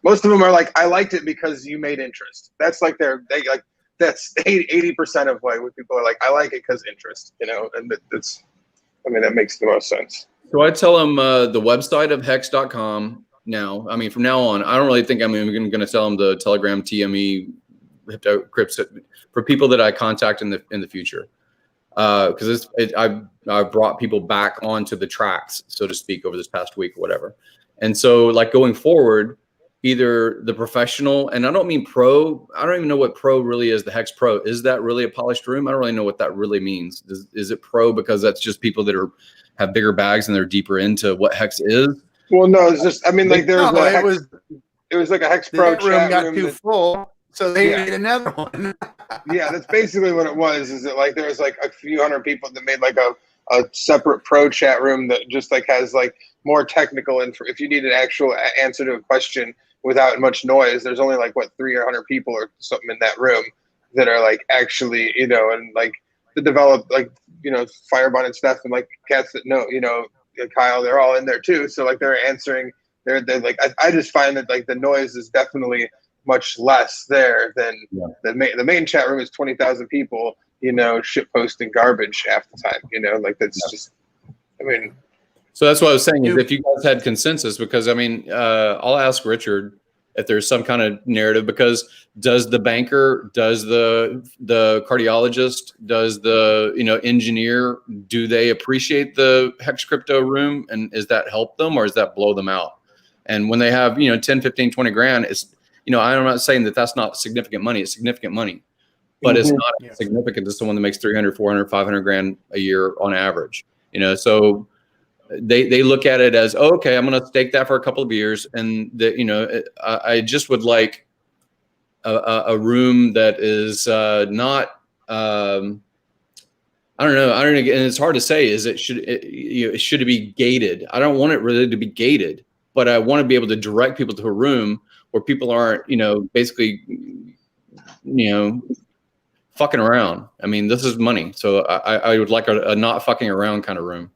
Speaker 4: Most of them are like, I liked it because you made interest. That's that's 80% of what people are like. I like it because interest. And that's. I mean, that makes the most sense.
Speaker 6: So I tell them the website of hex.com. Now, I mean, from now on, I don't really think I'm even going to tell them the Telegram, TME, crypto for people that I contact in the future, because I've brought people back onto the tracks, so to speak, over this past week or whatever. And so, going forward, either the professional, and I don't mean pro. I don't even know what pro really is. The Hex Pro, is that really a polished room? I don't really know what that really means. Is it pro because that's just people that have bigger bags and they're deeper into what Hex is?
Speaker 4: Well, no, it's just, I mean, it was like a Hex Pro chat room.
Speaker 1: Got too full, so they made another one.
Speaker 4: Yeah, that's basically what it was. Is that there was a few hundred people that made a separate pro chat room that just has more technical info. If you need an actual answer to a question without much noise, there's only 300 people or something in that room that are actually and the develop Firebond and stuff and cats that know Kyle, they're all in there too. So they're answering. They're I just find that the noise is definitely much less there than the main chat room is 20,000 people. Shit posting garbage half the time. That's just. I mean.
Speaker 6: So that's what I was saying is if you guys had consensus, because I mean, I'll ask Richard if there's some kind of narrative, because does the banker, does the cardiologist, does the engineer, do they appreciate the Hex crypto room, and is that help them or does that blow them out? And when they have 10, 15, 20 grand, it's I'm not saying that that's not significant money, it's significant money, but it's not
Speaker 1: Yeah.
Speaker 6: significant to someone that makes 300, 400, 500 grand a year on average. So they look at it as, oh, okay, I'm going to stake that for a couple of years. And I just would like a room that is not, I don't know. And it's hard to say, should it be gated? I don't want it really to be gated, but I want to be able to direct people to a room where people aren't, basically, fucking around. I mean, this is money. So I would like a not fucking around kind of room.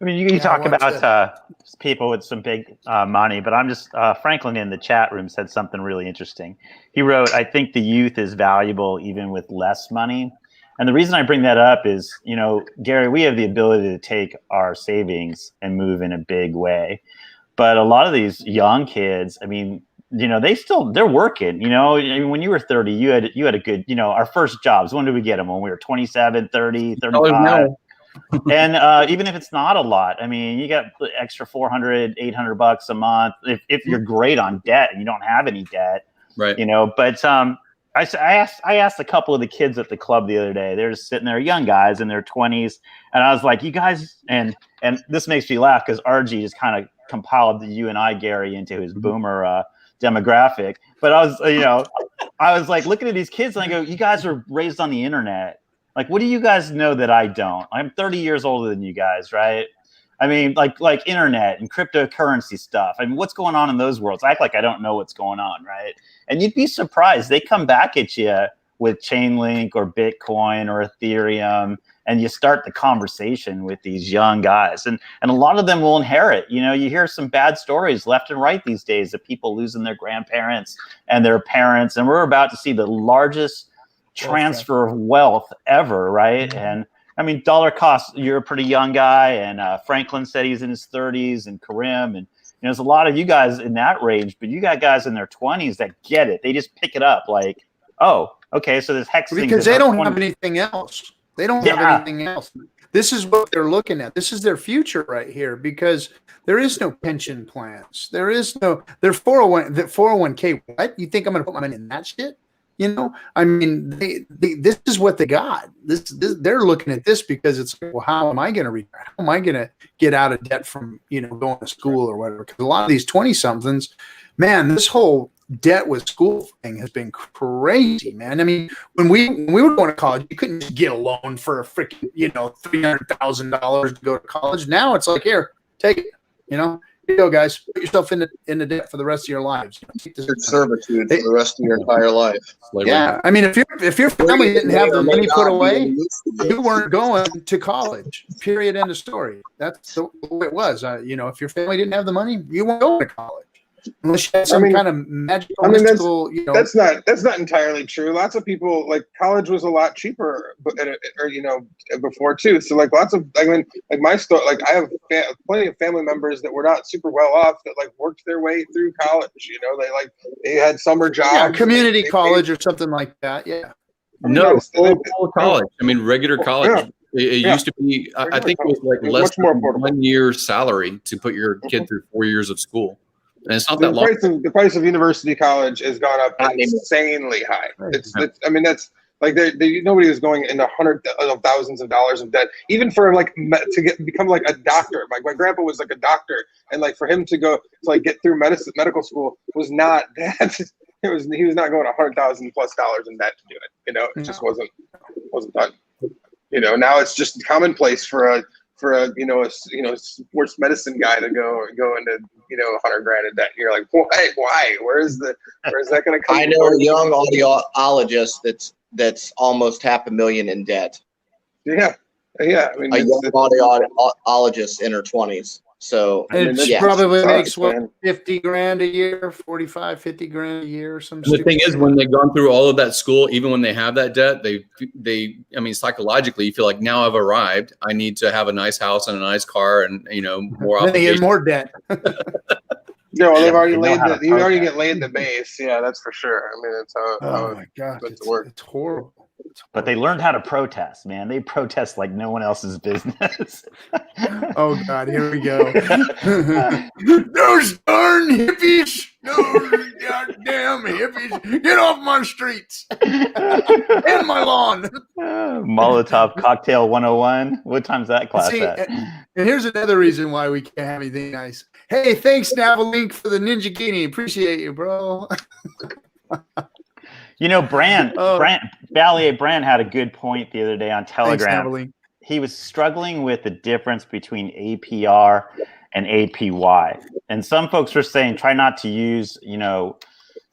Speaker 5: I mean, you talk about people with some big money, but I'm just Franklin in the chat room said something really interesting. He wrote, "I think the youth is valuable even with less money." And the reason I bring that up is, Gary, we have the ability to take our savings and move in a big way. But a lot of these young kids, I mean, they're working, when you were 30, you had a good, our first jobs. When did we get them? When we were 27, 30, 35. And even if it's not a lot, I mean, you got extra $400, $800 a month if you're great on debt and you don't have any debt,
Speaker 6: right?
Speaker 5: But I asked a couple of the kids at the club the other day. They're just sitting there, young guys in their 20s, and I was like, "You guys," and this makes me laugh because RG just kind of compiled you and I, Gary, into his boomer demographic. But I was like looking at these kids and I go, "You guys were raised on the internet. Like, what do you guys know that I don't? I'm 30 years older than you guys, right? I mean, like internet and cryptocurrency stuff. I mean, what's going on in those worlds? I act like I don't know what's going on, right? And you'd be surprised. They come back at you with Chainlink or Bitcoin or Ethereum, and you start the conversation with these young guys. And a lot of them will inherit. You hear some bad stories left and right these days of people losing their grandparents and their parents. And we're about to see the largest transfer of wealth ever, right? Mm-hmm. And I mean, dollar cost, you're a pretty young guy, and Franklin said he's in his 30s, and Karim, and there's a lot of you guys in that range, but you got guys in their 20s that get it. They just pick it up like, oh, okay, so this hex thing.
Speaker 1: Because they don't have anything else. They don't have anything else. This is what they're looking at. This is their future right here, because there is no pension plans. There is no, their 401k. What? You think I'm going to put my money in that shit? I mean, this is what they got. This they're looking at this because it's like, well, how am I going to retire? How am I going to get out of debt from going to school or whatever? Because a lot of these 20-somethings, man, this whole debt with school thing has been crazy, man. I mean, when we were going to college, you couldn't just get a loan for a freaking $300,000 to go to college. Now it's like, here, take it. Here you go, guys. Put yourself into debt for the rest of your lives.
Speaker 3: Servitude for the rest of your entire life.
Speaker 1: Yeah, I mean, if your family didn't have the money put away, you weren't going to college. Period. End of story. That's the way it was. If your family didn't have the money, you weren't going to college unless you had some kind of magical.
Speaker 4: That's not entirely true. Lots of people, like, college was a lot cheaper, before too. So like my story, like I have plenty of family members that were not super well off that like worked their way through college. They had summer jobs,
Speaker 1: community college or something like that. Yeah.
Speaker 6: No, full college. I mean, regular college. Yeah. It used to be. I think it was like less than 1 year's salary to put your kid through 4 years of school. And it's not that long.
Speaker 4: The price of university college has gone up insanely high. That's like nobody is going into hundreds of thousands of dollars of debt, even for like become like a doctor. Like my grandpa was like a doctor, and like for him to go to like get through medical school was not that. He was not going $100,000+ in debt to do it. It just wasn't done. Now it's just commonplace for a sports medicine guy to go into $100,000 in debt. You're like, why? Where's that going to come?
Speaker 3: I know a young audiologist that's almost $500,000 in debt.
Speaker 4: Yeah. I mean,
Speaker 3: a young audiologist in her 20s. So
Speaker 1: probably makes what, $50,000 a year, 45, $50,000 a year, or something.
Speaker 6: The thing is, when they've gone through all of that school, even when they have that debt, I mean, psychologically, you feel like, now I've arrived. I need to have a nice house and a nice car, and more.
Speaker 1: Then they get more debt.
Speaker 4: They've already laid the base. Yeah, that's for sure. I mean, that's how.
Speaker 1: Oh my God, it's horrible.
Speaker 5: But they learned how to protest, man. They protest like no one else's business.
Speaker 1: Oh God, here we go. Those darn hippies. No, goddamn hippies, get off my streets and my lawn.
Speaker 5: Molotov Cocktail 101. What time's that class
Speaker 1: See,
Speaker 5: at?
Speaker 1: and here's another reason why we can't have anything nice. Hey, thanks, Navalink, for the Ninja Guinea. Appreciate you, bro.
Speaker 5: You know, Valier Brand had a good point the other day on
Speaker 1: Thanks,
Speaker 5: Telegram.
Speaker 1: Navalink.
Speaker 5: He was struggling with the difference between APR and APY. And some folks were saying, try not to use,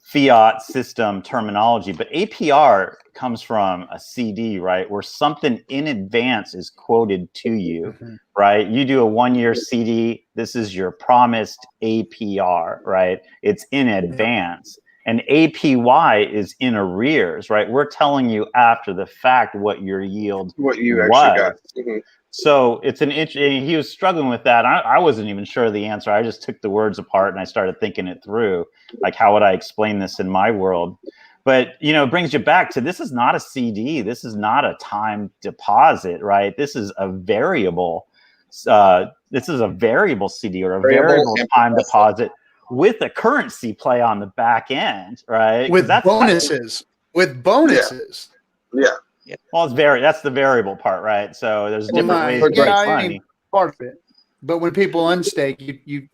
Speaker 5: fiat system terminology, but APR comes from a CD, right? Where something in advance is quoted to you, right? You do a 1-year CD. This is your promised APR, right? It's in advance. And APY is in arrears, right? We're telling you after the fact what your yield
Speaker 4: What you
Speaker 5: was.
Speaker 4: actually got. Mm-hmm.
Speaker 5: So it's he was struggling with that. I wasn't even sure of the answer. I just took the words apart and I started thinking it through. Like, how would I explain this in my world? But, it brings you back to, this is not a CD. This is not a time deposit, right? This is a variable. This is a variable CD or a variable time deposit with a currency play on the back end, right?
Speaker 1: With bonuses.
Speaker 4: Yeah.
Speaker 5: Well, that's the variable part, right? So there's different ways to make money.
Speaker 1: Part of it. But when people unstake, you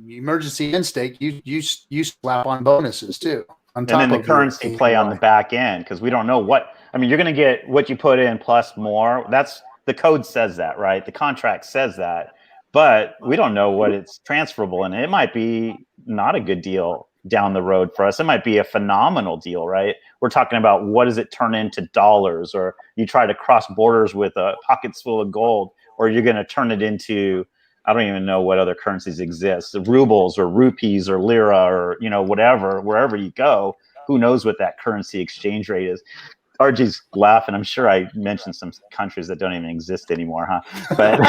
Speaker 1: emergency unstake, you slap on bonuses too. On top
Speaker 5: and then the
Speaker 1: of
Speaker 5: currency play on the back end, because we don't know you're going to get what you put in plus more. That's the code says that, right? The contract says that, but we don't know what it's transferable, and it might be not a good deal down the road for us. It might be a phenomenal deal, right? We're talking about what does it turn into dollars, or you try to cross borders with pockets full of gold, or you're going to turn it into, I don't even know what other currencies exist, rubles or rupees or lira or, whatever, wherever you go, who knows what that currency exchange rate is. RG's laughing. I'm sure I mentioned some countries that don't even exist anymore, huh? But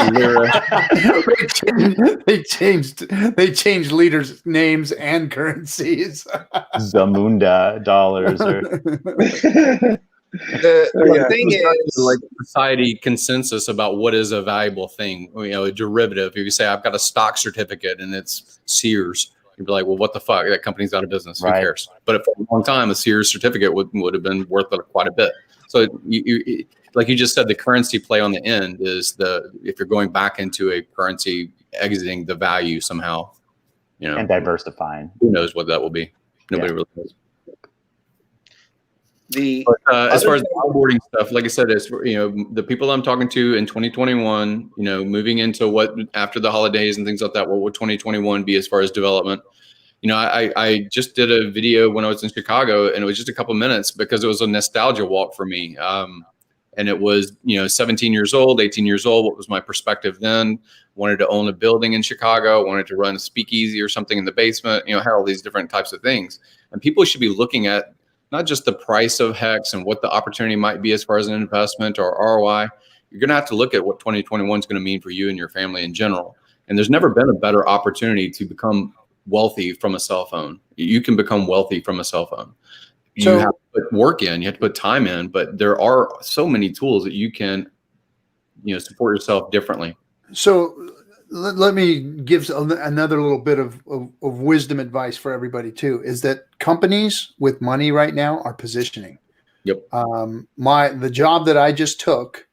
Speaker 1: they changed leaders' names and currencies.
Speaker 5: Zamunda dollars.
Speaker 3: The thing is,
Speaker 6: like society consensus about what is a valuable thing. A derivative. If you say I've got a stock certificate and it's Sears, you'd be like, well, what the fuck? That company's out of business. Who cares? But for a long time, a Sears certificate would have been worth quite a bit. So you like you just said, the currency play on the end is if you're going back into a currency, exiting the value somehow,
Speaker 5: and diversifying.
Speaker 6: Who knows what that will be? Nobody really knows.
Speaker 3: As
Speaker 6: far as the onboarding stuff, like I said, it's the people I'm talking to in 2021, moving into what after the holidays and things like that. What would 2021 be as far as development? I just did a video when I was in Chicago, and it was just a couple minutes because it was a nostalgia walk for me. And it was 17 years old, 18 years old. What was my perspective then? Wanted to own a building in Chicago. Wanted to run a speakeasy or something in the basement. Had all these different types of things, and people should be looking at not just the price of Hex and what the opportunity might be as far as an investment or ROI. You're going to have to look at what 2021 is going to mean for you and your family in general. And there's never been a better opportunity to become wealthy from a cell phone. You can become wealthy from a cell phone. You have to put work in, you have to put time in, but there are so many tools that you can, support yourself differently.
Speaker 1: So let me give another little bit of wisdom advice for everybody too, is that companies with money right now are positioning.
Speaker 6: Yep.
Speaker 1: The job that I just took,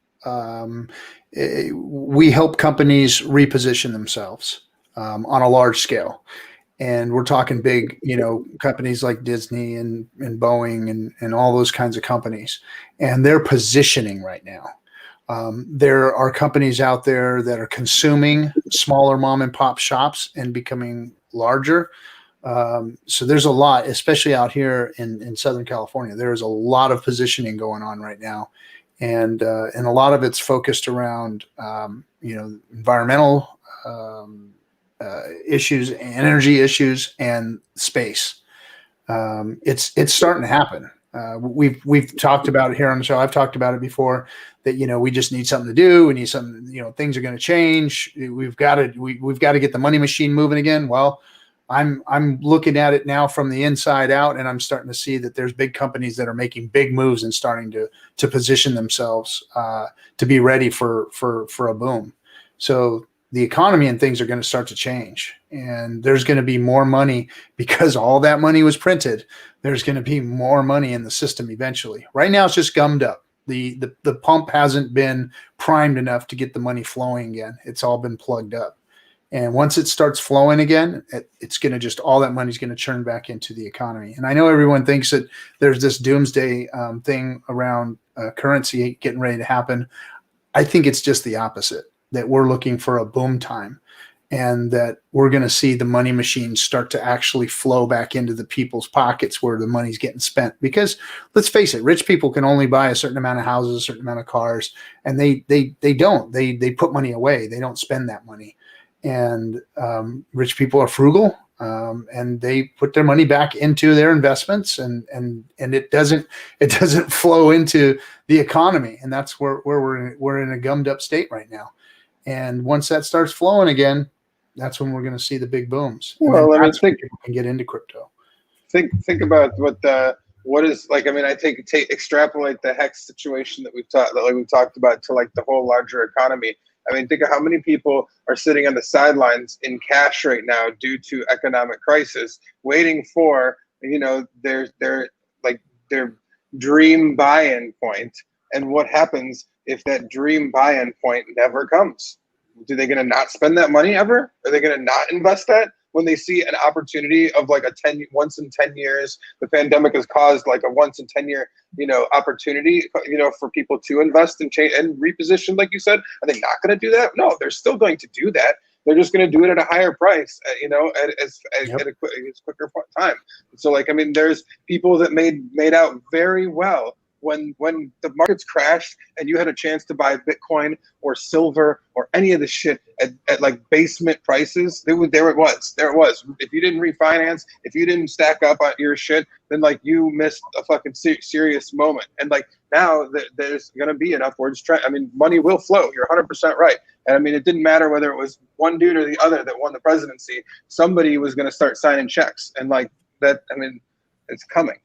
Speaker 1: we help companies reposition themselves on a large scale. And we're talking big, companies like Disney and Boeing and all those kinds of companies. And they're positioning right now. There are companies out there that are consuming smaller mom and pop shops and becoming larger. So there's a lot, especially out here in Southern California. There's a lot of positioning going on right now. And a lot of it's focused around, environmental issues, energy issues, and space. It's starting to happen. We've talked about it here on the show. I've talked about it before that, we just need something to do. We need something, things are going to change. We've got to get the money machine moving again. Well, I'm looking at it now from the inside out, and I'm starting to see that there's big companies that are making big moves and starting to position themselves to be ready for a boom. So the economy and things are going to start to change, and there's going to be more money because all that money was printed. There's going to be more money in the system eventually. Right now, it's just gummed up. The pump hasn't been primed enough to get the money flowing again. It's all been plugged up. And once it starts flowing again, it's going to just, all that money is going to churn back into the economy. And I know everyone thinks that there's this doomsday thing around currency getting ready to happen. I think it's just the opposite, that we're looking for a boom time, and that we're going to see the money machines start to actually flow back into the people's pockets where the money's getting spent. Because let's face it, rich people can only buy a certain amount of houses, a certain amount of cars, and they put money away. They don't spend that money. And rich people are frugal, and they put their money back into their investments, and it doesn't flow into the economy. And that's where we're in a gummed up state right now. And once that starts flowing again, that's when we're going to see the big booms.
Speaker 4: Well, I mean,
Speaker 1: think people can get into crypto.
Speaker 4: Think about what is like. I mean, I take extrapolate the Hex situation that we've talked about to like the whole larger economy. I mean, think of how many people are sitting on the sidelines in cash right now due to economic crisis, waiting for their dream buy-in point. And what happens if that dream buy-in point never comes? Are they going to not spend that money ever? Are they going to not invest that when they see an opportunity of like once in 10 years? The pandemic has caused like a once in 10 year, opportunity, for people to invest and change and reposition, like you said. Are they not going to do that? No, they're still going to do that. They're just going to do it at a higher price, at a quicker time. So, like, I mean, there's people that made out very well when the markets crashed and you had a chance to buy Bitcoin or silver or any of the shit at like basement prices. There it was. If you didn't refinance, if you didn't stack up on your shit, then like you missed a fucking serious moment. And like now there's going to be an upwards trend. I mean, money will flow. You're 100% right. And I mean, it didn't matter whether it was one dude or the other that won the presidency. Somebody was going to start signing checks, and like that. I mean, it's coming.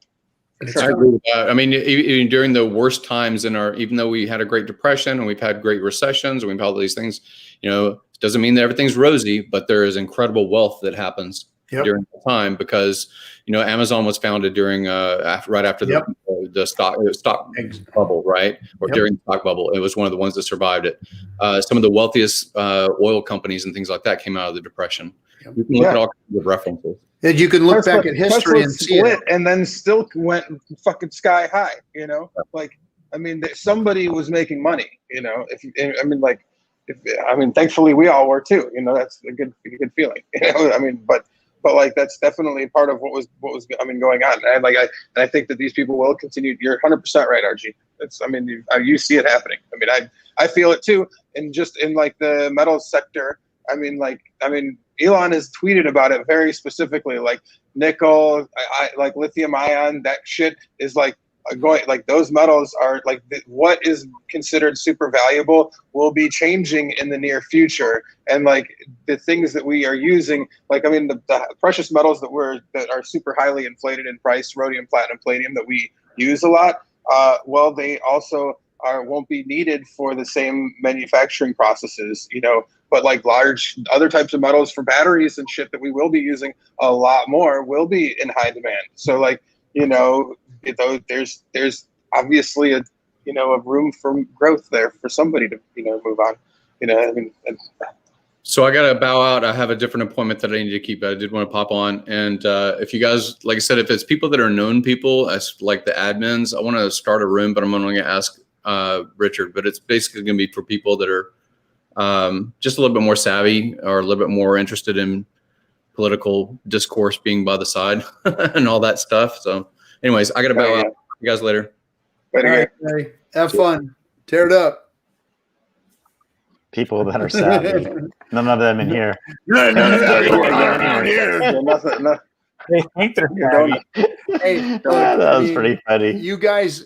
Speaker 6: I agree with that. I mean, even during the worst times even though we had a Great Depression and we've had great recessions and we've had all these things, it doesn't mean that everything's rosy, but there is incredible wealth that happens during the time because, Amazon was founded during right after the stock bubble, right? Or during the stock bubble. It was one of the ones that survived it. Some of the wealthiest oil companies and things like that came out of the Depression. You can look at all kinds of references.
Speaker 1: And you can look back at history and see it.
Speaker 4: And then still went fucking sky high, Like, I mean, somebody was making money, thankfully we all were too, that's a good feeling, I mean, but like, that's definitely part of what was going on. And I think that these people will continue. You're 100% right, RG. You see it happening. I mean, I feel it too. And just in like the metals sector, Elon has tweeted about it very specifically, like nickel, like lithium ion, that shit is like going, like those metals are like what is considered super valuable will be changing in the near future. And like the things that we are using, like, the precious metals that are super highly inflated in price, rhodium, platinum, palladium, that we use a lot, they also won't be needed for the same manufacturing processes, but like large other types of metals for batteries and shit that we will be using a lot more will be in high demand. So like, there's obviously a room for growth there for somebody to, move on,
Speaker 6: So I got to bow out. I have a different appointment that I need to keep. I did want to pop on. And if you guys, like I said, if it's people that are known people as like the admins, I want to start a room, but I'm only going to ask Richard, but it's basically going to be for people that are just a little bit more savvy or a little bit more interested in political discourse being by the side and all that stuff. So anyways, I got to bow out. See you guys later.
Speaker 1: All right, hey, have fun. Tear it up.
Speaker 5: People that are savvy. None of them in here.
Speaker 1: None of here.
Speaker 2: They think they're savvy.
Speaker 1: Hey,
Speaker 5: that was pretty funny.
Speaker 1: You guys,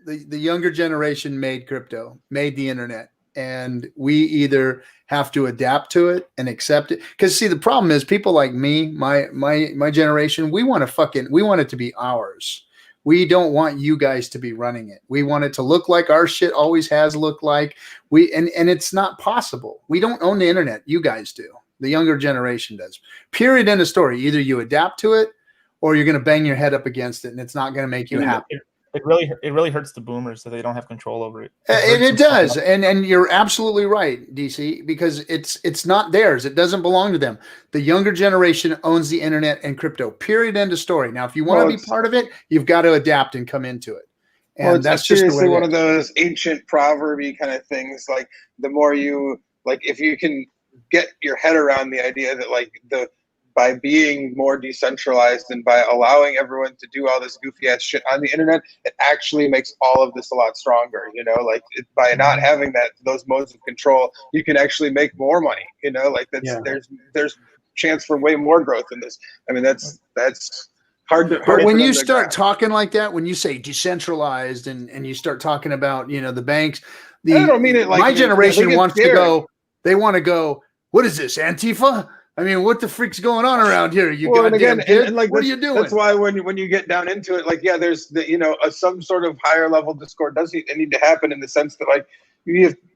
Speaker 1: the younger generation made crypto, made the internet. And we either have to adapt to it and accept it. Because see, the problem is people like me, my generation, we want it to be ours. We don't want you guys to be running it. We want it to look like our shit always has looked like. And it's not possible. We don't own the internet. You guys do. The younger generation does. Period. End of story. Either you adapt to it or you're going to bang your head up against it, and it's not going to make you happy.
Speaker 2: It really hurts the boomers that they don't have control over it.
Speaker 1: It does, and you're absolutely right, DC, because it's not theirs. It doesn't belong to them. The younger generation owns the internet and crypto. Period. End of story. Now, if you want to be part of it, you've got to adapt and come into it. And that's just
Speaker 4: seriously one of those ancient proverby kind of things. Like the more you if you can get your head around the idea that by being more decentralized and by allowing everyone to do all this goofy ass shit on the internet, it actually makes all of this a lot stronger. By not having those modes of control, you can actually make more money. There's chance for way more growth in this. I mean, that's hard to.
Speaker 1: But when you start talking like that, when you say decentralized and you start talking about the banks,
Speaker 4: I don't mean it like
Speaker 1: my generation wants
Speaker 4: scared.
Speaker 1: to go. They want to go. What is this, Antifa? I mean, what the freak's going on around here? What are you doing?
Speaker 4: That's why when you get down into it, there's some sort of higher level discord does need to happen in the sense that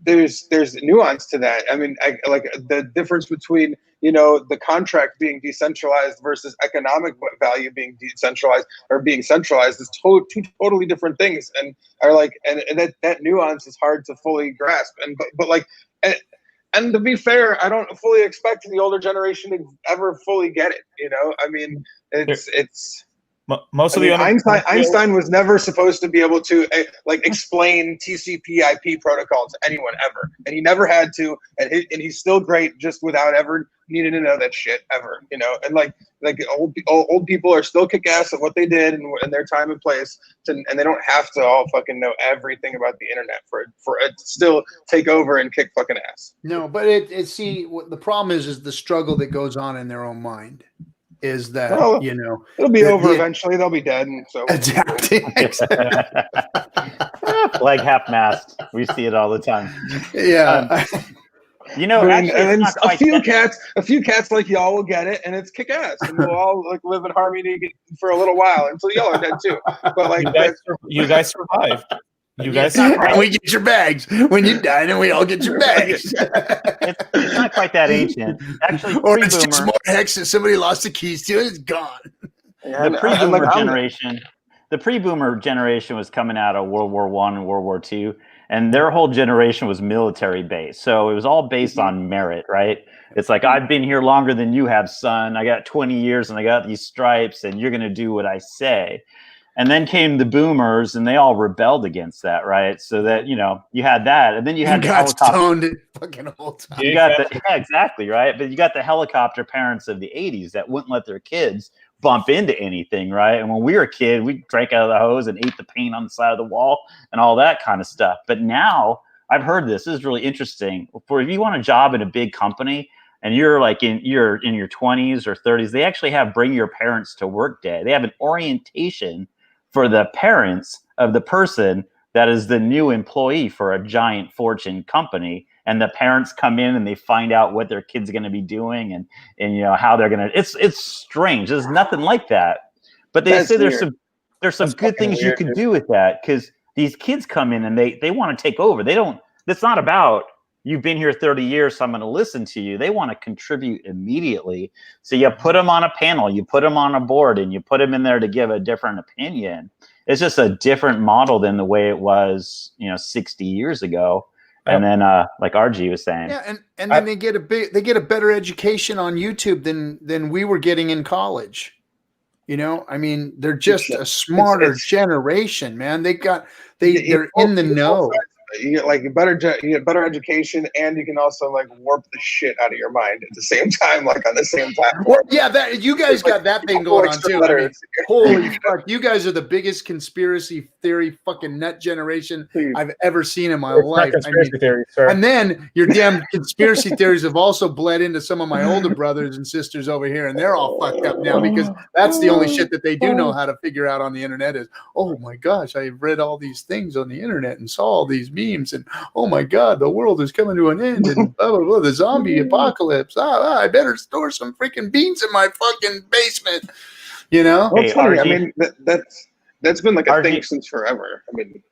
Speaker 4: there's nuance to that. I mean, the difference between the contract being decentralized versus economic value being decentralized or being centralized is two totally different things, and that nuance is hard to fully grasp. And to be fair, I don't fully expect the older generation to ever fully get it. I mean, it's
Speaker 2: most of
Speaker 4: Einstein was never supposed to be able to explain TCP/IP protocol to anyone ever, and he never had to, and he's still great just without ever needing to know that shit ever. And old people are still kick ass at what they did and their time and place, and they don't have to all fucking know everything about the internet for it to still take over and kick fucking ass.
Speaker 1: No, but what the problem is the struggle that goes on in their own mind. Is that
Speaker 4: it'll be over eventually? They'll be dead, and so
Speaker 1: adapting.
Speaker 5: Like half mast, we see it all the time.
Speaker 1: Yeah,
Speaker 4: and a few cats like y'all will get it, and it's kick ass, and we'll all live in harmony for a little while until y'all are dead too. But
Speaker 2: you guys survived. You guys,
Speaker 1: we get your bags when you die, and we all get your bags.
Speaker 5: It's not quite that ancient, actually.
Speaker 1: Or it's just more hex that somebody lost the keys to, and it's gone.
Speaker 5: The pre-boomer generation, the pre-boomer generation was coming out of World War I and World War II, and their whole generation was military based. So it was all based on merit, right? It's like, I've been here longer than you have, son. I got 20 years, and I got these stripes, and you're going to do what I say. And then came the boomers, and they all rebelled against that, right? So that you had that, and then you had the helicopter.
Speaker 1: Fucking whole time.
Speaker 5: Exactly, right. But you got the helicopter parents of the '80s that wouldn't let their kids bump into anything, right? And when we were a kid, we drank out of the hose and ate the paint on the side of the wall and all that kind of stuff. But now I've heard this is really interesting. If you want a job in a big company and you're in your 20s or 30s, they actually have bring your parents to work day. They have an orientation for the parents of the person that is the new employee for a giant Fortune company, and the parents come in and they find out what their kids are going to be doing and how they're going to. It's strange. There's nothing like that, but they say there's some good things you can do with that, because these kids come in and they want to take over. It's not about you've been here 30 years, so I'm going to listen to you. They want to contribute immediately. So you put them on a panel, you put them on a board, and you put them in there to give a different opinion. It's just a different model than the way it was, 60 years ago. And then, like RG was saying,
Speaker 1: yeah, and then they get a better education on YouTube than we were getting in college. I mean, they're just a smarter generation, man. They're in the know.
Speaker 4: You get better education, and you can also warp the shit out of your mind at the same time, on the same platform.
Speaker 1: Well, yeah, that you guys got that thing going on too. I mean, holy fuck, you guys are the biggest conspiracy theory fucking nut generation I've ever seen in my life. And then your damn conspiracy theories have also bled into some of my older brothers and sisters over here, and they're all fucked up now because that's the only shit that they do know how to figure out on the internet is, oh my gosh, I read all these things on the internet and saw all these memes, and oh my god, the world is coming to an end, and blah blah blah, the zombie apocalypse. I better store some freaking beans in my fucking basement.
Speaker 4: Well, it's funny. I mean, that's been like a
Speaker 5: RG
Speaker 4: thing since forever. I mean,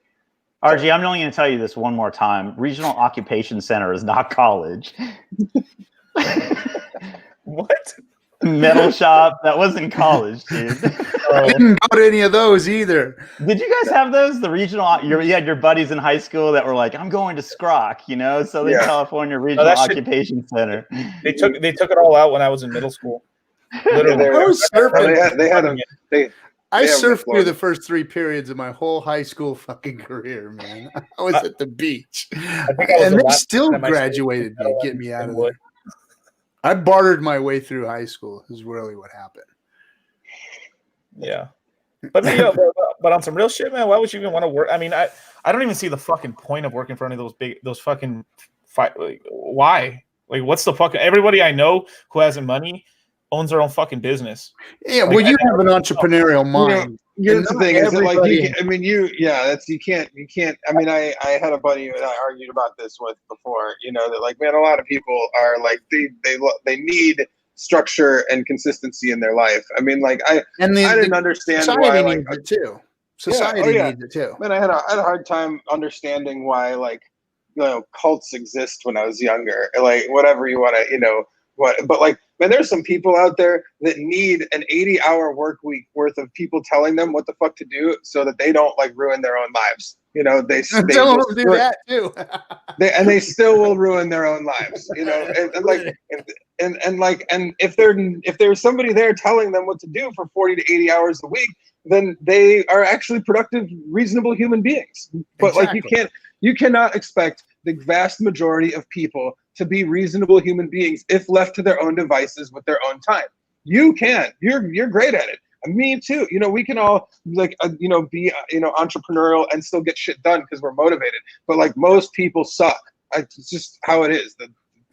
Speaker 5: RG, I'm only going to tell you this one more time. Regional Occupation Center is not college.
Speaker 2: What?
Speaker 5: Metal shop, that wasn't college, dude.
Speaker 1: I didn't go to any of those either.
Speaker 5: Did you guys have those? The regional, you had your buddies in high school that were like, "I'm going to Scrock," Southern
Speaker 4: Yeah.
Speaker 5: California Regional
Speaker 2: that shit-
Speaker 5: Occupation Center.
Speaker 2: They took it all out when I was in middle school. Literally.
Speaker 4: Yeah,
Speaker 1: I was surfing.
Speaker 4: they had
Speaker 1: I
Speaker 4: They have
Speaker 1: surfed
Speaker 4: the
Speaker 1: through the first 3 periods of my whole high school fucking career, man. I was at the beach.
Speaker 2: think I was
Speaker 1: And
Speaker 2: the
Speaker 1: they
Speaker 2: last
Speaker 1: still
Speaker 2: time I
Speaker 1: graduated
Speaker 2: stayed
Speaker 1: me, get me out of
Speaker 2: in Wood.
Speaker 1: there. I bartered my way through high school is really what happened.
Speaker 2: Yeah. But, but on some real shit, man, why would you even want to work? I mean, I don't even see the fucking point of working for any of those fucking fight. Like, why? Like, what's the fucking, everybody I know who has money owns their own fucking business.
Speaker 1: Yeah,
Speaker 2: Like,
Speaker 1: well, you have an entrepreneurial mind.
Speaker 4: Here's the thing: is that like
Speaker 1: everybody-
Speaker 4: you can't. I mean, I had a buddy that I argued about this with before. That like, man, a lot of people are like they need structure and consistency in their life. I mean, like I didn't understand
Speaker 1: society
Speaker 4: why like
Speaker 1: needs it too. Society needs it too.
Speaker 4: Man, I had a hard time understanding why like cults exist when I was younger. Like whatever you want to but like, man, there's some people out there that need an 80-hour work week worth of people telling them what the fuck to do so that they don't like ruin their own lives. They
Speaker 1: Some of them do that too.
Speaker 4: they still will ruin their own lives. And if there's somebody there telling them what to do for 40 to 80 hours a week, then they are actually productive, reasonable human beings. But
Speaker 1: Exactly.
Speaker 4: like you cannot expect the vast majority of people to be reasonable human beings if left to their own devices with their own time. You can. You're great at it. Me too. We can all be entrepreneurial and still get shit done because we're motivated. But like most people suck. It's just how it is.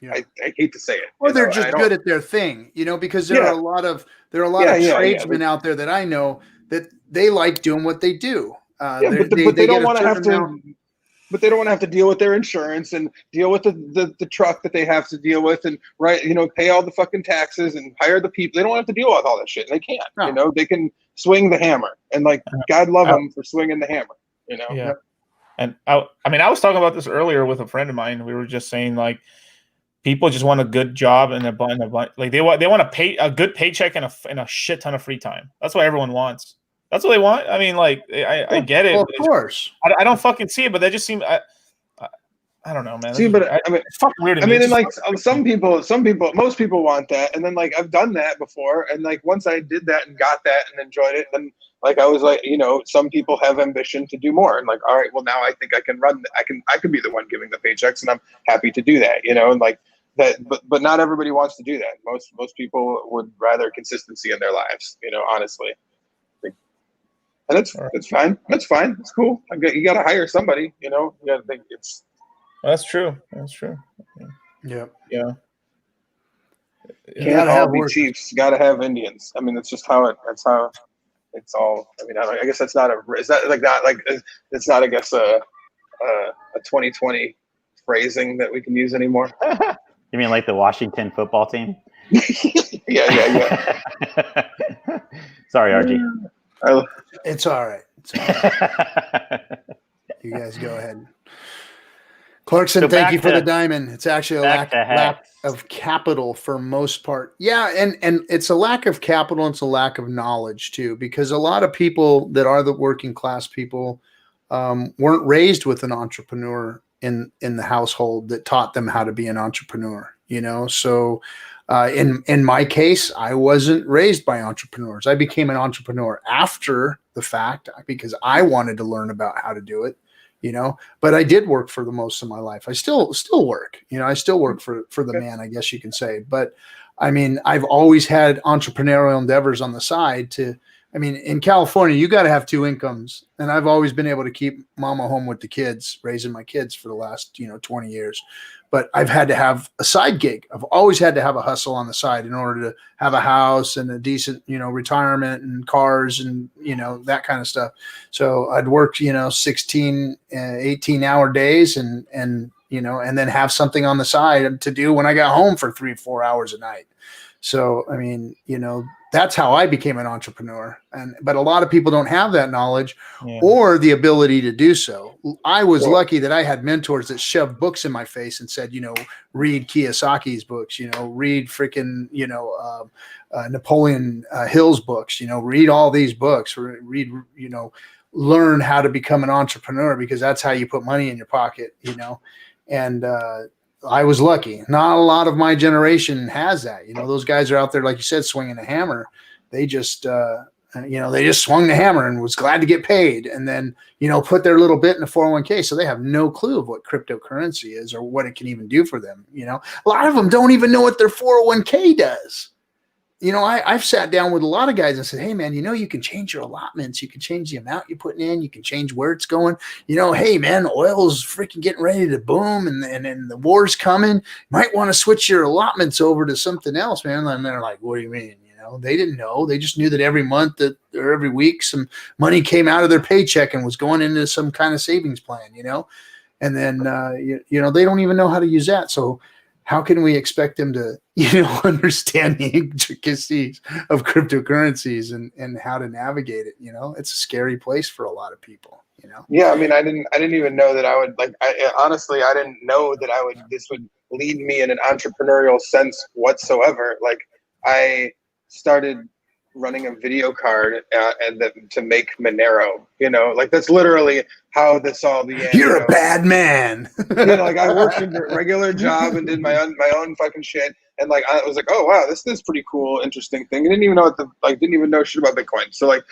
Speaker 4: I hate to say it.
Speaker 1: Or they're just good at their thing, because there are a lot of tradesmen out there that I know that they like doing what they do.
Speaker 4: But they don't want to have to. But they don't want to have to deal with their insurance and deal with the truck that they have to deal with and pay all the fucking taxes and hire the people. They don't have to deal with all that shit. And they can't.
Speaker 1: No.
Speaker 4: They can swing the hammer and like God love them for swinging the hammer.
Speaker 2: Yeah. And I was talking about this earlier with a friend of mine. We were just saying like people just want a good job and like they want to pay a good paycheck and a shit ton of free time. That's what everyone wants. That's what they want. I mean, like, I get it.
Speaker 1: Well, of course.
Speaker 2: I don't fucking see it, but that just seems. I don't know, man.
Speaker 4: See, but I mean,
Speaker 2: it's fucking weird.
Speaker 4: I mean, and like some people, most people want that, and then like I've done that before, and like once I did that and got that and enjoyed it, then like I was like, some people have ambition to do more, and like, all right, well now I think I can run. I can be the one giving the paychecks, and I'm happy to do that, and like that. But not everybody wants to do that. Most people would rather consistency in their lives, honestly. And it's fine. That's fine. It's cool. You got to hire somebody. You got to think it's.
Speaker 2: Well, that's true. That's true.
Speaker 1: Yeah.
Speaker 2: Yeah.
Speaker 4: You can't all be chiefs. You got to have Indians. I mean, that's just how it. That's how it's all. I mean, I guess that's not a. Is that like that? Like it's not. I guess a 2020 phrasing that we can use anymore.
Speaker 5: You mean like the Washington football team?
Speaker 4: Yeah.
Speaker 5: Sorry, RG.
Speaker 1: It's all right. You guys go ahead. Clarkson, thank you for the diamond. It's actually a lack of capital for most part. Yeah, and it's a lack of capital and it's a lack of knowledge too, because a lot of people that are the working class people weren't raised with an entrepreneur in the household that taught them how to be an entrepreneur, So in my case, I wasn't raised by entrepreneurs. I became an entrepreneur after the fact because I wanted to learn about how to do it, but I did work for the most of my life. I still work, I still work for the man, I guess you can say. But I mean, I've always had entrepreneurial endeavors on the side in California, you got to have 2 incomes. And I've always been able to keep mama home with the kids, raising my kids for the last, 20 years. But I've had to have a side gig. I've always had to have a hustle on the side in order to have a house and a decent, retirement and cars and, that kind of stuff. So I'd work, 16, 18-hour days and then have something on the side to do when I got home for 3-4 hours a night. So, I mean, That's how I became an entrepreneur. But a lot of people don't have that knowledge
Speaker 2: Yeah.
Speaker 1: or the ability to do so. I was lucky that I had mentors that shoved books in my face and said, read Kiyosaki's books, read freaking, Napoleon Hill's books, read all these books, read, learn how to become an entrepreneur, because that's how you put money in your pocket, and I was lucky. Not a lot of my generation has that. Those guys are out there, like you said, swinging a hammer. They just, they just swung the hammer and was glad to get paid, and then, put their little bit in a 401k. So they have no clue of what cryptocurrency is or what it can even do for them. A lot of them don't even know what their 401k does. I've sat down with a lot of guys and said, hey, man, you can change your allotments. You can change the amount you're putting in. You can change where it's going. Hey, man, oil's freaking getting ready to boom and the war's coming. You might want to switch your allotments over to something else, man. And they're like, what do you mean? They didn't know. They just knew that every month or every week some money came out of their paycheck and was going into some kind of savings plan, and then, they don't even know how to use that. So how can we expect them to, understand the intricacies of cryptocurrencies and how to navigate it? It's a scary place for a lot of people,
Speaker 4: Yeah, I mean, I didn't even know that I would honestly, I didn't know that this would lead me in an entrepreneurial sense whatsoever. Like, I started running a video card to make Monero, that's literally how this all began.
Speaker 1: You're a bad man.
Speaker 4: I worked a regular job and did my own fucking shit. And I was like, oh wow, this is pretty cool, interesting thing. I didn't even know didn't even know shit about Bitcoin. So it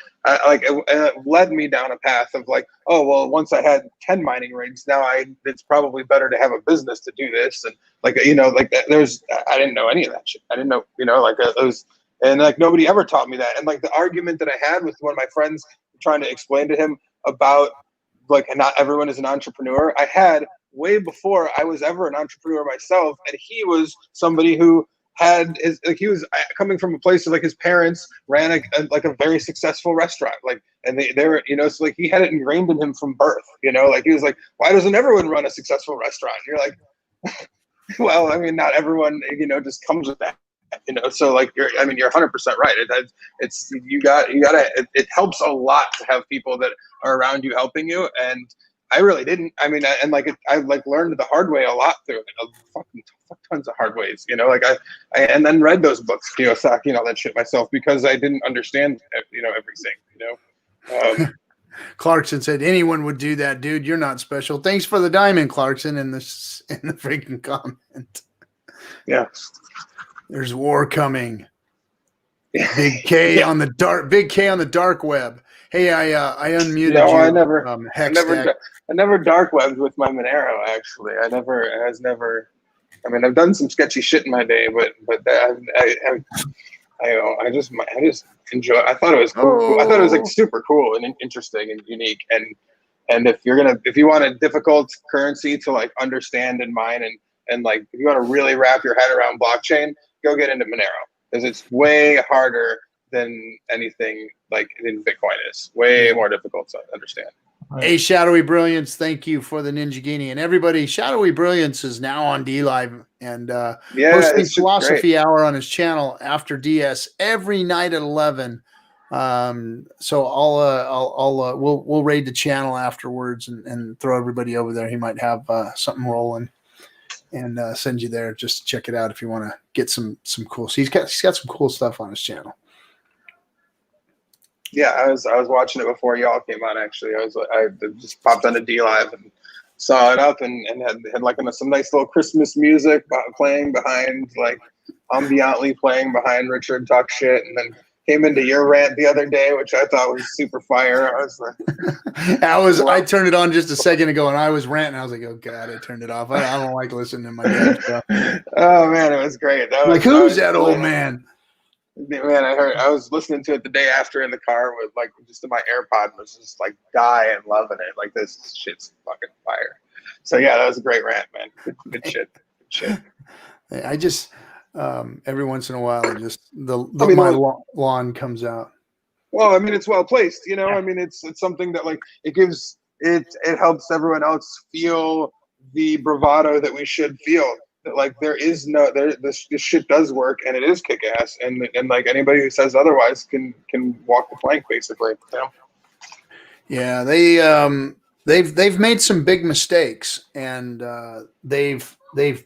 Speaker 4: led me down a path of oh well, once I had 10 mining rigs, now it's probably better to have a business to do this. And I didn't know any of that shit. I didn't know, it was, and nobody ever taught me that. And the argument that I had with one of my friends trying to explain to him about not everyone is an entrepreneur, I had way before I was ever an entrepreneur myself. And he was somebody who had he was coming from a place of his parents ran a very successful restaurant, and they were, so he had it ingrained in him from birth, he was like, why doesn't everyone run a successful restaurant? And you're like, well, I mean, not everyone, just comes with that. So you're 100% right. It helps a lot to have people that are around you helping you. And I really didn't. I mean, I learned the hard way a lot through it. Fucking tons of hard ways, I and then read those books, Kiyosaki and all that shit myself, because I didn't understand, everything,
Speaker 1: Clarkson said, anyone would do that, dude. You're not special. Thanks for the diamond, Clarkson, in the freaking comment.
Speaker 4: Yeah.
Speaker 1: There's war coming. Big K on the dark web. Hey, I unmuted you.
Speaker 4: I never dark webbed with my Monero. Actually, I've done some sketchy shit in my day, but I just enjoy. I thought it was cool. I thought it was super cool and interesting and unique. And if you want a difficult currency to understand and mine and if you want to really wrap your head around blockchain, go get into Monero, because it's way harder than anything in Bitcoin is. Way more difficult to understand.
Speaker 1: Hey, Shadowy Brilliance, thank you for the Ninja Guinea. And everybody, Shadowy Brilliance is now on Dlive and hosting Philosophy Hour on his channel after DS every night at 11. So we'll raid the channel afterwards and throw everybody over there. He might have something rolling. And send you there just to check it out if you want to get some cool. So he's got some cool stuff on his channel.
Speaker 4: Yeah, I was watching it before y'all came on. Actually, I just popped onto Dlive and saw it up and had some nice little Christmas music playing behind, ambiently playing behind Richard talk shit, and then came into your rant the other day, which I thought was super fire.
Speaker 1: I turned it on just a second ago and I was ranting. I was like, oh God, I turned it off. I don't like listening to my dad stuff.
Speaker 4: Oh man, it was great.
Speaker 1: Who's that old man?
Speaker 4: Man, I was listening to it the day after in the car with just in my AirPod and was just dying, loving it. This shit's fucking fire. So yeah, that was a great rant, man. Good shit. Good shit.
Speaker 1: I just every once in a while, my lawn comes out.
Speaker 4: Well, I mean, it's well placed, I mean, it's something that it helps everyone else feel the bravado that we should feel. that like there is no this shit does work and it is kick ass, and like anybody who says otherwise can walk the plank basically. You know?
Speaker 1: Yeah, they've made some big mistakes, and they've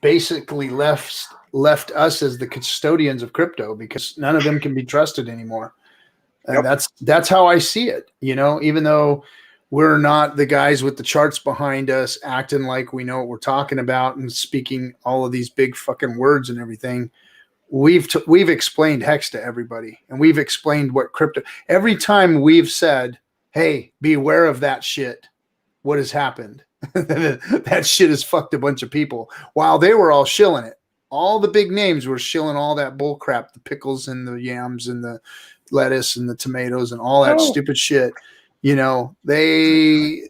Speaker 1: basically left us as the custodians of crypto because none of them can be trusted anymore. And that's how I see it. You know, even though we're not the guys with the charts behind us acting like we know what we're talking about and speaking all of these big fucking words and everything, we've explained Hex to everybody, and we've explained what crypto. Every time we've said, hey, beware of that shit, what has happened? That shit has fucked a bunch of people while they were all shilling it. All the big names were shilling all that bull crap, the pickles and the yams and the lettuce and the tomatoes and all that stupid shit. You know, they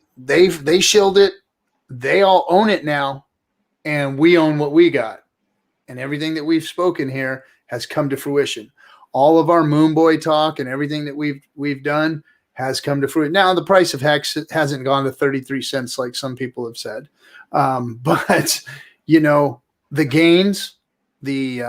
Speaker 1: shilled it. They all own it now, and we own what we got. And everything that we've spoken here has come to fruition. All of our Moon Boy talk and everything that we've done has come to fruition. Now, the price of Hex hasn't gone to 33 cents like some people have said. But, you know, the gains, the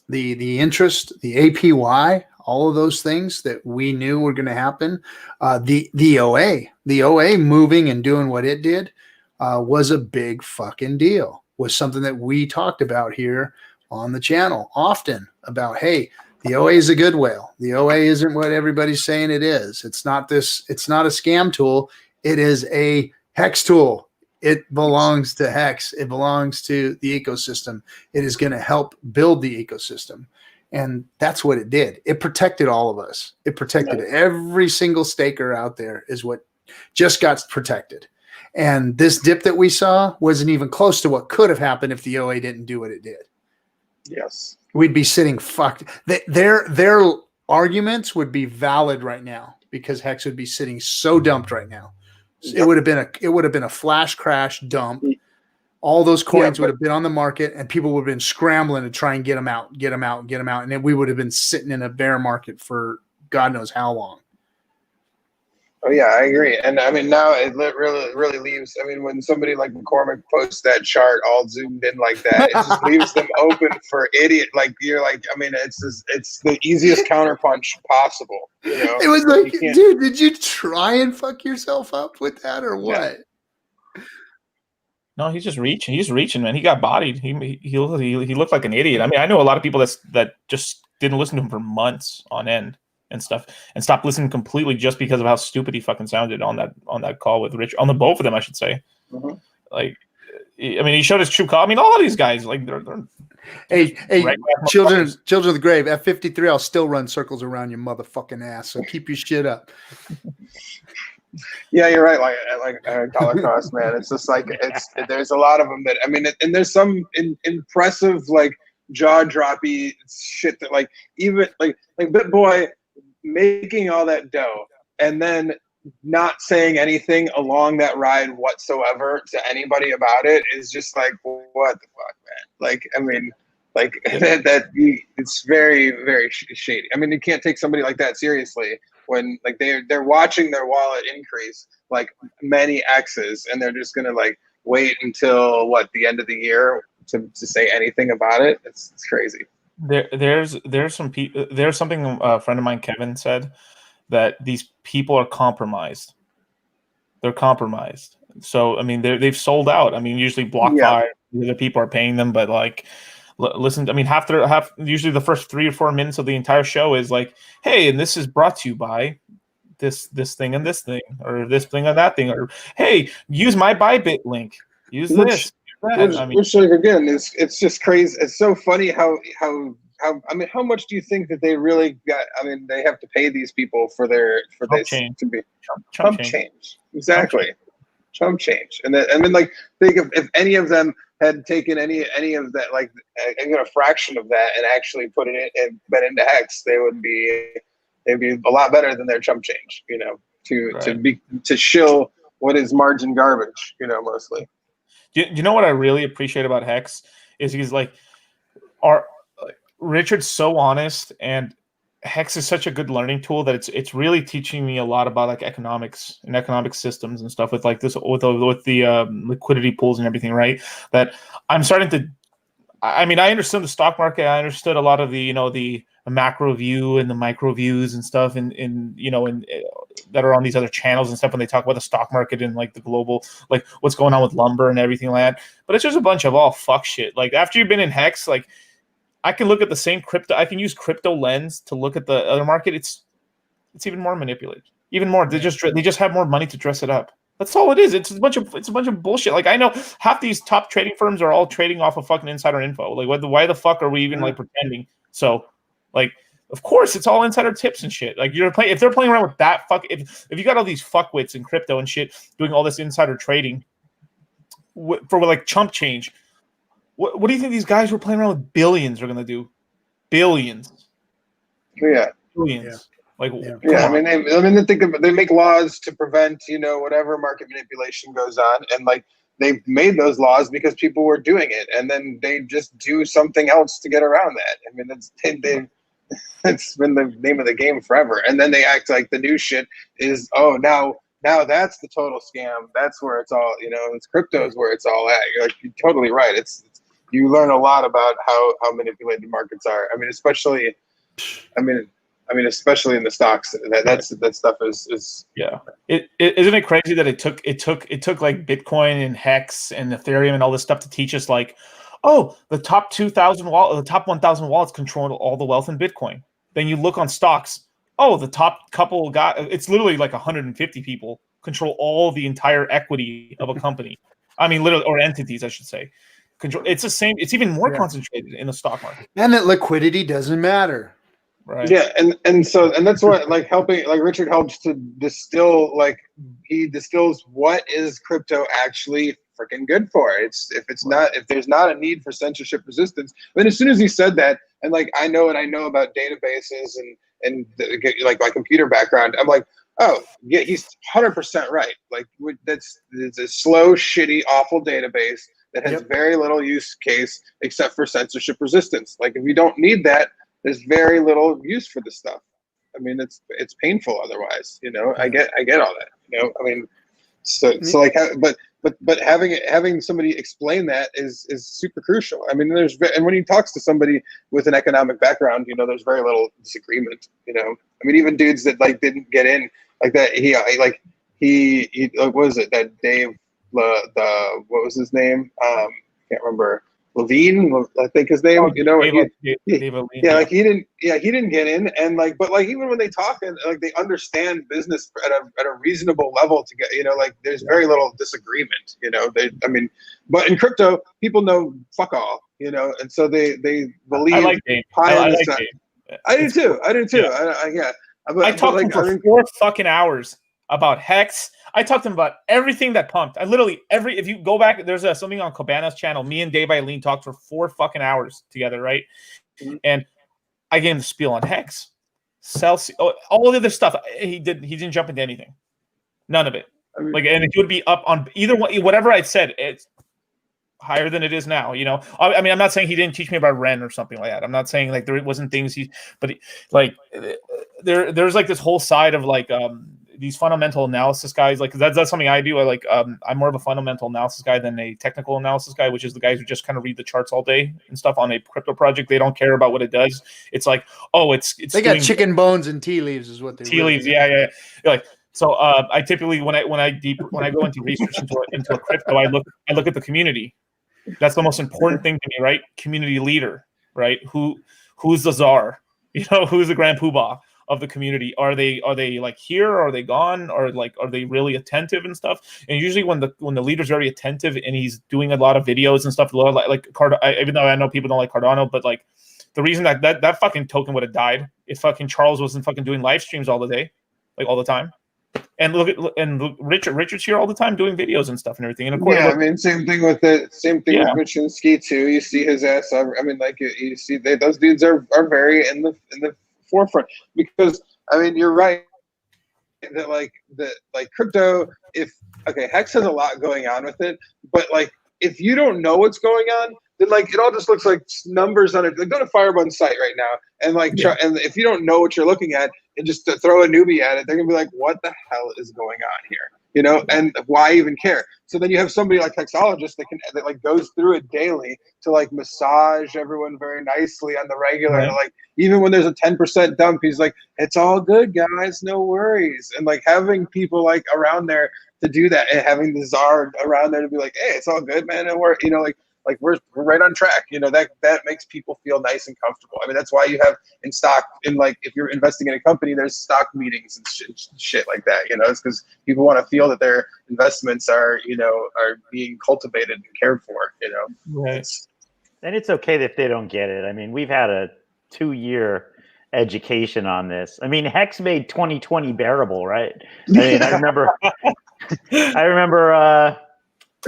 Speaker 1: interest, the APY, all of those things that we knew were going to happen. The OA moving and doing what it did was a big fucking deal. Was something that we talked about here on the channel often about, hey, the OA is a good whale. The OA isn't what everybody's saying it is. It's not a scam tool. It is a Hex tool. It belongs to Hex. It belongs to the ecosystem. It is going to help build the ecosystem. And that's what it did. It protected all of us. It protected every single staker out there is what just got protected. And this dip that we saw wasn't even close to what could have happened if the OA didn't do what it did.
Speaker 4: Yes.
Speaker 1: We'd be sitting fucked. Their arguments would be valid right now because Hex would be sitting so dumped right now. Yep. It would have been a flash crash dump. All those coins would have been on the market, and people would have been scrambling to try and get them out, and then we would have been sitting in a bear market for God knows how long.
Speaker 4: Oh yeah, I agree. And I mean, now it really leaves. I mean, when somebody like McCormick posts that chart all zoomed in like that, it just leaves them open for idiot. Like you're like, I mean, it's the easiest counterpunch possible. You know? It
Speaker 1: was like, dude, did you try and fuck yourself up with that or what?
Speaker 2: Yeah. No, he's just reaching. He's reaching, man. He got bodied. He looked like an idiot. I mean, I know a lot of people that just didn't listen to him for months on end and stuff, and stopped listening completely just because of how stupid he fucking sounded on that call with Rich, on the both of them, I should say. Mm-hmm. Like, I mean, he showed his true call. I mean, all of these guys, like, they're
Speaker 1: hey, children of the grave, at 53, I'll still run circles around your motherfucking ass. So keep your shit up.
Speaker 4: Yeah, you're right. Like dollar cost, man. It's just like there's a lot of them that, I mean, and there's some impressive, like, jaw-droppy shit that, like, even like BitBoy making all that dough and then not saying anything along that ride whatsoever to anybody about it is just like, what the fuck, man? Like, I mean, like it's very, very shady. I mean, you can't take somebody like that seriously when, like, they're watching their wallet increase like many X's, and they're just gonna, like, wait until the end of the year to say anything about it. It's crazy.
Speaker 2: There's something a friend of mine, Kevin, said, that these people are compromised. They're compromised. So, I mean, they've sold out. I mean, usually BlockFi, the other people are paying them, but, like, listen, I mean, usually the first 3 or 4 minutes of the entire show is like, hey, and this is brought to you by this thing and this thing, or this thing and that thing, or hey, use my Bybit link. Use this.
Speaker 4: Which, like, again, it's just crazy. It's so funny how I mean, how much do you think that they really got? I mean, they have to pay these people for this
Speaker 2: change.
Speaker 4: To be chump change. Exactly. Chump change. And then like, think if any of them had taken any of that, like, even a fraction of that, and actually put it in and been into Hex, they'd be a lot better than their chump change, you know, to shill what is margin garbage, you know, mostly.
Speaker 2: Do you know what I really appreciate about Hex is he's like, Richard's so honest, and Hex is such a good learning tool that it's really teaching me a lot about, like, economics and economic systems and stuff with, like, this with the liquidity pools and everything, right? That I'm starting to I mean, I understood the stock market. I understood a lot of the, you know, the macro view and the micro views and stuff, and you know, and that are on these other channels and stuff when they talk about the stock market and like the global, like what's going on with lumber and everything like that. But it's just a bunch of all fuck shit. Like after you've been in Hex, like I can look at the same crypto. I can use crypto lens to look at the other market. It's even more manipulated, even more. They just have more money to dress it up. That's all it is. It's a bunch of bullshit. Like I know half these top trading firms are all trading off of fucking insider info. Like why the fuck are we even like pretending? So like of course it's all insider tips and shit. Like if they're playing around with that fuck, if you got all these fuckwits in crypto and shit doing all this insider trading for like chump change, what do you think these guys who are playing around with billions are gonna do? Billions.
Speaker 4: Yeah.
Speaker 2: Billions.
Speaker 1: Yeah.
Speaker 2: Like
Speaker 4: yeah, they make laws to prevent, you know, whatever market manipulation goes on, and like they've made those laws because people were doing it, and then they just do something else to get around that. I mean, it's been the name of the game forever, and then they act like the new shit is now that's the total scam. That's where it's all, you know, it's crypto is where it's all at. You're totally right. It's you learn a lot about how manipulated markets are. I mean, especially in the stocks, that stuff is
Speaker 2: yeah. Isn't it crazy that it took like Bitcoin and Hex and Ethereum and all this stuff to teach us like, oh, the top 2,000 the top 1,000 wallets control all the wealth in Bitcoin. Then you look on stocks, oh, the top couple it's literally like 150 people control all the entire equity of a company. I mean, literally, or entities, I should say. It's the same. It's even more concentrated in the stock market.
Speaker 1: And that liquidity doesn't matter.
Speaker 2: Right.
Speaker 4: Yeah, and that's what like helping, like Richard helps to distill, like he distills what is crypto actually freaking good for. If there's not a need for censorship resistance, then as soon as he said that, and like I know about databases and like my computer background, I'm like, oh yeah, he's 100% right. Like it's a slow, shitty, awful database that has very little use case except for censorship resistance. Like if you don't need that, there's very little use for this stuff. I mean, it's painful otherwise, you know. I get all that, you know. I mean, so like, but having somebody explain that is super crucial. I mean, and when he talks to somebody with an economic background, you know, there's very little disagreement, you know. I mean, even dudes that like didn't get in like that. He what was it that Dave what was his name? Can't remember. Levine, I think his name. You know, like he didn't get in, and like, but like even when they talk and like they understand business at a reasonable level to get, you know, like there's very little disagreement. You know, but in crypto, people know fuck all, you know, and so they believe.
Speaker 2: I like Dave.
Speaker 4: I do too.
Speaker 2: Yeah. I talked to him for 4 fucking hours about Hex. I talked to him about everything that pumped. I literally if you go back, there's something on Cabana's channel. Me and Dave Eileen talked for 4 fucking hours together, right? Mm-hmm. And I gave him the spiel on Hex, Celsius, all the other stuff. He didn't jump into anything, none of it. Like, and it would be up on either one, whatever I said. It's higher than it is now. You know, I mean, I'm not saying he didn't teach me about Ren or something like that. I'm not saying like there wasn't things like there's like this whole side of like these fundamental analysis guys, like that's something I do. I'm more of a fundamental analysis guy than a technical analysis guy, which is the guys who just kind of read the charts all day and stuff on a crypto project. They don't care about what it does. It's like, oh, they
Speaker 1: got chicken bones and tea leaves is what they
Speaker 2: tea leaves. Yeah. Like, so I typically when I go into research into a crypto, I look at the community. That's the most important thing to me, right? Community leader, right? Who's the czar? You know, who's the grand poobah of the community? Are they like here, or are they gone, or like are they really attentive and stuff? And usually when the leader's very attentive and he's doing a lot of videos and stuff, like even though I know people don't like Cardano, but like the reason that fucking token would have died if fucking Charles wasn't fucking doing live streams all the day, like all the time. And Richard's here all the time doing videos and stuff and everything. And of course,
Speaker 4: I mean, same thing with Machinsky too. You see his ass. I mean, like you see those dudes are very in the forefront, because I mean, you're right that like crypto. Hex has a lot going on with it, but like if you don't know what's going on, then like it all just looks like numbers on it. Like, go to Firebund's site right now and and if you don't know what you're looking at and just to throw a newbie at it, they're gonna be like, what the hell is going on here? and why even care? So then you have somebody like Hexologist that like goes through it daily to like massage everyone very nicely on the regular.
Speaker 2: Right.
Speaker 4: Like even when there's a 10% dump, he's like, it's all good, guys, no worries. And like having people like around there to do that, and having the czar around there to be like, hey, it's all good, man, and we're like we're right on track. That makes people feel nice and comfortable. I mean, that's why you have in stock, in like if you're investing in a company, there's stock meetings and shit like that. It's because people want to feel that their investments are being cultivated and cared for.
Speaker 2: Right.
Speaker 5: And it's okay if they don't get it. I mean, we've had a 2-year education on this. I mean, Hex made 2020 bearable, right? I mean, I remember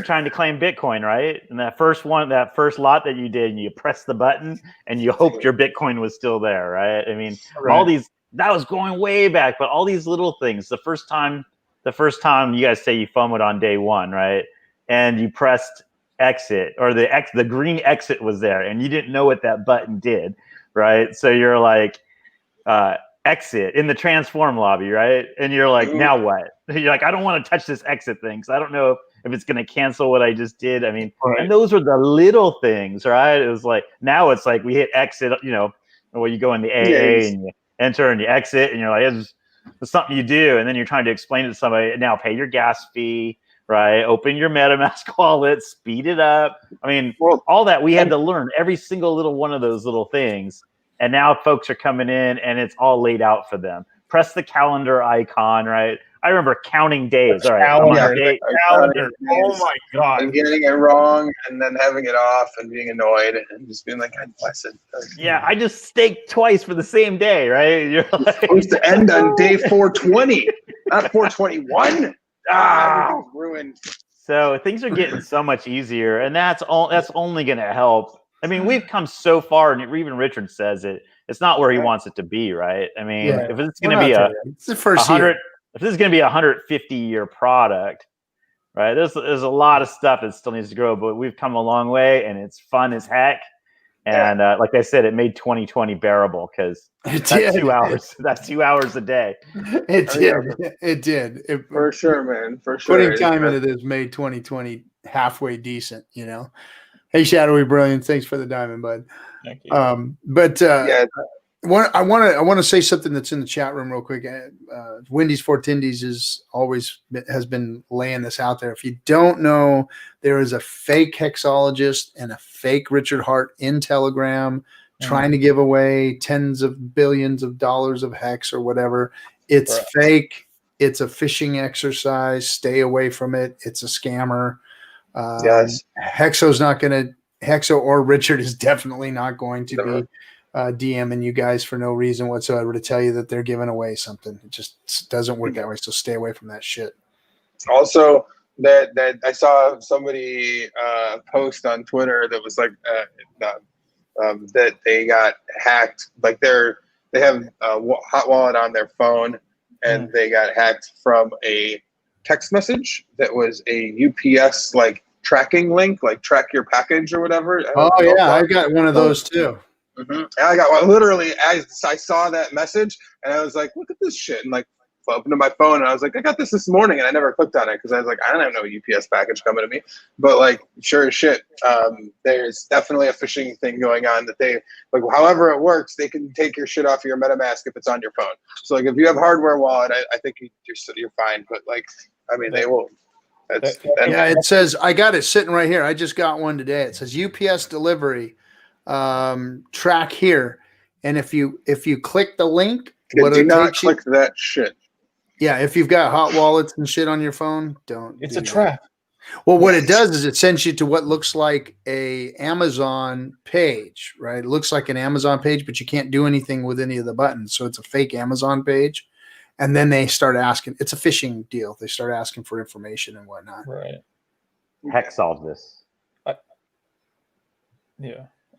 Speaker 5: trying to claim Bitcoin, right? And that first lot that you did, and you pressed the button and you hoped your Bitcoin was still there, right? I mean, all these, that was going way back, but all these little things, the first time you guys say you FOMO'd on day one, right? And you pressed exit, or the green exit was there and you didn't know what that button did, right? So you're like, exit in the transform lobby, right? And you're like, now what? You're like, I don't want to touch this exit thing because I don't know if it's going to cancel what I just did. I mean, and those were the little things, right? It was like, now it's like we hit exit, where you go in the AA and you enter and you exit and you're like, it's something you do. And then you're trying to explain it to somebody, now pay your gas fee, right? Open your MetaMask wallet, speed it up. I mean, all that we had to learn, every single little one of those little things. And now folks are coming in and it's all laid out for them. Press the calendar icon, right? I remember counting days. All right,
Speaker 2: calendar. Oh my God.
Speaker 4: And getting it wrong and then having it off and being annoyed and just being like, God bless it.
Speaker 5: Yeah, I just staked twice for the same day, right? You're like,
Speaker 4: it's supposed to end on day 420, not 421. Everything's ruined.
Speaker 5: So things are getting so much easier, and that's only going to help. I mean, we've come so far, and even Richard says it. It's not where he wants it to be, right? I mean, if it's going to be
Speaker 1: it's the first year.
Speaker 5: If this is going to be a 150-year product, right? There's a lot of stuff that still needs to grow, but we've come a long way, and it's fun as heck. And like I said, it made 2020 bearable because that's 2 hours. That's 2 hours a day.
Speaker 1: It did.
Speaker 4: For sure, man. For sure.
Speaker 1: Putting time into this made 2020 halfway decent. Hey, Shadowy Brilliant, thanks for the diamond, bud.
Speaker 2: Thank you.
Speaker 1: I want to say something that's in the chat room real quick. Wendy's for Tindies has been laying this out there. If you don't know, there is a fake Hexologist and a fake Richard Hart in Telegram trying to give away tens of billions of dollars of Hex or whatever. It's fake. It's a phishing exercise. Stay away from it. It's a scammer. Hexo or Richard is definitely not going to be DMing you guys for no reason whatsoever to tell you that they're giving away something. It just doesn't work that way. So stay away from that shit.
Speaker 4: Also, that I saw somebody post on Twitter that was like that they got hacked. Like they have a hot wallet on their phone, and they got hacked from a text message that was a UPS like tracking link, like track your package or whatever.
Speaker 1: I got one of those too.
Speaker 4: And I got one, literally I saw that message and I was like, look at this shit, and like opened up my phone and I was like, I got this morning, and I never clicked on it because I was like, I don't have no UPS package coming to me. But like, sure as shit, there's definitely a phishing thing going on that they like. However it works, they can take your shit off of your MetaMask if it's on your phone. So like, if you have hardware wallet, I think you're fine. But like, I mean, they will.
Speaker 1: It says, I got it sitting right here. I just got one today. It says UPS delivery, track here. And if you click the link,
Speaker 4: do not click that shit.
Speaker 1: Yeah, if you've got hot wallets and shit on your phone, don't.
Speaker 2: It's a trap.
Speaker 1: Well, what it does is it sends you to what looks like a Amazon page, right? It looks like an Amazon page, but you can't do anything with any of the buttons. So it's a fake Amazon page. And then they start asking, it's a phishing deal. They start asking for information and whatnot.
Speaker 2: Right.
Speaker 5: Hex solved this.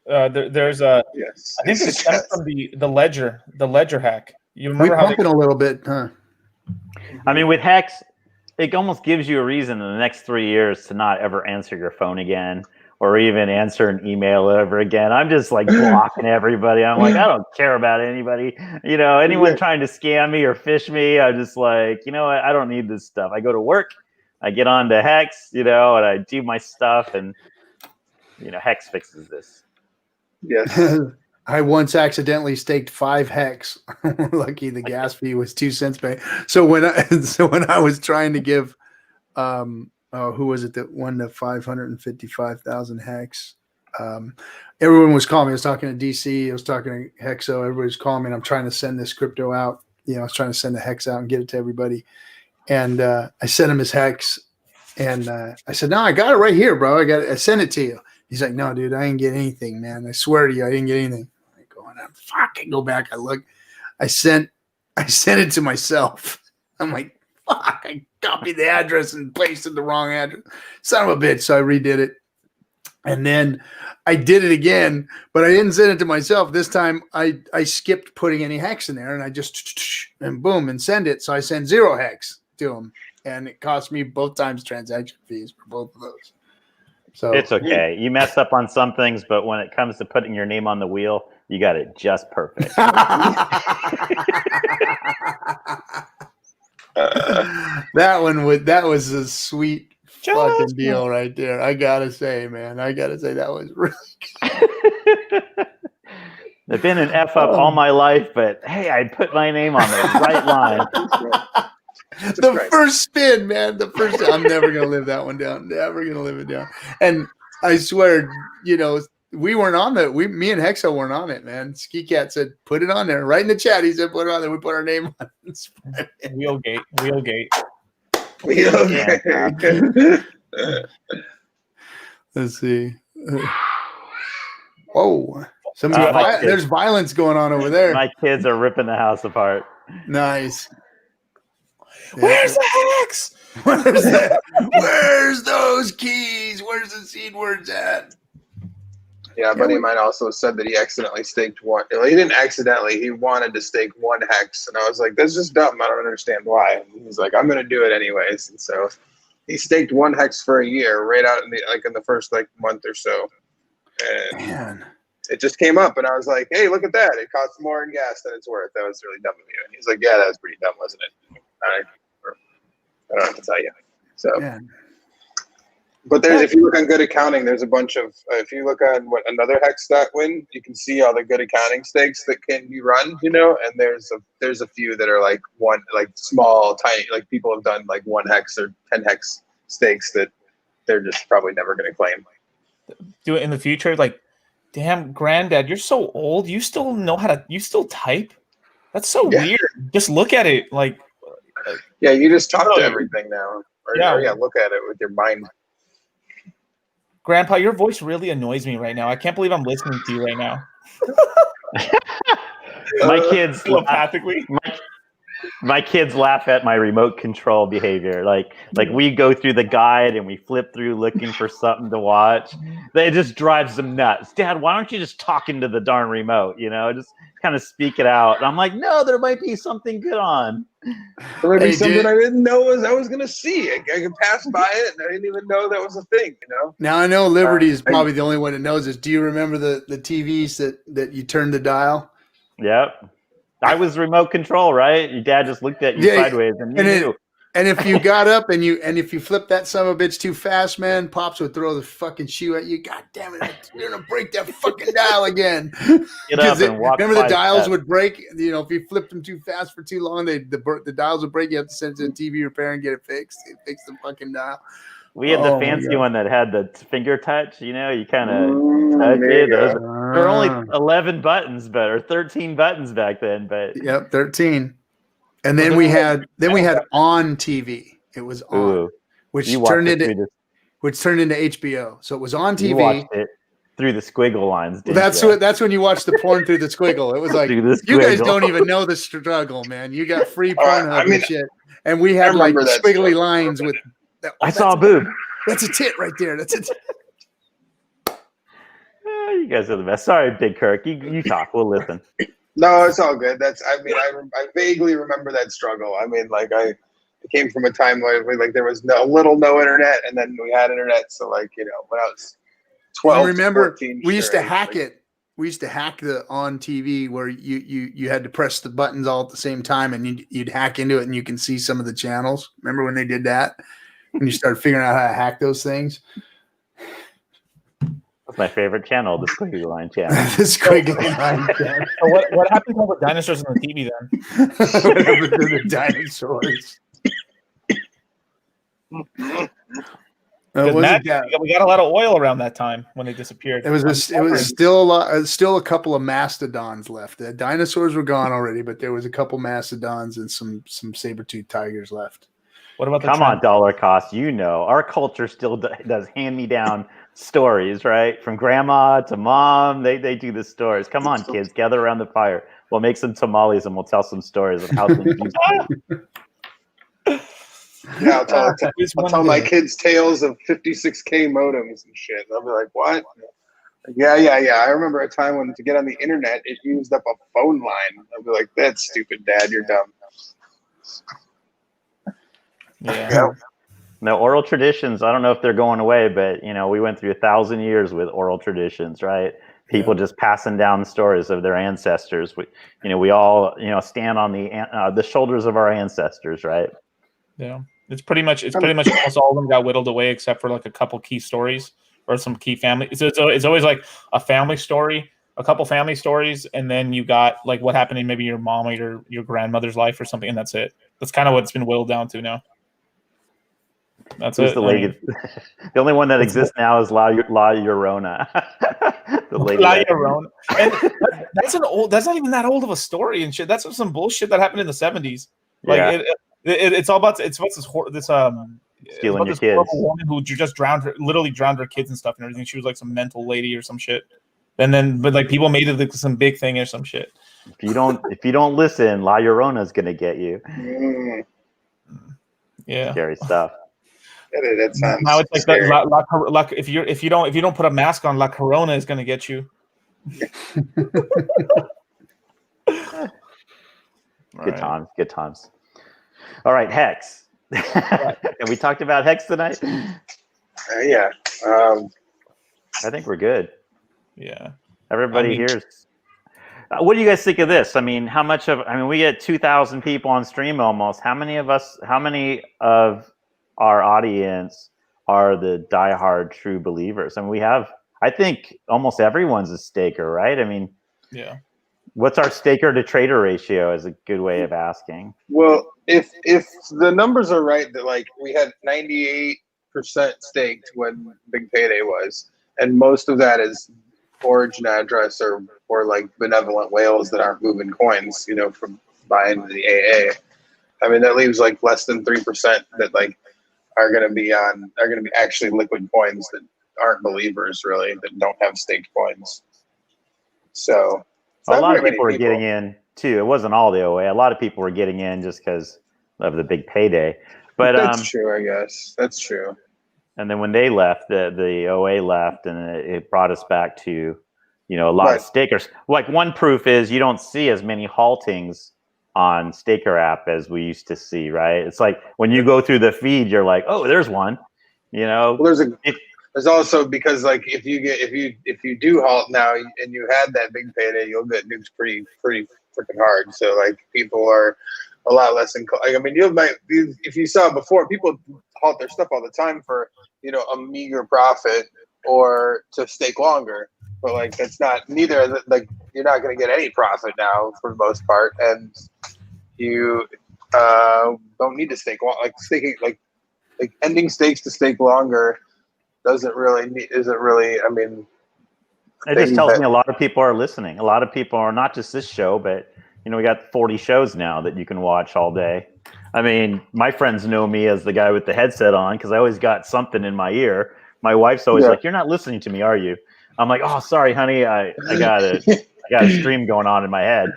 Speaker 2: There's a, I think it's from the ledger hack. You remember
Speaker 1: We're pumping a little bit, huh?
Speaker 5: I mean, with Hex, it almost gives you a reason in the next 3 years to not ever answer your phone again, or even answer an email ever again. I'm just like blocking everybody. I'm like, I don't care about anybody. You know, anyone trying to scam me or fish me, I'm just like, you know what? I don't need this stuff. I go to work, I get on to Hex, you know, and I do my stuff, and you know, Hex fixes this.
Speaker 4: Yes.
Speaker 1: I once accidentally staked 5 hex. Lucky the gas fee was 2 cents pay. So when I was trying to give, who was it that won the 555,000 hex? Everyone was calling me. I was talking to DC. I was talking to Hexo. Everybody was calling me, and I'm trying to send this crypto out. You know, I was trying to send the hex out and get it to everybody. And I sent him his hex, and I said, "No, I got it right here, bro. I sent it to you." He's like, "No, dude, I didn't get anything, man. I swear to you, I didn't get anything." I go back. I look. I sent it to myself. I'm like, fuck. I copied the address and pasted the wrong address. Son of a bitch. So I redid it, and then I did it again, but I didn't send it to myself this time. I skipped putting any hex in there, and I just and boom and send it. So I sent 0 hex to him, and it cost me both times transaction fees for both of those. So
Speaker 5: it's okay. You mess up on some things, but when it comes to putting your name on the wheel, you got it just perfect.
Speaker 1: That was a sweet fucking deal right there. I gotta say, man. That was really good.
Speaker 5: I've been an F up all my life, but hey, I put my name on the right line.
Speaker 1: The first spin, man. I'm never gonna live that one down. Never gonna live it down. And I swear, you know, we weren't on me and Hexo weren't on it, man. Ski Cat said, put it on there. Right in the chat, he said, put it on there. We put our name on it.
Speaker 2: Wheelgate.
Speaker 1: Let's see. Whoa. There's violence going on over there.
Speaker 5: My kids are ripping the house apart.
Speaker 1: Nice.
Speaker 2: Where's the hex?
Speaker 1: Where's those keys? Where's the seed words at?
Speaker 4: Yeah, a buddy of mine also said that he accidentally staked one. He didn't accidentally. He wanted to stake 1 hex, and I was like, "That's just dumb. I don't understand why." And he's like, "I'm going to do it anyways." And so he staked 1 hex for a year, right out in the first month or so, and
Speaker 1: man, it
Speaker 4: just came up, and I was like, "Hey, look at that! It costs more in gas than it's worth. That was really dumb of you." And he's like, "Yeah, that was pretty dumb, wasn't it?" I don't have to tell you. So.
Speaker 1: Man.
Speaker 4: But if you look on good accounting, there's a bunch of, if you look on what another hex stat win, you can see all the good accounting stakes that can be run, you know, and there's a few that are small, tiny, people have done 1 hex or 10 hex stakes that they're just probably never going to claim.
Speaker 2: Do it in the future. Damn, granddad, you're so old. You still know you still type? That's so weird. Just look at it.
Speaker 4: Yeah, you just talk to everything now. Or look at it with your mind.
Speaker 2: Grandpa, your voice really annoys me right now. I can't believe I'm listening to you right now.
Speaker 5: My kids
Speaker 2: telepathically.
Speaker 5: My kids laugh at my remote control behavior. Like we go through the guide and we flip through looking for something to watch. It just drives them nuts. Dad, why don't you just talk into the darn remote? You know, just kind of speak it out. And I'm like, no, there might be something good on.
Speaker 4: There might be something I didn't know I was going to see. I could pass by it and I didn't even know that was a thing, you know?
Speaker 1: Now I know Liberty is probably the only one that knows this. Do you remember the TVs that you turned the dial?
Speaker 5: Yep. I was remote control, right? Your dad just looked at you sideways and you knew.
Speaker 1: And if you got up and if you flipped that son of a bitch too fast, man, Pops would throw the fucking shoe at you. God damn it, you're gonna break that fucking dial again.
Speaker 5: Get up and walk.
Speaker 1: Remember the dials would break. You know, if you flipped them too fast for too long, the dials would break. You have to send it to the TV repair and get it fixed. Fix the fucking dial.
Speaker 5: We had the fancy one that had the finger touch. You know, you kind of touch it. There were only 11 buttons, or 13 buttons back then. But
Speaker 1: 13. And then we had on TV. It was on, which turned into HBO. So it was on TV.
Speaker 5: You watched it through the squiggle lines.
Speaker 1: That's when you watch the porn through the squiggle. It was like you guys don't even know the struggle, man. You got free Pornhub and shit, and we had squiggly lines with.
Speaker 5: I saw a boob.
Speaker 1: That's a tit right there. That's a tit.
Speaker 5: You guys are the best. Sorry, Big Kirk. You talk. We'll listen.
Speaker 4: No, it's all good. I vaguely remember that struggle. I came from a time where there was no internet, and then we had internet. So when I was 12
Speaker 1: I remember
Speaker 4: to 14
Speaker 1: we used to
Speaker 4: charades,
Speaker 1: hack
Speaker 4: like,
Speaker 1: it. We used to hack the on TV where you had to press the buttons all at the same time, and you'd hack into it, and you can see some of the channels. Remember when they did that? When you started figuring out how to hack those things?
Speaker 5: That's my favorite channel, the Squiggly Line channel.
Speaker 1: The Squiggly Line channel.
Speaker 2: So what happened to all the dinosaurs on the TV then?
Speaker 1: What happened to the dinosaurs? It wasn't that.
Speaker 2: We got a lot of oil around that time when they disappeared.
Speaker 1: It was still a lot. Still a couple of mastodons left. The dinosaurs were gone already, but there was a couple mastodons and some saber-toothed tigers left.
Speaker 2: What about the
Speaker 5: Come on, dollar cost. You know, our culture still does hand-me-down stories, right? From grandma to mom, they do the stories. Come on, kids, gather around the fire. We'll make some tamales and we'll tell some stories of how things used to be.
Speaker 4: Yeah, I'll tell my kids tales of 56K modems and shit. They'll be like, what? Yeah. I remember a time when to get on the internet, it used up a phone line. I'll be like, that's stupid, Dad. You're dumb.
Speaker 2: Yeah.
Speaker 5: Now, oral traditions, I don't know if they're going away, but, you know, we went through 1,000 years with oral traditions, right? People just passing down stories of their ancestors. We all, stand on the shoulders of our ancestors, right?
Speaker 2: Yeah. It's pretty much almost all of them got whittled away except for like a couple key stories or some key family. It's always like a family story, a couple family stories, and then you got like what happened in maybe your mom or your grandmother's life or something, and that's it. That's kind of what it's been whittled down to now. That's it.
Speaker 5: The only one that exists now is La Llorona. The lady
Speaker 2: La Llorona. And that's not even that old of a story and shit. That's some bullshit that happened in the 70s. Like it's all about this
Speaker 5: stealing your kids.
Speaker 2: Woman who just literally drowned her kids and stuff and everything. She was like some mental lady or some shit. But like people made it like some big thing or some shit.
Speaker 5: If you don't listen, La Llorona is gonna get you.
Speaker 2: Yeah,
Speaker 5: scary stuff.
Speaker 4: That sounds
Speaker 2: now it's like
Speaker 4: scary.
Speaker 2: that. If you don't put a mask on, La Corona is gonna get you.
Speaker 5: Good times. All right, Hex. Have we talked about Hex tonight?
Speaker 4: Yeah.
Speaker 5: I think we're good.
Speaker 2: Yeah.
Speaker 5: Everybody here's. What do you guys think of this? I mean, we get 2,000 people on stream almost. How many of our audience are the diehard true believers? I mean, I think almost everyone's a staker, right? I mean,
Speaker 2: yeah.
Speaker 5: What's our staker to trader ratio is a good way of asking.
Speaker 4: Well, if the numbers are right, that like we had 98% staked when Big Payday was, and most of that is origin address or like benevolent whales that aren't moving coins, from buying the AA. I mean, that leaves like less than 3% that like are going to be actually liquid coins that aren't believers really, that don't have staked coins. So
Speaker 5: a lot of people were getting in too. It wasn't all the OA. A lot of people were getting in just because of the Big Payday. But
Speaker 4: that's true, I guess. That's true.
Speaker 5: And then when they left, the OA left, and it brought us back to, a lot of stakers. Like one proof is you don't see as many haltings on Staker app as we used to see, right? It's like when you go through the feed, you're like, oh, there's one.
Speaker 4: Well, there's also because like if you do halt now and you had that Big Payday, you'll get nukes pretty freaking hard. So like people are a lot less if you saw before, people halt their stuff all the time for a meager profit or to stake longer. But like that's not neither. Like you're not going to get any profit now for the most part, and you don't need to stake long. Like staking, like ending stakes to stake longer isn't really. I mean,
Speaker 5: it just tells me a lot of people are listening. A lot of people are not just this show, but we got 40 shows now that you can watch all day. I mean, my friends know me as the guy with the headset on because I always got something in my ear. My wife's always like, "You're not listening to me, are you?" I'm like, "Oh, sorry, honey. I got a stream going on in my head."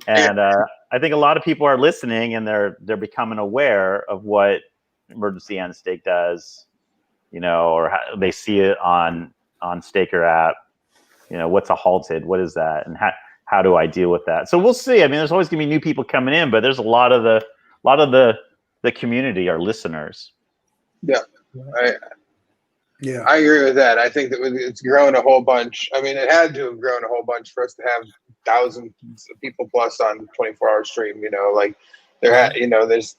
Speaker 5: And I think a lot of people are listening, and they're becoming aware of what emergency end stake does, or how they see it on Staker app. What's a halted? What is that? And how do I deal with that? So we'll see. I mean, there's always gonna be new people coming in, but there's a lot of the community are listeners.
Speaker 4: Yeah.
Speaker 1: Yeah.
Speaker 4: I agree with that. I think that it's grown a whole bunch. I mean, it had to have grown a whole bunch for us to have thousands of people plus on 24-hour stream. You know, like you know, there's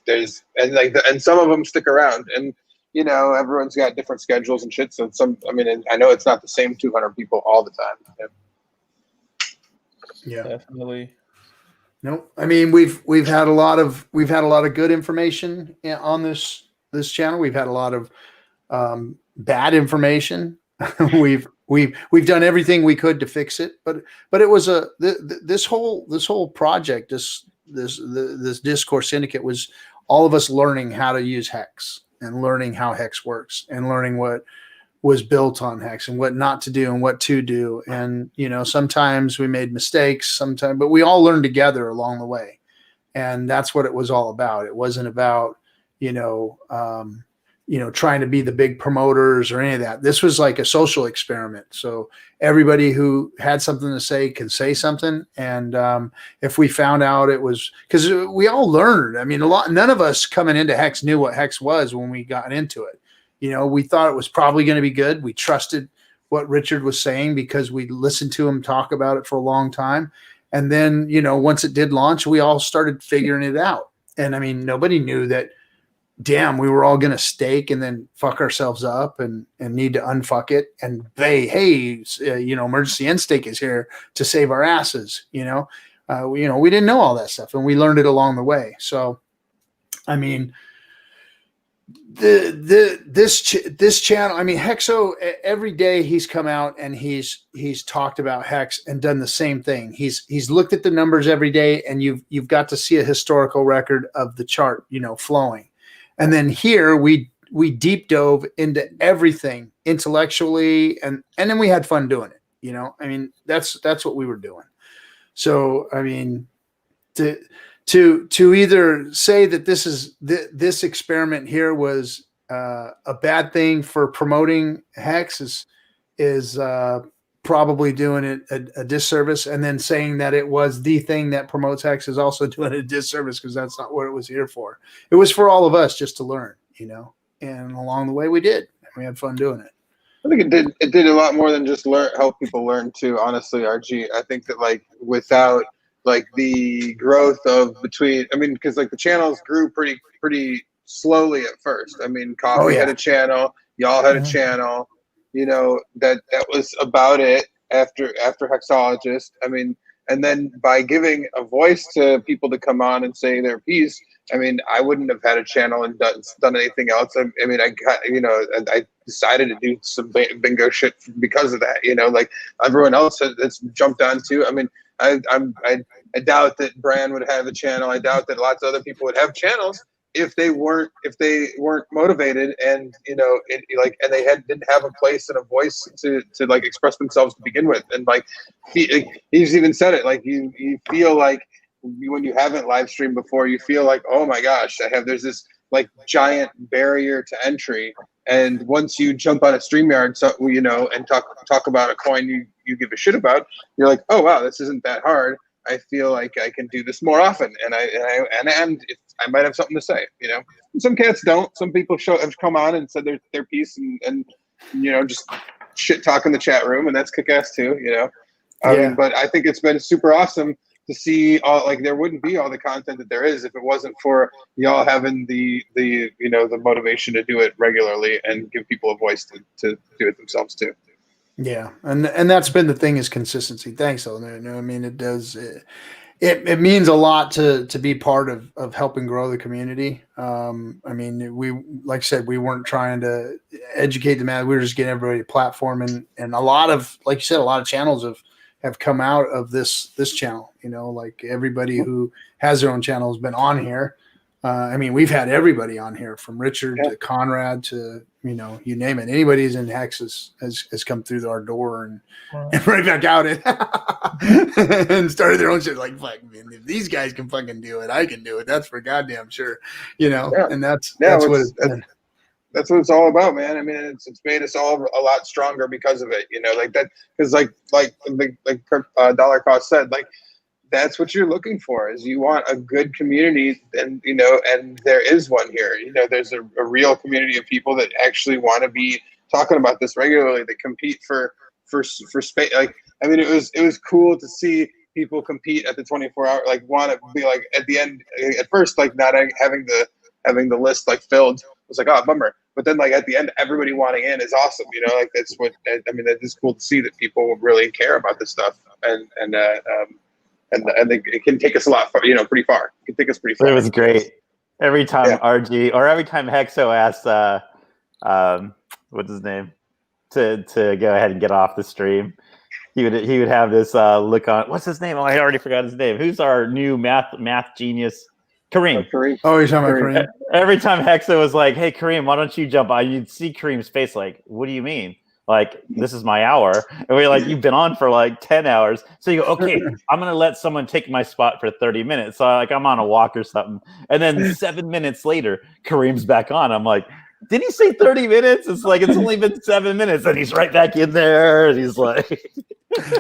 Speaker 4: and like and some of them stick around, and you know, everyone's got different schedules and shit. So I mean, I know it's not the same 200 people all the time.
Speaker 1: Yeah.
Speaker 2: Definitely.
Speaker 1: No, I mean we've had a lot of good information on this channel. We've had a lot of bad information. we've done everything we could to fix it, but it was this whole project, this Discourse Syndicate was all of us learning how to use Hex and learning how Hex works and learning what was built on Hex and what not to do and what to do. And, you know, sometimes we made mistakes sometimes, but we all learned together along the way. And that's what it was all about. It wasn't about, trying to be the big promoters or any of that. This was like a social experiment. So everybody who had something to say can say something. And if we found out it was, because we all learned, I mean, none of us coming into Hex knew what Hex was when we got into it. You know, we thought it was probably going to be good. We trusted what Richard was saying because we listened to him talk about it for a long time. And then, you know, once it did launch, we all started figuring it out. And I mean, nobody knew that, damn, we were all going to stake and then fuck ourselves up and need to unfuck it. And emergency end stake is here to save our asses. We didn't know all that stuff and we learned it along the way. So, I mean, this channel, I mean, Hexo, every day he's come out and he's talked about Hex and done the same thing. He's looked at the numbers every day and you've got to see a historical record of the chart, flowing. And then here we deep dove into everything intellectually and then we had fun doing it. I mean, that's what we were doing. So, I mean, to either say that this experiment here was a bad thing for promoting Hex is probably doing it a disservice, and then saying that it was the thing that promotes Hex is also doing a disservice because that's not what it was here for. It was for all of us just to learn, and along the way we did. We had fun doing it.
Speaker 4: I think it did a lot more than just help people learn too, honestly, RG. I think that like without like the growth of because like the channels grew pretty slowly at first. I mean, Coffee had a channel, y'all had a channel, that was about it after Hexologist. I mean, and then by giving a voice to people to come on and say their piece, I mean, I wouldn't have had a channel and done anything else. I mean, I decided to do some bingo shit because of that, like everyone else has jumped on too. I mean, I doubt that Bran would have a channel. I doubt that lots of other people would have channels if they weren't motivated and and they didn't have a place and a voice to like express themselves to begin with. And like he's even said it, like you feel like when you haven't live streamed before, you feel like, oh my gosh, there's this like giant barrier to entry. And once you jump on a StreamYard, and talk about a coin you give a shit about, you're like, oh wow, this isn't that hard. I feel like I can do this more often, and I might have something to say. Some cats don't. Some people have come on and said their piece and just shit talk in the chat room, and that's kick ass too. I mean, but I think it's been super awesome to see there wouldn't be all the content that there is if it wasn't for y'all having the motivation to do it regularly and give people a voice to do it themselves too.
Speaker 1: Yeah, and that's been the thing is consistency. Thanks, though. I mean, it does. It means a lot to be part of helping grow the community. I mean, we, like I said, we weren't trying to educate the man. We were just getting everybody a platform, and a lot of, like you said, a lot of channels have come out of this channel. Like everybody who has their own channel has been on here. I mean, we've had everybody on here from Richard to Conrad to, you name it. Anybody who's in Hex has come through our door and right back out and started their own shit. Like, fuck, man, if these guys can fucking do it, I can do it. That's for goddamn sure, and that's what it's been.
Speaker 4: That's what it's all about, man. I mean, it's made us all a lot stronger because of it, like that. Because like Dollar Cost said, like, that's what you're looking for, is you want a good community, and and there is one here. There's a real community of people that actually want to be talking about this regularly. They compete for space. Like, I mean, it was cool to see people compete at the 24-hour, like want to be like at the end. At first, like not having the list like filled was like, oh, bummer. But then like at the end, everybody wanting in is awesome. You know, like that's what I mean. That is cool to see that people really care about this stuff, and it can take us a lot far, you know, pretty far. It can take us pretty far.
Speaker 5: It was great. Every time RG or every time Hexo asked, what's his name, to go ahead and get off the stream, he would have this look on. What's his name? Oh, I already forgot his name. Who's our new math genius? Kareem.
Speaker 1: Oh, you're talking about Kareem.
Speaker 5: Every time Hexo was like, "Hey, Kareem, why don't you jump on?" You'd see Kareem's face like, "What do you mean? Like, this is my hour." And we're like, "You've been on for like 10 hours." So you go, "Okay, I'm going to let someone take my spot for 30 minutes." So like I'm on a walk or something. And then 7 minutes later, Kareem's back on. I'm like, did he say 30 minutes? It's like, it's only been 7 minutes. And he's right back in there. And he's like,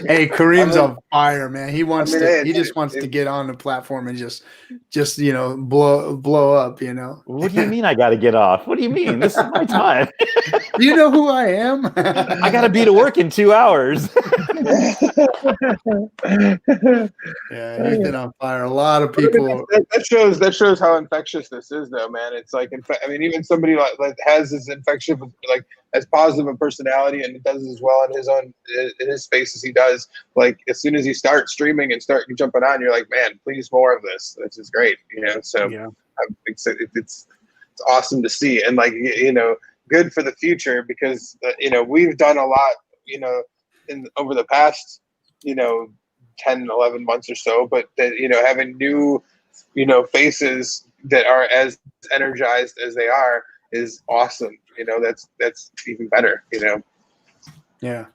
Speaker 1: hey, Kareem's on fire, man. He wants he just wants to get on the platform and just, you know, blow up, you know.
Speaker 5: What do you mean I got to get off? What do you mean? This is my time.
Speaker 1: Do you know who I am?
Speaker 5: I got to be to work in 2 hours.
Speaker 1: Yeah, he's been on fire. A lot of people.
Speaker 4: That shows how infectious this is, though, man. It's like, I mean, even somebody like has this infectious, like as positive a personality and does as well in his space as he does. Like as soon as he starts streaming and start jumping on, you're like, man, please more of this. This is great, you know. So yeah. It's awesome to see, and like, you know, good for the future because you know, we've done a lot, you know, over the past, you know, 10, 11 months or so, but that, you know, having new, you know, faces that are as energized as they are is awesome. You know, that's even better, you know?
Speaker 1: Yeah.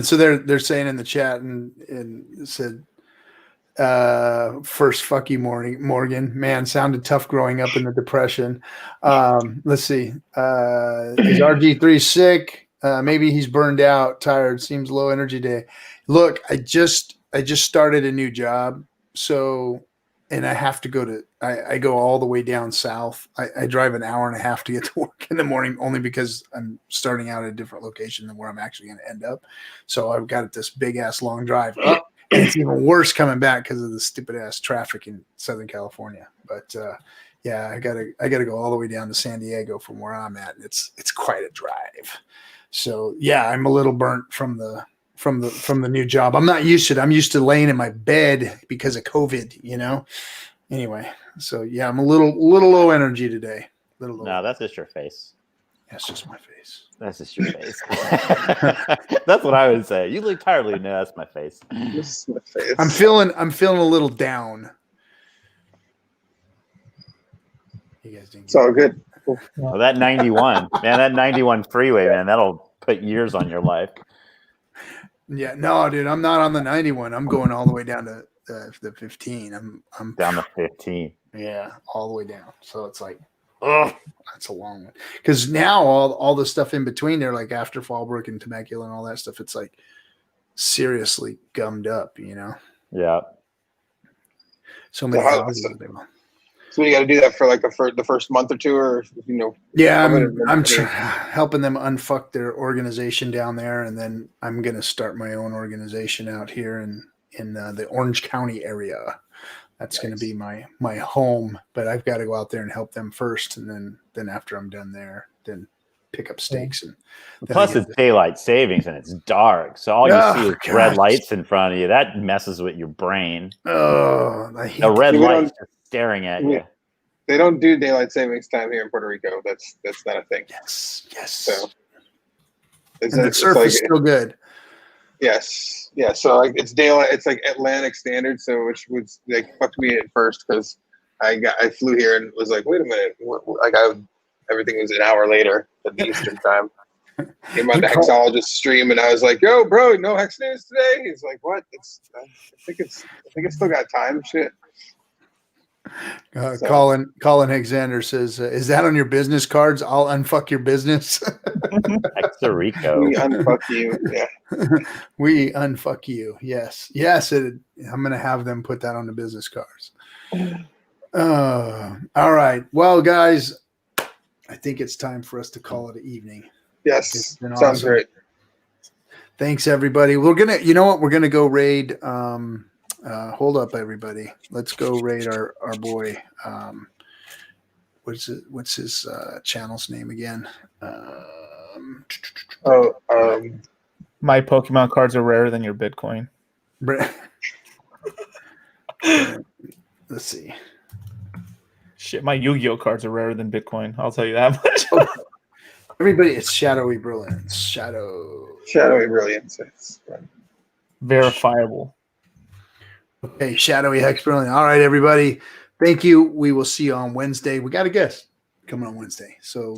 Speaker 1: So they're saying in the chat and it said, first fuck you, Morgan. Man, sounded tough growing up in the Depression. Let's see. Is RG3 sick? Maybe he's burned out, tired, seems low energy day. Look, I just started a new job. So, and I have to go I go all the way down south. I drive an hour and a half to get to work in the morning only because I'm starting out at a different location than where I'm actually going to end up. So I've got this big ass long drive up, and it's even worse coming back because of the stupid ass traffic in Southern California. But, yeah, I gotta go all the way down to San Diego from where I'm at. And it's quite a drive. So yeah, I'm a little burnt from the new job. I'm not used to it. I'm used to laying in my bed because of COVID, you know. Anyway, so yeah, I'm a little low energy today.
Speaker 5: No, that's just your face.
Speaker 1: That's just my face.
Speaker 5: That's just your face. That's what I would say. You look tired. No, that's my face.
Speaker 4: This is my face.
Speaker 1: I'm feeling a little down. You guys didn't.
Speaker 4: It's all good.
Speaker 5: Well, that 91, man, that 91 freeway, man, that'll put years on your life.
Speaker 1: Yeah, no, dude, I'm not on the 91. I'm going all the way down to the 15. I'm
Speaker 5: down to 15.
Speaker 1: Yeah, all the way down. So it's like, oh, that's a long one. Because now all the stuff in between there, like after Fallbrook and Temecula and all that stuff, it's like seriously gummed up, you know?
Speaker 5: Yeah.
Speaker 1: So many houses.
Speaker 4: So you got to do that for like the first month or two, or you know.
Speaker 1: Yeah, I'm helping them unfuck their organization down there, and then I'm gonna start my own organization out here in the Orange County area. That's nice. Gonna be my home, but I've got to go out there and help them first, and then after I'm done there, then pick up stakes. And
Speaker 5: plus it's daylight savings and it's dark, so all you see is red lights in front of you. That messes with your brain.
Speaker 1: Oh,
Speaker 5: the red lights just staring at you.
Speaker 4: They don't do daylight savings time here in Puerto Rico. That's not a thing.
Speaker 1: Yes.
Speaker 4: So
Speaker 1: the surf is still good.
Speaker 4: Yes. Yeah. So like it's daylight. It's like Atlantic Standard. So which was like fucked me at first because I flew here and was like, wait a minute, everything was an hour later than the Eastern time. Came on the Hexologist stream and I was like, yo, bro, no Hex news today. He's like, what? I think it's still got time. Shit.
Speaker 1: Colin Hexander says, is that on your business cards? I'll unfuck your business.
Speaker 5: Puerto Rico.
Speaker 4: We unfuck you. Yeah.
Speaker 1: We unfuck you. Yes. I'm going to have them put that on the business cards. All right. Well, guys, I think it's time for us to call it an evening.
Speaker 4: Yes,
Speaker 1: been
Speaker 4: sounds
Speaker 1: awesome.
Speaker 4: great.
Speaker 1: Thanks, everybody. We're gonna, you know what? We're gonna go raid. Hold up, everybody. Let's go raid our boy. What's his channel's name again?
Speaker 2: My Pokemon cards are rarer than your Bitcoin.
Speaker 1: Let's see.
Speaker 2: Shit, my Yu-Gi-Oh cards are rarer than Bitcoin. I'll tell you that much.
Speaker 1: Everybody, it's Shadowy Brilliance.
Speaker 4: Shadowy Brilliance.
Speaker 2: Verifiable.
Speaker 1: Okay, Shadowy Hex Brilliant. All right, everybody. Thank you. We will see you on Wednesday. We got a guest coming on Wednesday, so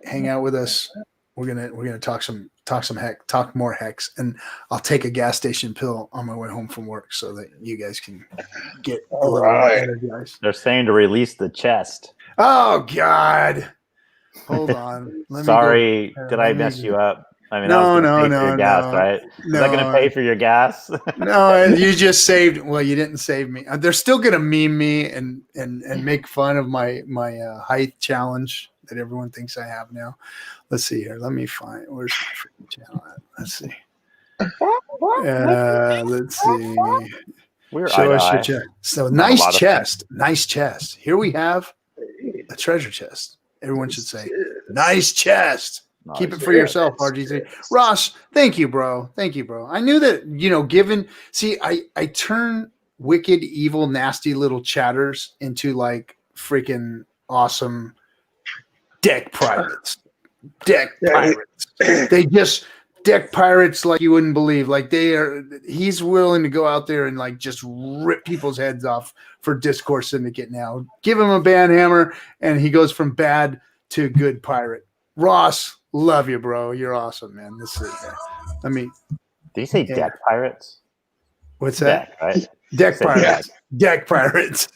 Speaker 1: hang out with us. We're gonna talk more hex, and I'll take a gas station pill on my way home from work so that you guys can get a little more energized.
Speaker 5: They're saying to release the chest.
Speaker 1: Oh God! Hold on.
Speaker 5: Sorry, did I mess you up? I mean,
Speaker 1: no,
Speaker 5: gas, right? Is that going to pay for your gas?
Speaker 1: No, you just saved. Well, you didn't save me. They're still going to meme me and make fun of my height challenge that everyone thinks I have now. Let's see here. Let me find. Where's my freaking channel at? Let's see. Let's see. Show us your chest. So nice chest. Here we have a treasure chest. Everyone should say, nice chest. Keep it for yourself, RG3. Ross, thank you, bro. I knew that, I turn wicked, evil, nasty little chatters into like freaking awesome deck pirates. They just deck pirates like you wouldn't believe. Like he's willing to go out there and like just rip people's heads off for Discourse Syndicate now. Give him a banhammer and he goes from bad to good pirate. Ross, love you, bro. You're awesome, man.
Speaker 5: Did you say deck pirates?
Speaker 1: What's that?
Speaker 5: Deck, right?
Speaker 1: Deck pirates. Deck pirates.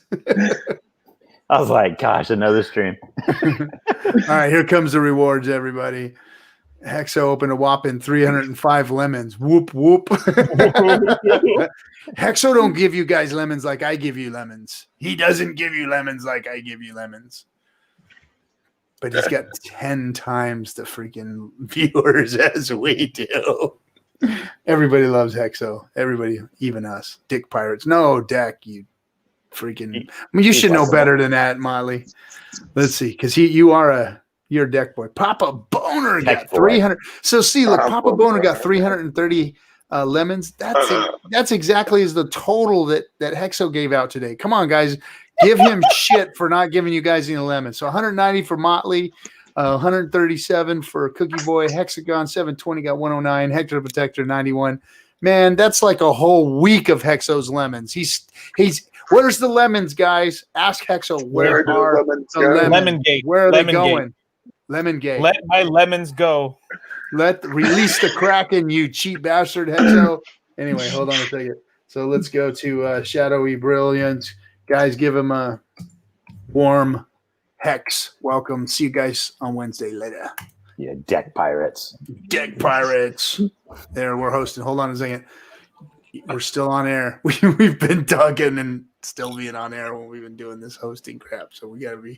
Speaker 5: I was like, gosh, another stream.
Speaker 1: All right, here comes the rewards, everybody. Hexo opened a whopping 305 lemons. Whoop, whoop. Hexo don't give you guys lemons like I give you lemons. He doesn't give you lemons like I give you lemons. But he's got 10 times the freaking viewers as we do. Everybody loves Hexo. Everybody, even us. Dick pirates. No, Deck, you freaking. I mean, you should know better than that, Molly. Let's see, because you're a deck boy. Papa Boner got 300. So see, look, Papa Boner got 330 lemons. That's exactly as the total that Hexo gave out today. Come on, guys. Give him shit for not giving you guys any lemons. So 190 for Motley, 137 for Cookie Boy, Hexagon 720 got 109, Hector Protector 91. Man, that's like a whole week of Hexo's lemons. He's where's the lemons, guys? Ask Hexo where are the lemons?
Speaker 2: Lemon Gate.
Speaker 1: Where are
Speaker 2: Lemon
Speaker 1: they going?
Speaker 2: Gate.
Speaker 1: Lemon Gate.
Speaker 2: Let my lemons go.
Speaker 1: Release the Kraken, you cheap bastard, Hexo. Anyway, hold on a second. So let's go to Shadowy Brilliance. Guys, give him a warm Hex welcome. See you guys on Wednesday later.
Speaker 5: Yeah, deck pirates.
Speaker 1: Deck pirates. There, we're hosting. Hold on a second. We're still on air. We've been talking and still being on air when we've been doing this hosting crap. So we got to be